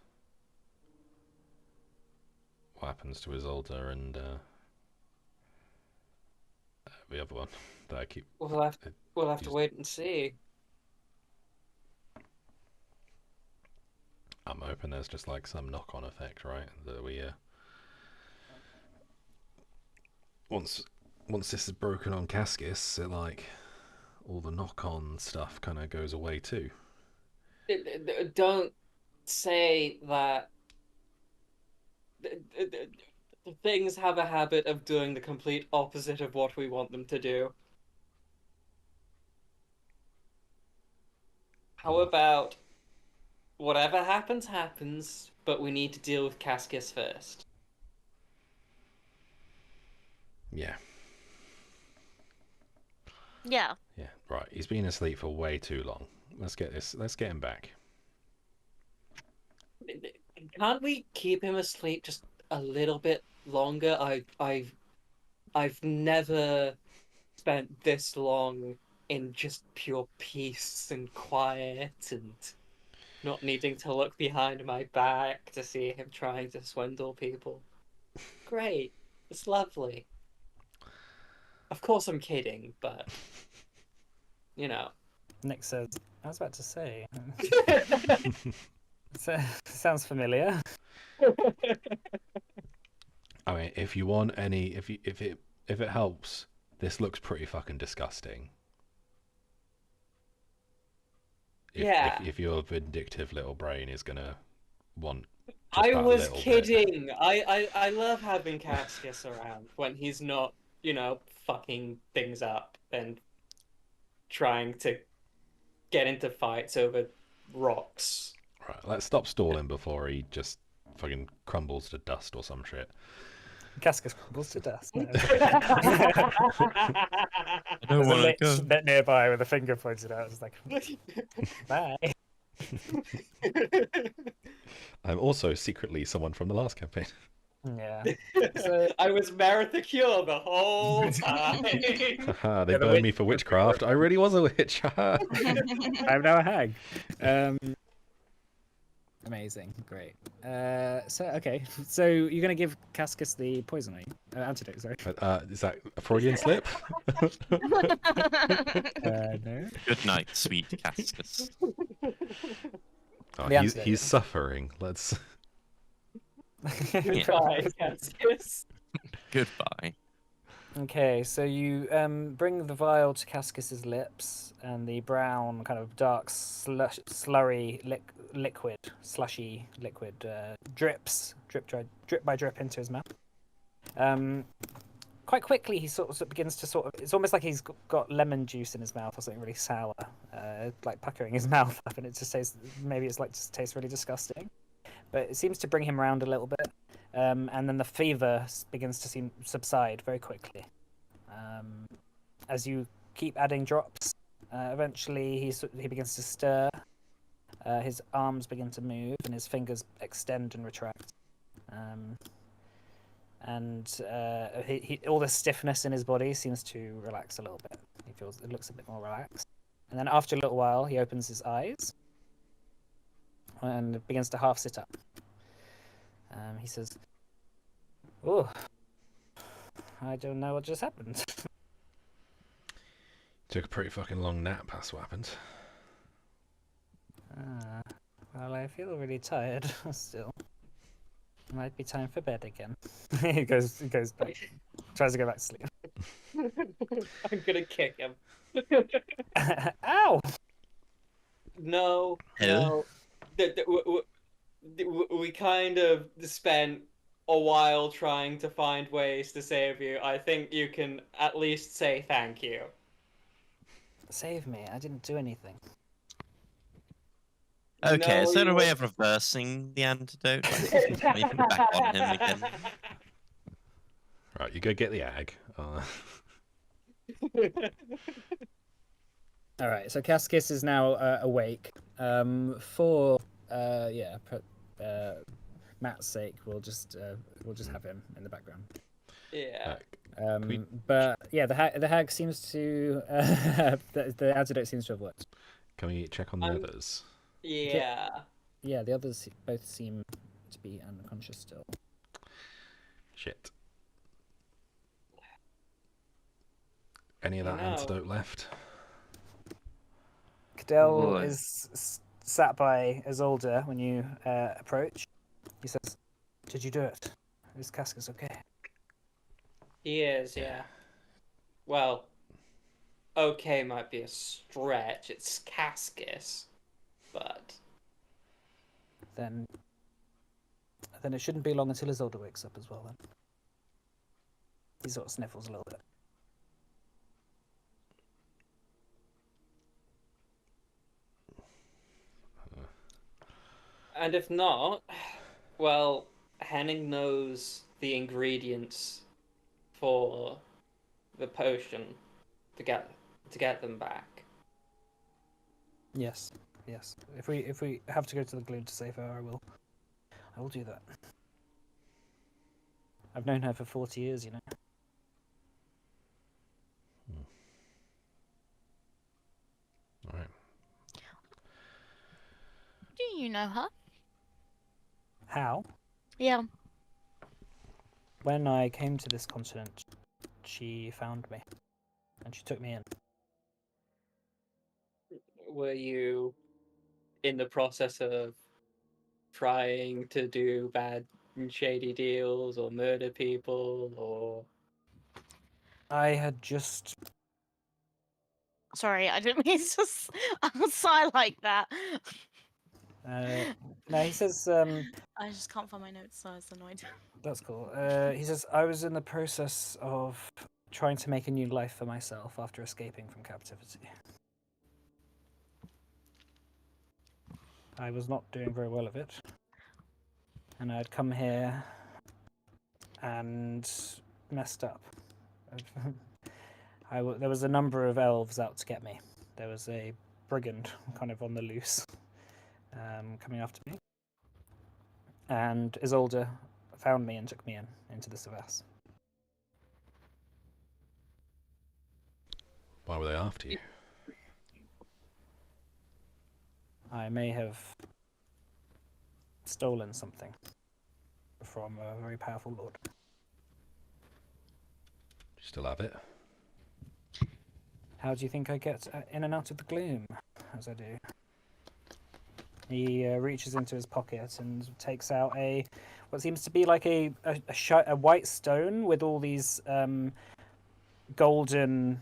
what happens to Isolde and the other one that I keep? We'll have to wait and see. I'm hoping there's just like some knock-on effect, right? That we once this is broken on Cascus, it like all the knock-on stuff kind of goes away too. Don't say that. Things have a habit of doing the complete opposite of what we want them to do. How about whatever happens, happens, but we need to deal with Cascus first? Yeah. Yeah. Yeah, right. He's been asleep for way too long. Let's get him back. Can't we keep him asleep just a little bit longer? I've never spent this long in just pure peace and quiet and not needing to look behind my back to see him trying to swindle people. Great. It's lovely. Of course I'm kidding, but you know. Nick says, I was about to say. Sounds familiar. I mean, if you want any, if it helps, this looks pretty fucking disgusting. Yeah. If your vindictive little brain is gonna want just I that was little bit. kidding. I love having Cascus around when he's not, fucking things up and trying to get into fights over rocks. Right, let's stop stalling before he just fucking crumbles to dust or some shit. Cascus crumbles to dust. No. I don't There's a want lich to go. bit nearby with a finger pointed out. It's like, bye. I'm also secretly someone from the last campaign. Yeah. So, I was Marathicure the whole time. Haha, they Yeah, the burned witch me for was witchcraft. I really was a witch. Haha. I'm now a hag. Amazing, great. Okay, so you're gonna give Cascus the poison, antidote, sorry. Is that a Freudian slip? No. Good night, sweet Cascus. Oh, The he's antidote. suffering. Let's. Goodbye, Cascus. Goodbye. Okay, so you bring the vial to Cascus's lips, and the brown, kind of dark, slurry liquid, slushy liquid drip by drip into his mouth. Quite quickly, he sort of begins to it's almost like he's got lemon juice in his mouth or something really sour, like puckering his mouth up, and it just tastes, maybe it's like just tastes really disgusting. But it seems to bring him around a little bit. And then the fever begins to subside very quickly. As you keep adding drops, eventually he begins to stir. His arms begin to move, and his fingers extend and retract. All the stiffness in his body seems to relax a little bit. It looks a bit more relaxed. And then after a little while, he opens his eyes and begins to half sit up. He says, "Oh, I don't know what just happened." Took a pretty fucking long nap. That's what happened. Well, I feel really tired still. Might be time for bed again. he goes back, tries to go back to sleep. I'm gonna kick him. Ow! No. We kind of spent a while trying to find ways to save you. I think you can at least say thank you. Save me! I didn't do anything. Okay, No, is there a you way were- of reversing the antidote? Like, maybe back on him again? Right, you go get the ag. All right, so Cascus is now awake. For Matt's sake, we'll just have him in the background. Yeah. But yeah, the hag seems to the antidote seems to have worked. Can we check on the others? Yeah. Yeah, the others both seem to be unconscious still. Shit. Any of that antidote left? Cadell Boy. is sat by Isolde when you approach. He says, "Did you do it? This cask is okay." He is, yeah. Well, okay might be a stretch. It's Cascus, but Then it shouldn't be long until Isolde wakes up as well. Then he sort of sniffles a little bit. and if not, well, Henning knows the ingredients for the potion to get them back. Yes, yes. If we have to go to the gloom to save her, I will do that. I've known her for 40 years, you know. All right. Do you know her? How? Yeah. When I came to this continent, she found me, and she took me in. Were you in the process of trying to do bad and shady deals or murder people or I had just Sorry, I didn't mean to sigh like that. no, he says, I just can't find my notes, so I was annoyed. that's cool. He says, I was in the process of trying to make a new life for myself after escaping from captivity. I was not doing very well of it. And I'd come here and messed up. There was a number of elves out to get me. There was a brigand kind of on the loose coming after me. And Isolde found me and took me into the Savas. Why were they after you? I may have stolen something from a very powerful lord. Do you still have it? How do you think I get in and out of the gloom, as I do? He reaches into his pocket and takes out what seems to be like a white stone with all these golden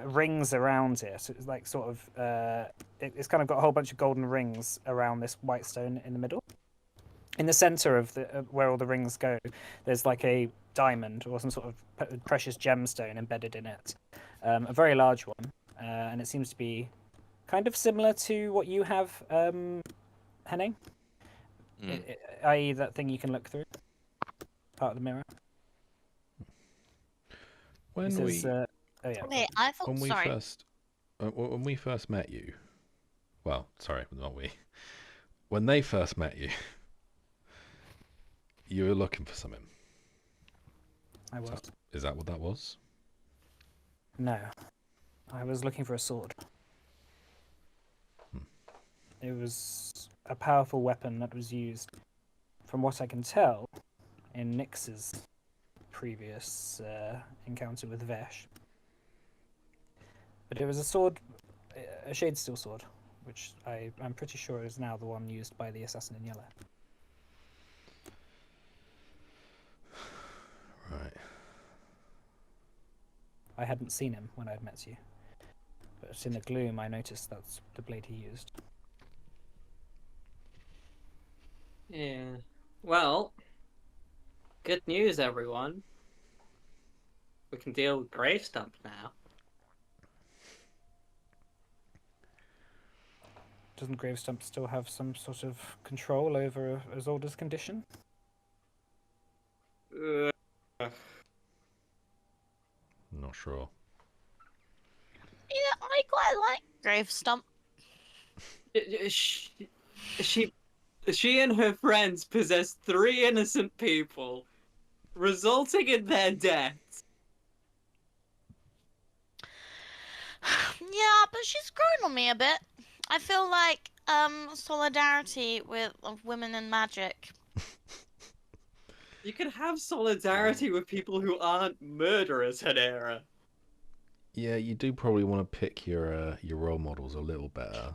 rings around it. It's like sort of it's kind of got a whole bunch of golden rings around this white stone in the middle. In the center of where all the rings go, there's like a diamond or some sort of precious gemstone embedded in it, a very large one, and it seems to be kind of similar to what you have, Henning, i.e. that thing you can look through, part of the mirror. When Says, we oh yeah. Wait, I thought. when we Sorry. first when we first met you, well, sorry, not we. When they first met you, you were looking for something. I was. Is that what that was? No, I was looking for a sword. It was a powerful weapon that was used, from what I can tell, in Nyx's previous encounter with Vesh. But it was a sword, a shade-steel sword, which I'm pretty sure is now the one used by the assassin in yellow. Right. I hadn't seen him when I'd met you, but in the gloom I noticed that's the blade he used. yeah. Well, good news, everyone. We can deal with Gravestump now. Doesn't Gravestump still have some sort of control over Isolde's condition? Not sure. Yeah, I quite like Gravestump. She and her friends possess 3 innocent people, resulting in their deaths. Yeah, but she's grown on me a bit. I feel like solidarity with women and magic. You can have solidarity with people who aren't murderers, Hedera. Yeah, you do probably want to pick your role models a little better.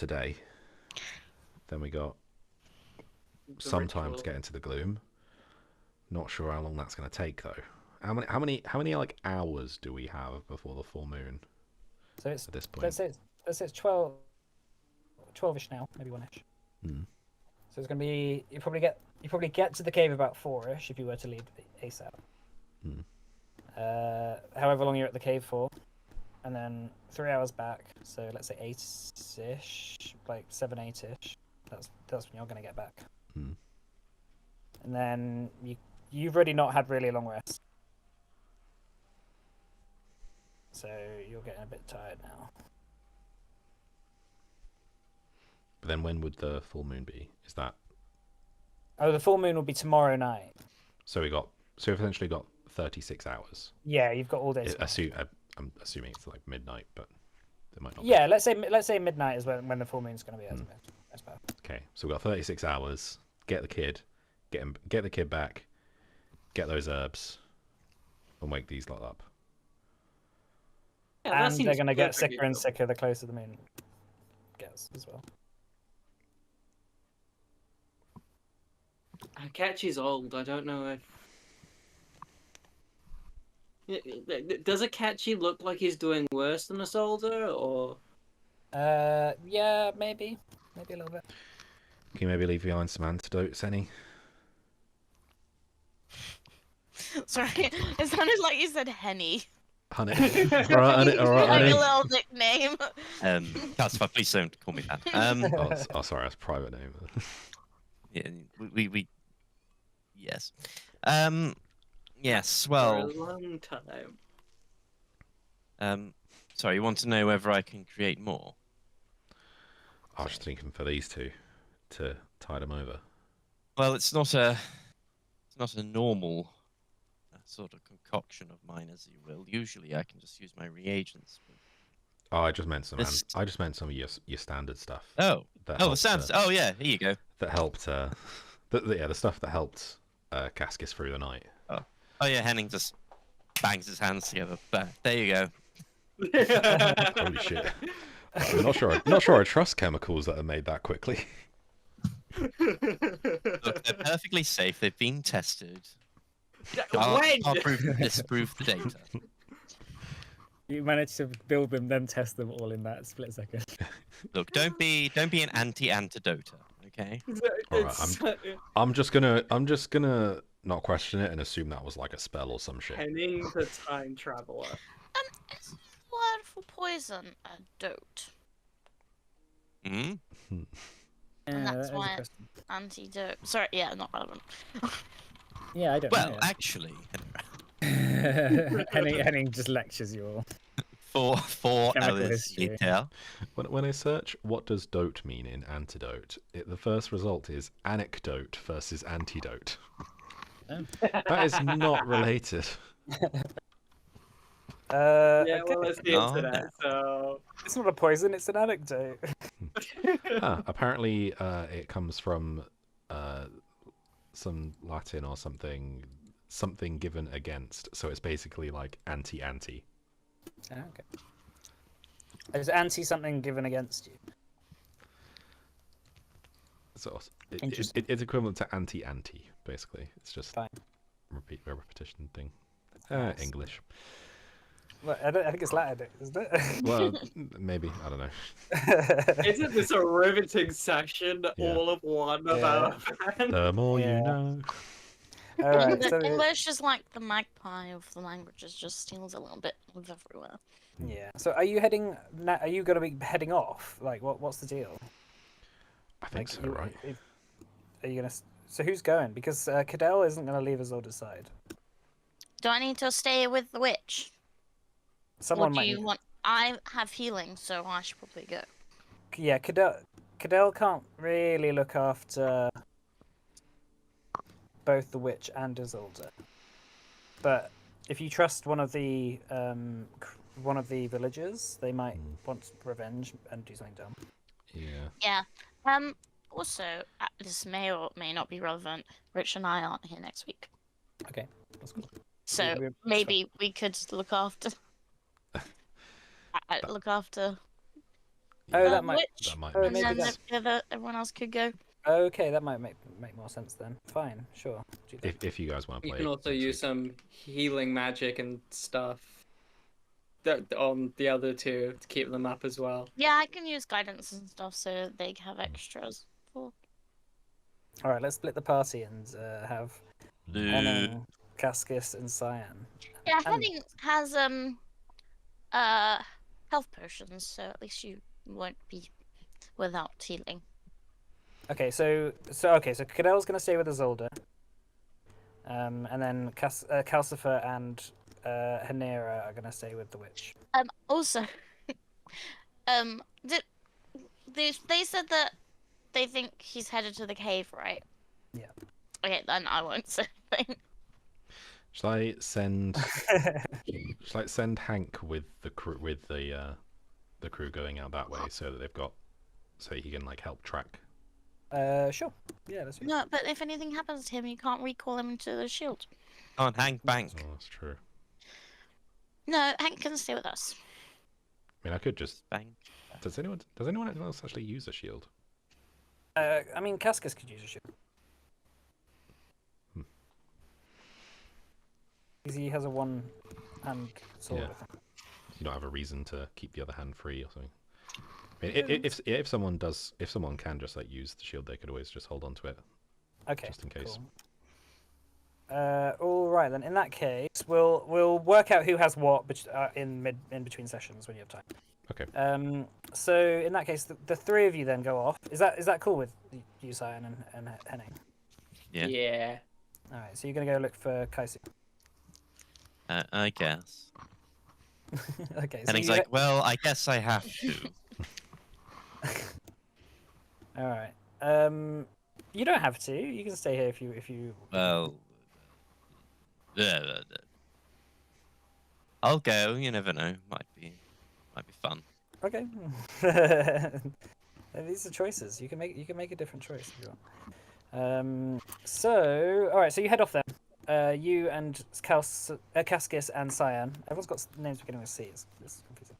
today. Then we got The some time to ritual. get into the gloom. Not sure how long that's going to take though. How many like hours do we have before the full moon So it's at this point? let's say it's 12ish now, maybe 1ish. Hmm. So it's gonna be you probably get to the cave about 4ish if you were to leave ASAP. Hmm. However long you're at the cave for, and then 3 hours back. So let's say 8ish, like 7, 8ish. That's when you're gonna get back. Hmm. And then you've already not had really a long rest, so you're getting a bit tired now. But then when would the full moon be? Is that Oh, the full moon will be tomorrow night. so? We've essentially got 36 hours. Yeah, you've got all day. tomorrow. I'm assuming it's like midnight, but it might not. Yeah, let's say midnight is when the full moon's going to be. As well. Okay, so we've got 36 hours. Get the kid, get the kid back, get those herbs, and wake these lot up. Yeah, that And they're seems going to get perfectly sicker and doable. sicker the closer the moon gets as well. Akechi's old. I don't know if. Does Akechi look like he's doing worse than a soldier, or? Yeah, maybe a little bit. Can you maybe leave behind some antidotes, any? Sorry, it sounded like you said Henny. Honey. All right, honey. All right, Like honey. a little nickname. Casper, please don't call me that. Sorry, that's a private name. Yeah, we yes. Yes, For well, a long time. sorry, you want to know whether I can create more? I was just thinking for these two to tide them over. Well, it's not a normal sort of concoction of mine, as you will. Usually, I can just use my reagents. But... Oh, I just meant some. This- I just meant some of your standard stuff. Oh, That the helped, sounds. Oh yeah, here you go. that helped. The stuff that helped Cascus through the night. Oh yeah, Henning just bangs his hands together. There you go. Holy shit! I'm not sure I trust chemicals that are made that quickly. Look, they're perfectly safe. They've been tested. Can't disprove the data. You managed to build them, then test them all in that split second. Look, don't be an anti-antidoter, okay? All right, I'm just gonna not question it and assume that was like a spell or some shit. Henning the time traveler. Is the word for poison a dote? Hmm? And that's why antidote. Sorry, yeah, not relevant. Yeah, I don't Well, know. actually, Henning just lectures you all. four Chemical hours history. later. When I search what does dote mean in antidote, the first result is anecdote versus antidote. Oh. That is not related. Yeah, Okay. well, it's the Oh, internet, no. so. It's not a poison, it's an anecdote. Apparently, it comes from some Latin or something given against. So it's basically like anti-anti. Okay. Is anti something given against you? So Interesting. it's equivalent to anti-anti, basically. It's just Fine. a repetition thing. Nice. English. Well, I think it's Latin, isn't it? Well, maybe, I don't know. Isn't this a riveting session, Yeah. all of one Yeah. about The more you Yeah. know. All right. So English is like the magpie of the languages, just steals a little bit of everywhere. yeah. So are you heading? Are you going to be heading off? Like, what's the deal? I think so, you- right? Are you gonna? So who's going? Because Cadell isn't going to leave Isolde's side. Do I need to stay with the witch? Someone or do might. you want? I have healing, so I should probably go. Yeah, Cadell can't really look after both the witch and Isolde. But if you trust one of the villagers, they might want revenge and do something dumb. Yeah. Yeah. Also, this may or may not be relevant. Rich and I aren't here next week, Okay, that's cool. so We're- maybe we could look after. Look after Oh, that might. witch, That might Oh, make and maybe then sense. everyone else could go. Okay, that might make more sense then. Fine, sure. Do that. If you guys want to You play, can also next use week. some healing magic and stuff on the other two to keep them up as well. Yeah, I can use guidance and stuff so they have extras. For... All right, let's split the party and have Blue. Henning, Cascus, and Cyan. Yeah, And- Henning has health potions, so at least you won't be without healing. Okay, so Cadel's gonna stay with Isolde. And then Calcifer and Hanera are gonna stay with the witch. Also, did they said that they think he's headed to the cave, right? Yeah. Okay, then I won't say anything. Shall I send Hank with the crew the crew going out that way so that so he can like help track? Sure. Yeah, that's No, but if anything happens to him, you can't recall him into the shield. On Hank Bank. Oh, that's true. No, Hank can stay with us. I mean, I could just. Bank. Does anyone else actually use a shield? I mean, Cascus could use a shield. Because he has a one-hand sword. Yeah. I think. You don't have a reason to keep the other hand free or something. I mean, if someone can just like use the shield, they could always just hold on to it. Okay. Just in case. Cool. All right then. In that case, we'll work out who has what in between sessions when you have time. Okay. So in that case, the three of you then go off. Is that cool with you, Cyan and Henning? Yeah. Yeah. All right. So you're gonna go look for Kaisu. I guess. Okay. And he's like, well, I guess I have to. All right. You don't have to. You can stay here if you. Well, I'll go. You never know. Might be fun. Okay. These are choices. You can make a different choice if you want. So all right. So you head off then. You and Cascus and Cyan. Everyone's got names beginning with C. It's confusing.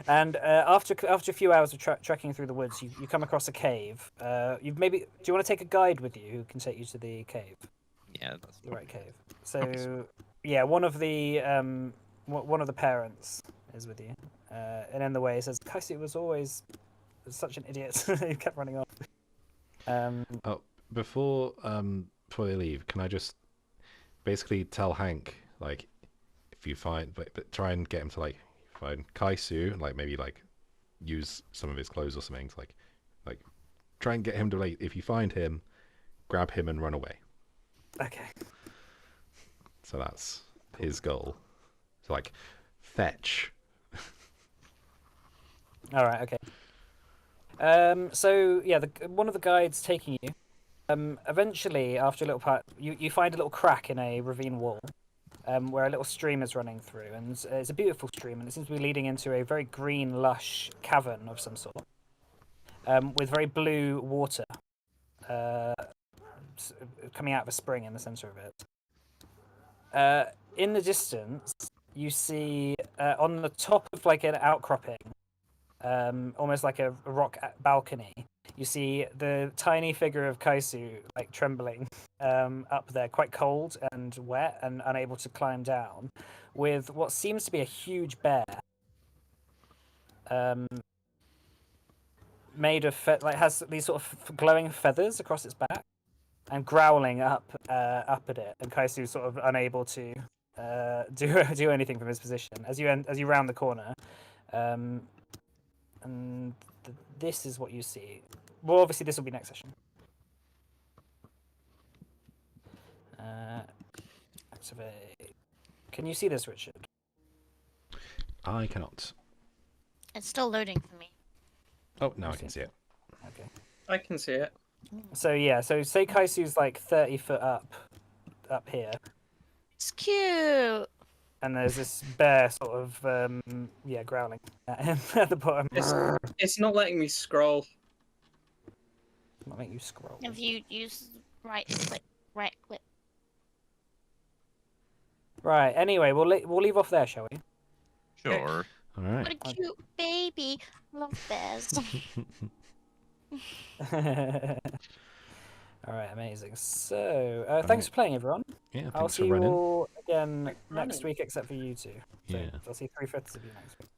And after a few hours of trekking through the woods, you come across a cave. Do you want to take a guide with you who can take you to the cave? Yeah, that's The right cave. So yeah, one of the parents is with you, and in the way he says, "Kaisu was always such an idiot. He kept running off." Before they leave, can I just basically tell Hank, like, if you find, but try and get him to like find Kaisu, like maybe like use some of his clothes or something to like try and get him to, like, if you find him, grab him and run away. Okay. So that's his goal. So like fetch. All right. Okay. So yeah, one of the guides taking you. Eventually, after a little part, you find a little crack in a ravine wall, where a little stream is running through, and it's a beautiful stream, and it seems to be leading into a very green, lush cavern of some sort, with very blue water, coming out of a spring in the center of it. In the distance, you see on the top of like an outcropping, almost like a rock balcony, you see the tiny figure of Kaisu like trembling up there, quite cold and wet and unable to climb down, with what seems to be a huge bear, made of has these sort of glowing feathers across its back, and growling up at it, and Kaisu sort of unable to do anything from his position as you round the corner, and this is what you see. Well, obviously this will be next session. Activate. Can you see this, Richard? I cannot. It's still loading for me. Oh, now I can see it. Okay. I can see it. So yeah, so say Kaisu's like 30 foot up here, It's cute. and there's this bear sort of growling at him at the bottom. It's not letting me scroll. Might make you scroll. If you use right click. Right. Anyway, we'll leave off there, shall we? Sure. All What right. a cute baby. I love bears. All right, amazing. So, thanks right. for playing, everyone. Yeah, I'll thanks see for you running. all again Thanks for next running. week, except for you two. So Yeah. I'll see 3/5 of you next week.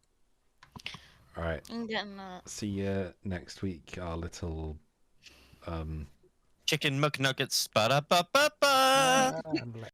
All right. I'm getting that. See you next week. Our little Chicken McNuggets. Ba-da-ba-ba-ba. Like